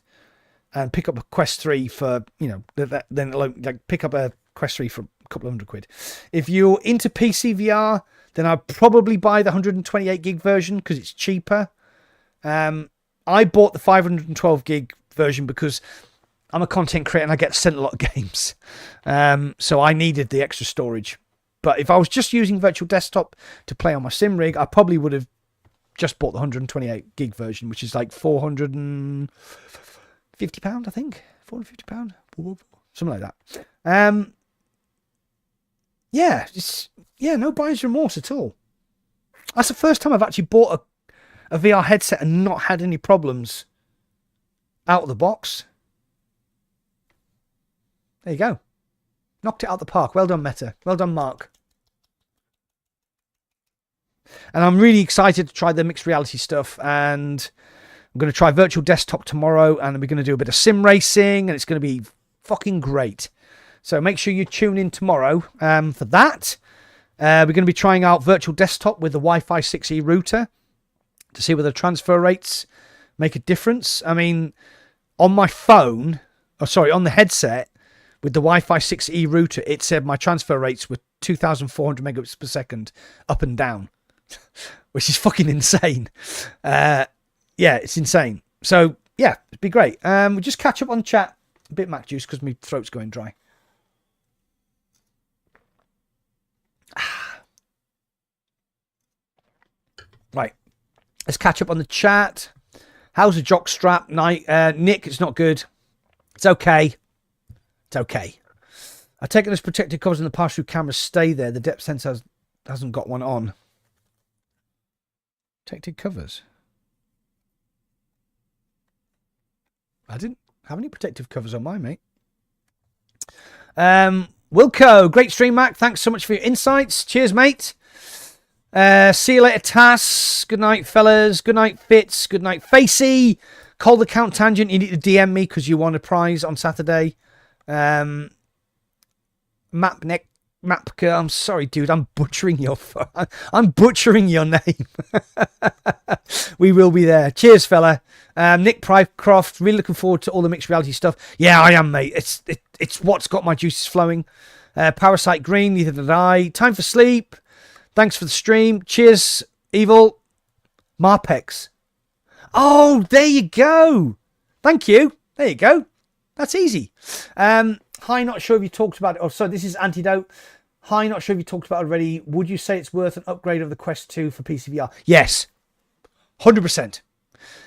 and pick up a Quest 3 for, then like pick up a Quest 3 for a couple of £100. If you're into PC VR, then I'd probably buy the 128 gig version because it's cheaper. I bought the 512 gig version because I'm a content creator and I get sent a lot of games. So I needed the extra storage. But if I was just using virtual desktop to play on my sim rig, I probably would have just bought the 128 gig version, which is like £450, I think. £450, something like that. No buyer's remorse at all. That's the first time I've actually bought a VR headset and not had any problems out of the box. There you go. Knocked it out the park. Well done, Meta. Well done, Mark. And I'm really excited to try the mixed reality stuff. And I'm going to try virtual desktop tomorrow. And we're going to do a bit of sim racing. And it's going to be fucking great. So make sure you tune in tomorrow for that. We're going to be trying out virtual desktop with the Wi-Fi 6E router to see whether transfer rates make a difference. I mean, on my phone, on the headset, with the Wi-Fi 6E router, it said my transfer rates were 2,400 megabits per second up and down, which is fucking insane. It's insane. So, yeah, it'd be great. We'll just catch up on chat. A bit Mac juice because my throat's going dry. Right. Let's catch up on the chat. How's the jock strap night? Nick, it's not good. It's okay. It's okay. I've taken those protective covers and the pass-through cameras stay there. The depth sensor hasn't got one on. Protective covers? I didn't have any protective covers on mine, mate. Wilco, great stream, Mac. Thanks so much for your insights. Cheers, mate. See you later, Tass. Good night, fellas. Good night, Fitz. Good night, Facey. Call the Count Tangent. You need to DM me because you won a prize on Saturday. Mapka, I'm sorry, dude. I'm butchering your name. We will be there. Cheers, fella. Nick Prycroft, really looking forward to all the mixed reality stuff. Yeah, I am, mate. It's what's got my juices flowing. Parasite Green, neither did I. Time for sleep. Thanks for the stream. Cheers, Evil. Marpex. Oh, there you go. Thank you. There you go. That's easy. Hi, not sure if you talked about it. Oh, so this is Antidote. Hi, not sure if you talked about it already. Would you say it's worth an upgrade of the Quest 2 for PCVR? Yes. 100%.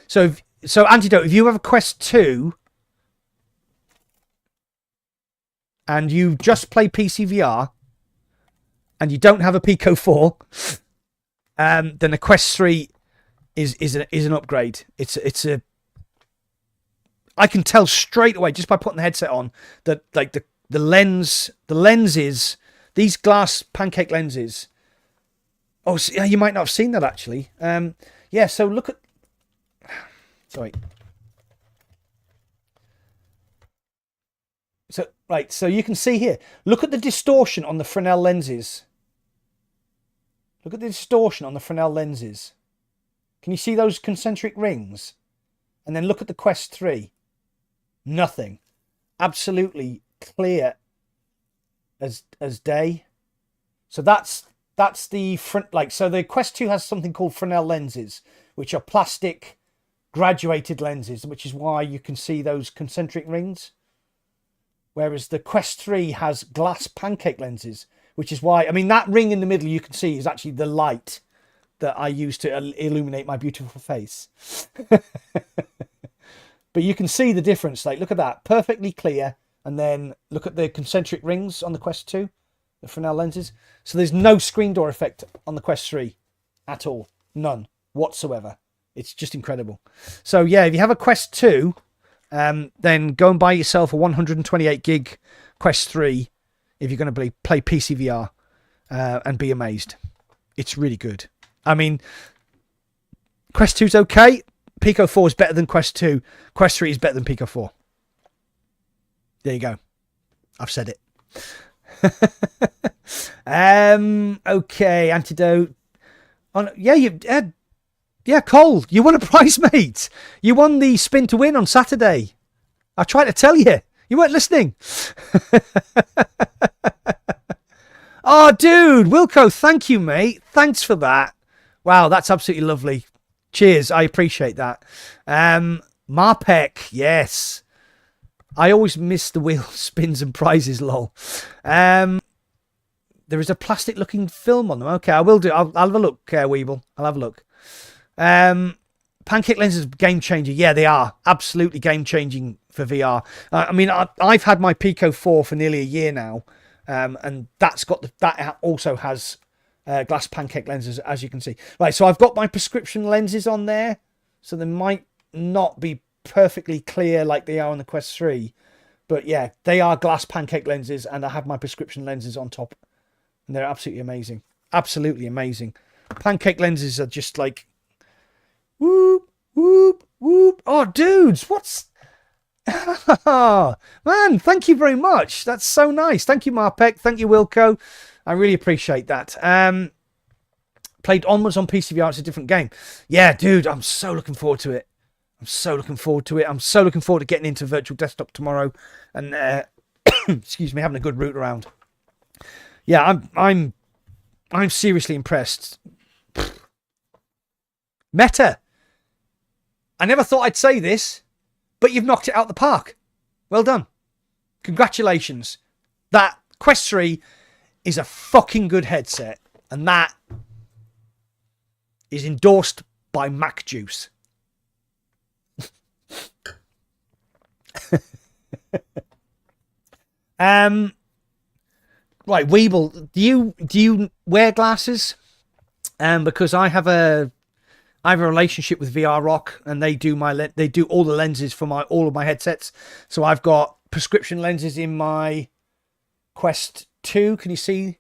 So Antidote, if you have a Quest 2 and you just play PCVR and you don't have a Pico 4, then the Quest 3 is an upgrade. I can tell straight away just by putting the headset on that like the lenses, these glass pancake lenses. Oh, so, you might not have seen that actually. Yeah. So look at. Sorry. So right. So you can see here. Look at the distortion on the Fresnel lenses. Look at the distortion on the Fresnel lenses. Can you see those concentric rings? And then look at the Quest 3. Nothing. Absolutely clear as day. So that's the front. Like, so the Quest 2 has something called Fresnel lenses, which are plastic graduated lenses, which is why you can see those concentric rings. Whereas the Quest 3 has glass pancake lenses, which is why, I mean, that ring in the middle you can see is actually the light that I use to illuminate my beautiful face. But you can see the difference. Like, look at that. Perfectly clear. And then look at the concentric rings on the Quest 2, the Fresnel lenses. So there's no screen door effect on the Quest 3 at all. None whatsoever. It's just incredible. So, yeah, if you have a Quest 2, then go and buy yourself a 128 gig Quest 3 if you're going to play PC VR and be amazed. It's really good. I mean, Quest 2's okay. Pico 4 is better than Quest 2. Quest 3 is better than Pico 4. There you go. I've said it. Okay, antidote. Oh, yeah, yeah, Cole, you won a prize, mate. You won the spin to win on Saturday. I tried to tell you. You weren't listening. Oh, dude, Wilco, thank you, mate. Thanks for that. Wow, that's absolutely lovely. Cheers, I appreciate that. Marpek, yes. I always miss the wheel spins and prizes, lol. There is a plastic-looking film on them. Okay, I will do. I'll have a look, Weeble. I'll have a look. Pancake lenses, game changer. Yeah, they are absolutely game changing for VR. I mean, I've had my Pico 4 for nearly a year now, and that also has glass pancake lenses, as you can see. Right, so I've got my prescription lenses on there, so they might not be perfectly clear like they are on the Quest 3, but yeah, they are glass pancake lenses, and I have my prescription lenses on top, and they're absolutely amazing. Absolutely amazing. Pancake lenses are just like whoop, whoop, whoop. Oh, dudes, what's... Man, thank you very much. That's so nice. Thank you, Marpek. Thank you, Wilco. I really appreciate that. Played Onwards on PCVR. It's a different game. Yeah, dude, I'm so looking forward to it. I'm so looking forward to getting into virtual desktop tomorrow and, excuse me, having a good route around. Yeah, I'm seriously impressed. Meta. I never thought I'd say this, but you've knocked it out the park. Well done. Congratulations. That Quest 3 is a fucking good headset, and that is endorsed by Mac Juice. Right, Weeble, do you wear glasses? Because I have a relationship with VR Rock, and they do all the lenses for all of my headsets. So I've got prescription lenses in my Quest 2. Can you see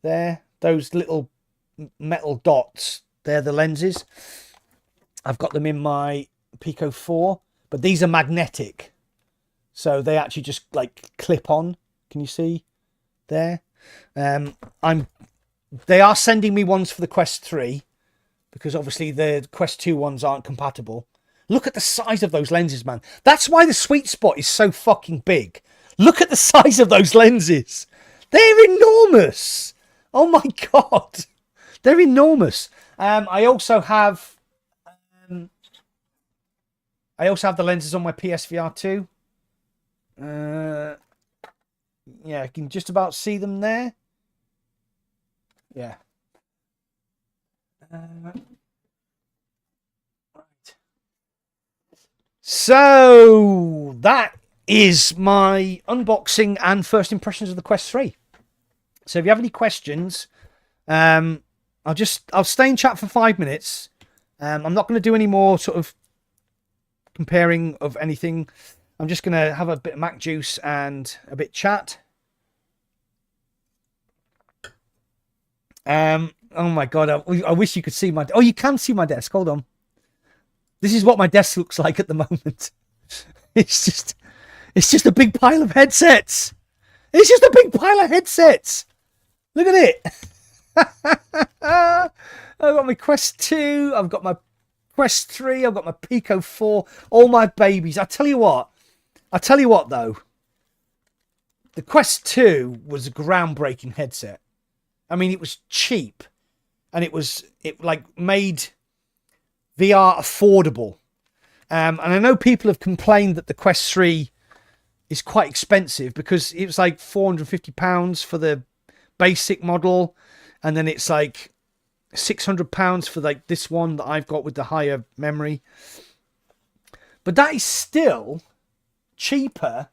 there? Those little metal dots. They're the lenses. I've got them in my Pico 4, but these are magnetic. So they actually just like clip on. Can you see there? They are sending me ones for the Quest 3, because obviously the Quest 2 ones aren't compatible. Look at the size of those lenses, man. That's why the sweet spot is so fucking big. Look at the size of those lenses. They're enormous. Oh my God. They're enormous. I also have the lenses on my PSVR 2. Yeah, I can just about see them there. Yeah. Right. So that is my unboxing and first impressions of the Quest 3. So if you have any questions, I'll stay in chat for 5 minutes. I'm not going to do any more sort of comparing of anything. I'm just going to have a bit of Mac Juice and a bit chat. Oh my God, I wish you could see my... Oh, you can see my desk. Hold on. This is what my desk looks like at the moment. It's just a big pile of headsets. It's just a big pile of headsets. Look at it. I've got my Quest 2. I've got my Quest 3. I've got my Pico 4. All my babies. I tell you what though. The Quest 2 was a groundbreaking headset. I mean, it was cheap, and it made VR affordable. And I know people have complained that the Quest 3 is quite expensive, because it was like £450 for the basic model, and then it's like £600 for like this one that I've got with the higher memory. But that is still cheaper.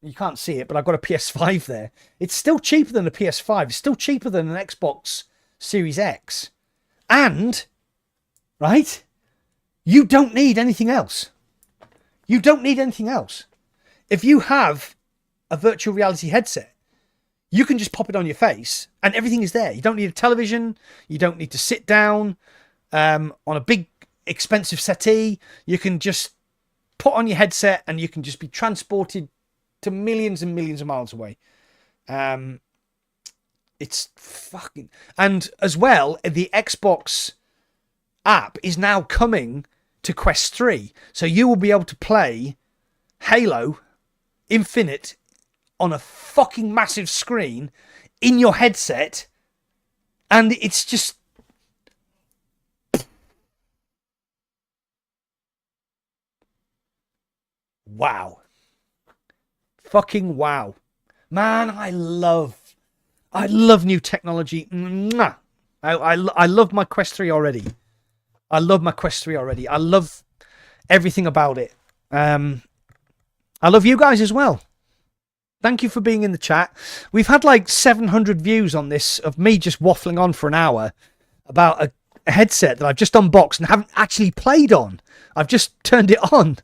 You can't see it, but I've got a PS5 there. It's still cheaper than a PS5. It's still cheaper than an Xbox Series X. And, right, you don't need anything else. You don't need anything else. If you have a virtual reality headset, you can just pop it on your face and everything is there. You don't need a television. You don't need to sit down on a big, expensive settee. You can just put on your headset and you can just be transported to millions and millions of miles away. It's fucking... And as well, the Xbox app is now coming to Quest 3. So you will be able to play Halo Infinite on a fucking massive screen in your headset. And it's just... Wow. Fucking wow. Man, I love new technology. Mwah. I love my Quest 3 already. I love everything about it. I love you guys as well. Thank you for being in the chat. We've had like 700 views on this of me just waffling on for an hour about a headset that I've just unboxed and haven't actually played on. I've just turned it on.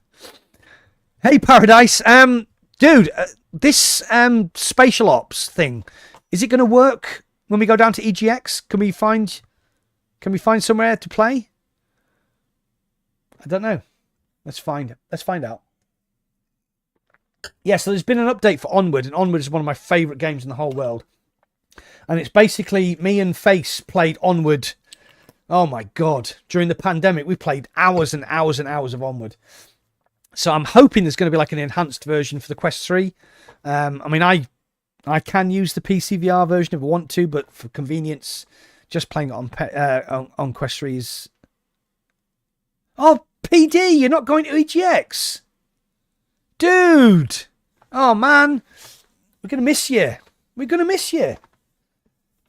Hey, Paradise. Dude, this spatial ops thing, is it going to work when we go down to EGX? Can we find somewhere to play? I don't know. Let's find out. Yeah, so there's been an update for Onward, and Onward is one of my favourite games in the whole world. And it's basically me and Face played Onward. Oh my God. During the pandemic, we played hours and hours and hours of Onward. So I'm hoping there's going to be like an enhanced version for the Quest 3. I mean, I can use the PC VR version if I want to, but for convenience, just playing it on Quest 3 is... Oh, PD, you're not going to EGX? Dude! Oh, man. We're going to miss you. For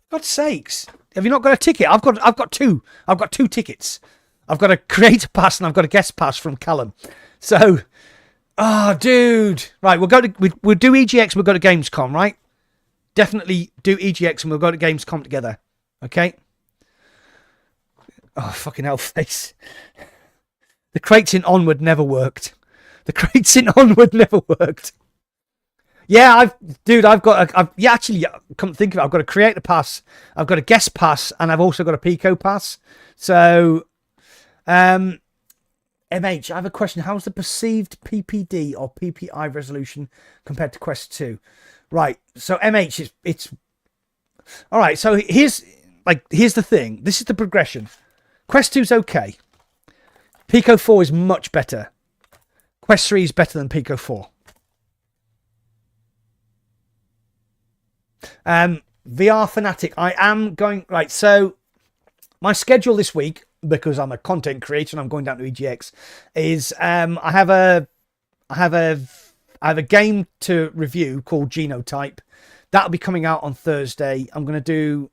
God's sakes. Have you not got a ticket? I've got two. I've got 2 tickets. I've got a creator pass and I've got a guest pass from Callum. So, oh, dude. Right, we'll do EGX, we'll go to Gamescom, right? Definitely do EGX and we'll go to Gamescom together. Okay? Oh, fucking hell, Face. The crates in Onward never worked. Yeah, actually, come think of it, I've got a creator pass, I've got a guest pass, and I've also got a Pico pass. So, MH, I have a question. How's the perceived PPD or PPI resolution compared to Quest 2? Right, so MH, it's... All right, so here's the thing. This is the progression. Quest 2's okay. Pico 4 is much better. Quest 3 is better than Pico 4. VR Fanatic, I am going... Right, so my schedule this week, because I'm a content creator and I'm going down to EGX, is I have a game to review called Genotype. That'll be coming out on Thursday. I'm going to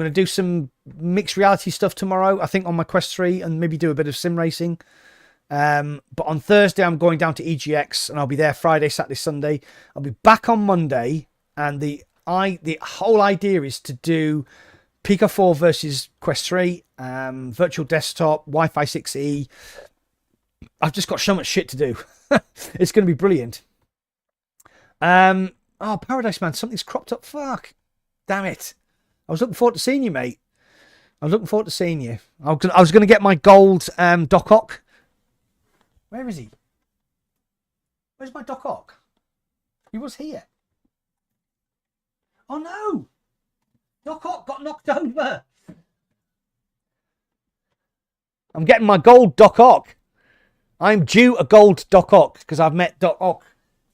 do some mixed reality stuff tomorrow, I think, on my Quest 3, and maybe do a bit of sim racing. But on Thursday, I'm going down to EGX, and I'll be there Friday, Saturday, Sunday. I'll be back on Monday, and the whole idea is to do Pico 4 versus Quest 3, virtual desktop, Wi-Fi 6E. I've just got so much shit to do. It's going to be brilliant. Oh, Paradise Man, something's cropped up. Fuck. Damn it. I was looking forward to seeing you, mate. I was going to get my gold Doc Ock. Where is he? Where's my Doc Ock? He was here. Oh, no. Doc Ock got knocked over. I'm getting my gold Doc Ock. I'm due a gold Doc Ock because I've met Doc Ock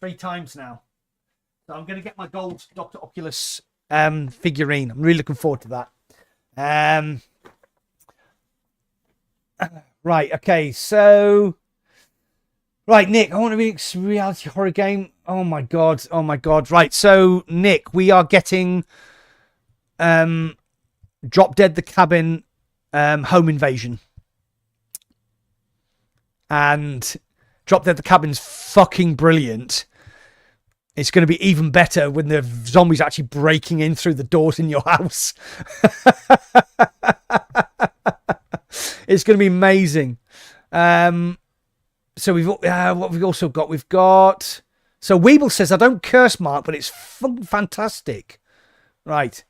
3 times now. So I'm going to get my gold Dr. Oculus figurine. I'm really looking forward to that. Right, okay, so... Right, Nick, I want to be a reality horror game. Oh my god. Right, so, Nick, we are getting Drop Dead the Cabin Home Invasion. And Drop Dead the Cabin's fucking brilliant. It's going to be even better when the zombies actually breaking in through the doors in your house. It's going to be amazing. So what have we also got? We've got... So Weeble says, I don't curse, Mark, but it's fantastic. Right.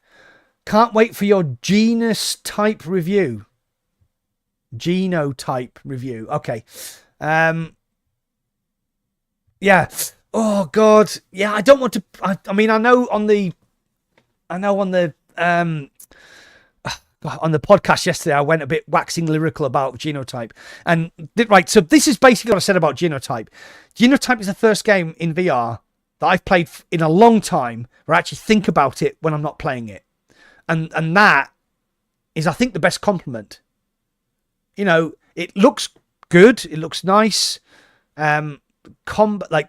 Can't wait for your Genotype review. Genotype review. Okay. Yeah. Oh, God. Yeah, I don't want to... I mean, I know on the I know on the podcast yesterday, I went a bit waxing lyrical about Genotype. And right, so this is basically what I said about Genotype. Genotype is the first game in VR that I've played in a long time where I actually think about it when I'm not playing it. And that is, I think, the best compliment. You know, it looks good. It looks nice. Like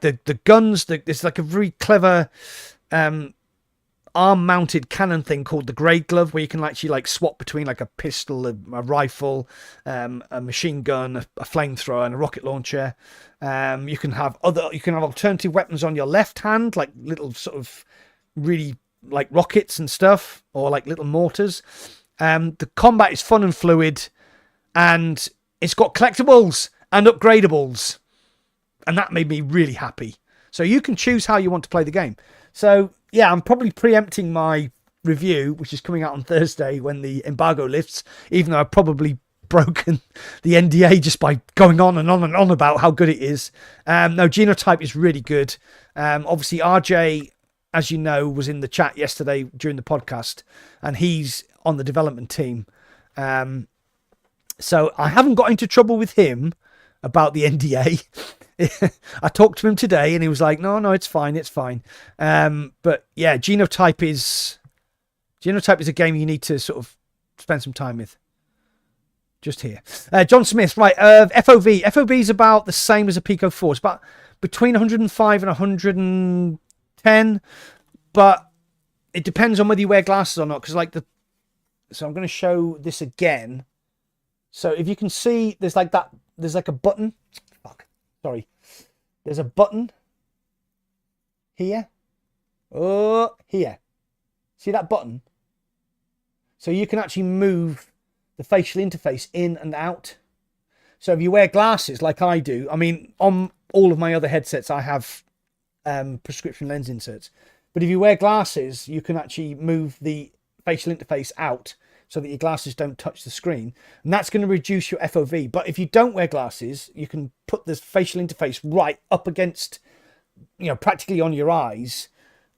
the guns, there's like a very clever arm-mounted cannon thing called the Grey Glove, where you can actually like swap between like a pistol, a rifle, a machine gun, a flamethrower, and a rocket launcher. You can have alternative weapons on your left hand, like little sort of really like rockets and stuff, or like little mortars. The combat is fun and fluid, and it's got collectibles and upgradables, and that made me really happy. So you can choose how you want to play the game. So yeah, I'm probably preempting my review, which is coming out on Thursday when the embargo lifts, even though I've probably broken the NDA just by going on and on and on about how good it is. No, Genotype is really good. Obviously, RJ, as you know, was in the chat yesterday during the podcast, and he's on the development team. So I haven't got into trouble with him about the NDA. I talked to him today and he was like, no, it's fine. But yeah, Genotype is a game you need to sort of spend some time with. Just here. John Smith, right, FOV. FOV is about the same as a Pico 4. It's about between 105 and 110, but it depends on whether you wear glasses or not, because so I'm going to show this again. So if you can see, there's like a button. Sorry. There's a button here. Oh, here. See that button? So you can actually move the facial interface in and out. So if you wear glasses like I do, I mean, on all of my other headsets, I have prescription lens inserts. But if you wear glasses, you can actually move the facial interface out so that your glasses don't touch the screen. And that's going to reduce your FOV. But if you don't wear glasses, you can put the facial interface right up against, practically on your eyes.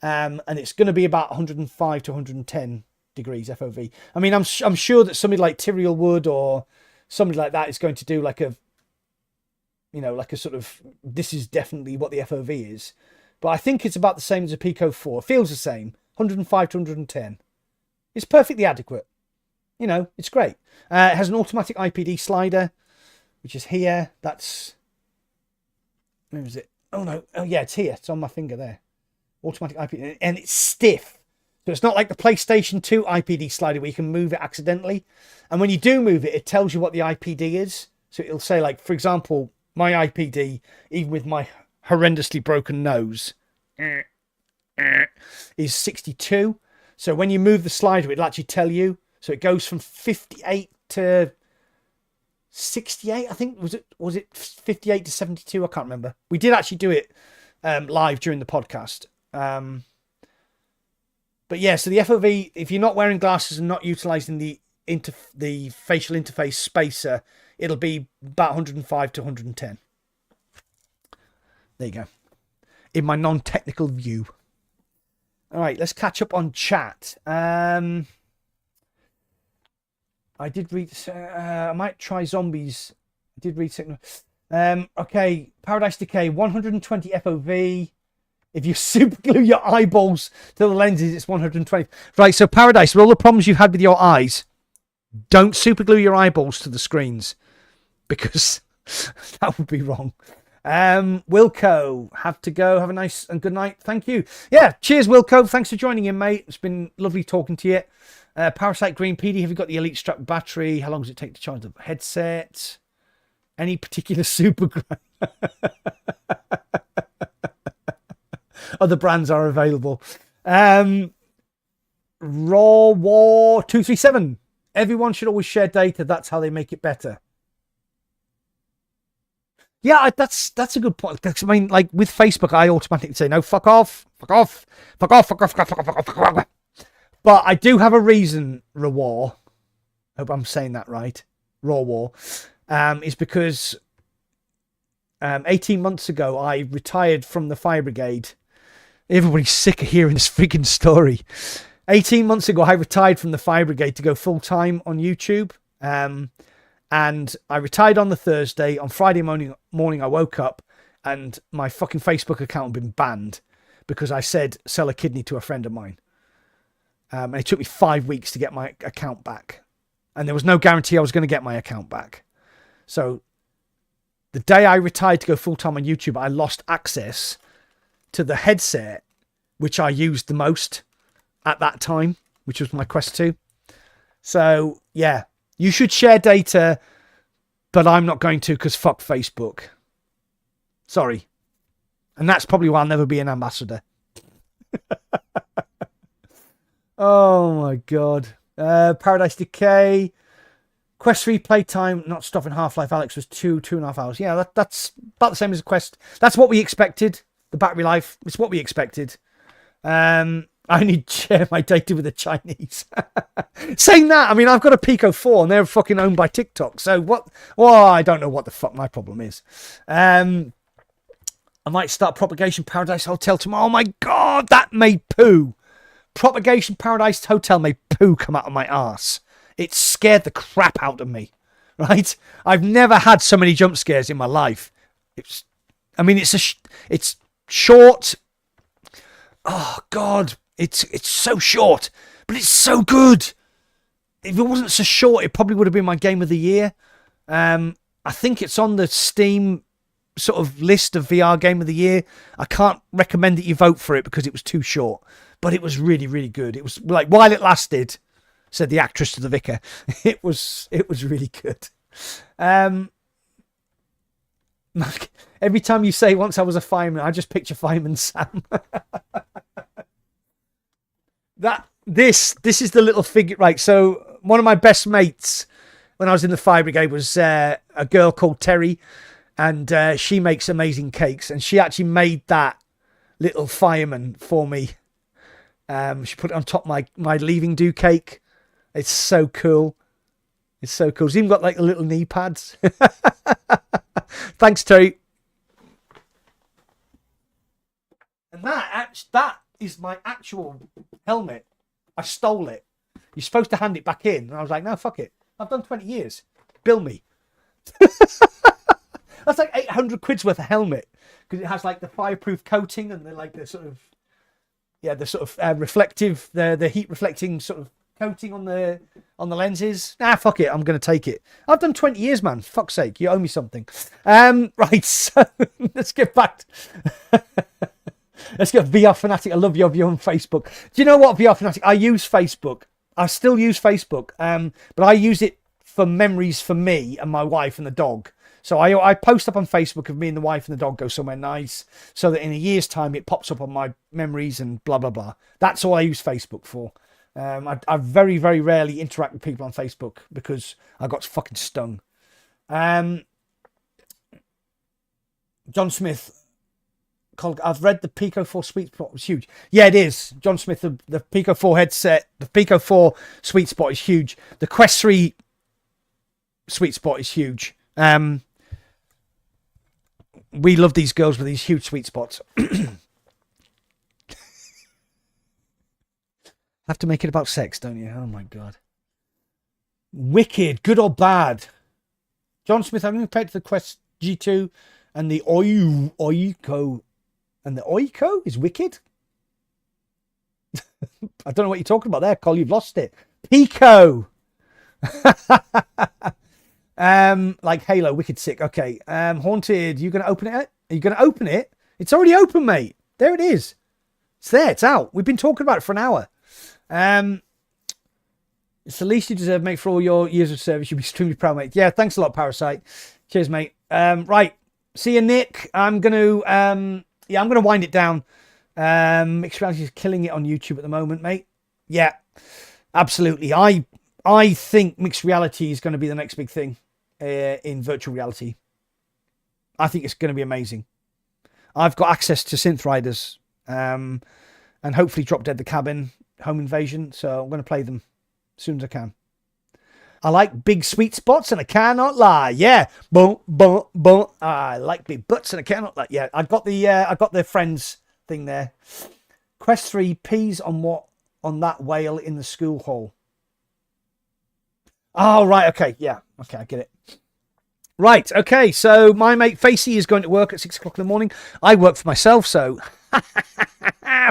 And it's going to be about 105 to 110 degrees FOV. I mean, I'm sure that somebody like Tyrael Wood or somebody like that is going to do like a sort of, this is definitely what the FOV is. But I think it's about the same as a Pico 4. It feels the same, 105 to 110. It's perfectly adequate. It's great. It has an automatic IPD slider, which is here. Where is it? Oh, no. Oh, yeah, it's here. It's on my finger there. Automatic IPD. And it's stiff. So it's not like the PlayStation 2 IPD slider where you can move it accidentally. And when you do move it, it tells you what the IPD is. So it'll say, like, for example, my IPD, even with my horrendously broken nose, is 62. So when you move the slider, it'll actually tell you. So it goes from 58 to 68, I think. Was it 58 to 72? I can't remember. We did actually do it live during the podcast. But yeah, so the FOV, if you're not wearing glasses and not utilizing the facial interface spacer, it'll be about 105 to 110. There you go. In my non-technical view. All right, let's catch up on chat. I did read. I might try zombies. I did read signal. Okay, Paradise Decay, 120 FOV. If you super glue your eyeballs to the lenses, it's 120. Right, so Paradise, with all the problems you've had with your eyes, don't super glue your eyeballs to the screens, because that would be wrong. Wilco, have to go. Have a nice and good night. Thank you. Yeah, cheers, Wilco. Thanks for joining in, mate. It's been lovely talking to you. Parasite Green PD, have you got the Elite Strap battery? How long does it take to charge the headset? Any particular super other brands are available. Raw War 237. Everyone should always share data. That's how they make it better. Yeah, that's a good point. I mean, like with Facebook, I automatically say, no, fuck off. But I do have a reason, Raw War. Hope I'm saying that right. Raw War. Is because 18 months ago, I retired from the fire brigade. Everybody's sick of hearing this freaking story. 18 months ago, I retired from the fire brigade to go full-time on YouTube. And I retired on the Thursday. On Friday morning, I woke up and my fucking Facebook account had been banned because I said sell a kidney to a friend of mine. And it took me 5 weeks to get my account back. And there was no guarantee I was going to get my account back. So the day I retired to go full-time on YouTube, I lost access to the headset, which I used the most at that time, which was my Quest 2. So, yeah, you should share data, but I'm not going to because fuck Facebook. Sorry. And that's probably why I'll never be an ambassador. Oh, my God. Paradise Decay. Quest 3 playtime, not stopping Half-Life Alex, was 2.5 hours. Yeah, that's about the same as a Quest. That's what we expected. The battery life, it's what we expected. I only share my data with the Chinese. Saying that, I mean, I've got a Pico 4 and they're fucking owned by TikTok. So what? Well, I don't know what the fuck my problem is. I might start Propagation Paradise Hotel tomorrow. Oh my God, that made poo. Propagation Paradise Hotel made poo come out of my arse. It scared the crap out of me, right? I've never had so many jump scares in my life. It's short. Oh God, it's so short, but it's so good. If it wasn't so short, it probably would have been my game of the year. I think it's on the Steam sort of list of VR game of the year. I can't recommend that you vote for it because it was too short, but it was really, really good. It was like while it lasted, said the actress to the vicar. It was really good. Every time you say once I was a fireman, I just picture Fireman Sam. This is the little figure, right? So one of my best mates when I was in the fire brigade was a girl called Terry, and she makes amazing cakes, and she actually made that little fireman for me. She put it on top of my leaving do cake. It's so cool. It's so cool. It's even got like the little knee pads. Thanks, Terry. And that is my actual helmet. I stole it. You're supposed to hand it back in. And I was like, no, fuck it. I've done 20 years. Bill me. That's like 800 quid's worth of helmet. Because it has like the fireproof coating and the sort of reflective, the heat reflecting sort of coating on the lenses. Fuck it, I'm gonna take it. I've done 20 years, man. Fuck's sake, you owe me something. Right, so let's get back let's get VR Fanatic. I love you on Facebook. Do you know what, VR Fanatic? I use Facebook. I still use Facebook, but I use it for memories for me and my wife and the dog. So I post up on Facebook of me and the wife and the dog go somewhere nice, so that in a year's time it pops up on my memories and blah blah blah. That's all I use Facebook for. I very, very rarely interact with people on Facebook because I got fucking stung. John Smith, I've read the Pico 4 sweet spot was huge. Yeah, it is. John Smith, the Pico 4 headset, the Pico 4 sweet spot is huge. The Quest 3 sweet spot is huge. We love these girls with these huge sweet spots. Have to make it about sex, don't you? Oh my God. Wicked, good or bad? John Smith, I'm compared to the Quest G2 and the Oiko. And the Oiko is wicked? I don't know what you're talking about there, Cole. You've lost it. Pico. Like Halo, wicked sick. Okay. Haunted, you going to open it? Are you going to open it? It's already open, mate. There it is. It's there. It's out. We've been talking about it for an hour. It's the least you deserve, mate, for all your years of service. You'll be extremely proud, mate. Yeah, thanks a lot, Parasite. Cheers, mate. Right. See you, Nick. I'm gonna wind it down. Mixed Reality is killing it on YouTube at the moment, mate. Yeah, absolutely. I think mixed reality is going to be the next big thing in virtual reality. I think it's going to be amazing. I've got access to Synth Riders and hopefully Drop Dead the Cabin, Home Invasion, so I'm going to play them as soon as I can. I like big sweet spots and I cannot lie. Yeah, boom, boom, boom. I like big butts and I cannot lie. Yeah, I got the Friends thing there. Quest 3 peas on what on that whale in the school hall. Oh, right. Okay. Yeah. Okay. I get it. Right. Okay. So my mate Facey is going to work at 6 o'clock in the morning. I work for myself. So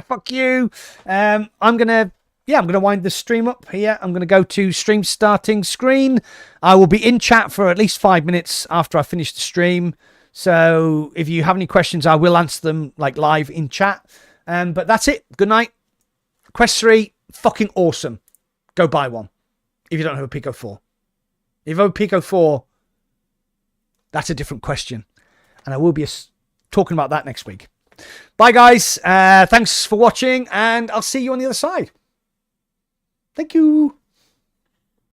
fuck you. I'm going to wind the stream up here. I'm going to go to stream starting screen. I will be in chat for at least 5 minutes after I finish the stream. So if you have any questions, I will answer them like live in chat. But that's it. Good night. Quest 3, fucking awesome. Go buy one if you don't have a Pico 4. If you have a Pico 4, that's a different question. And I will be talking about that next week. Bye, guys. Thanks for watching, and I'll see you on the other side. Thank you.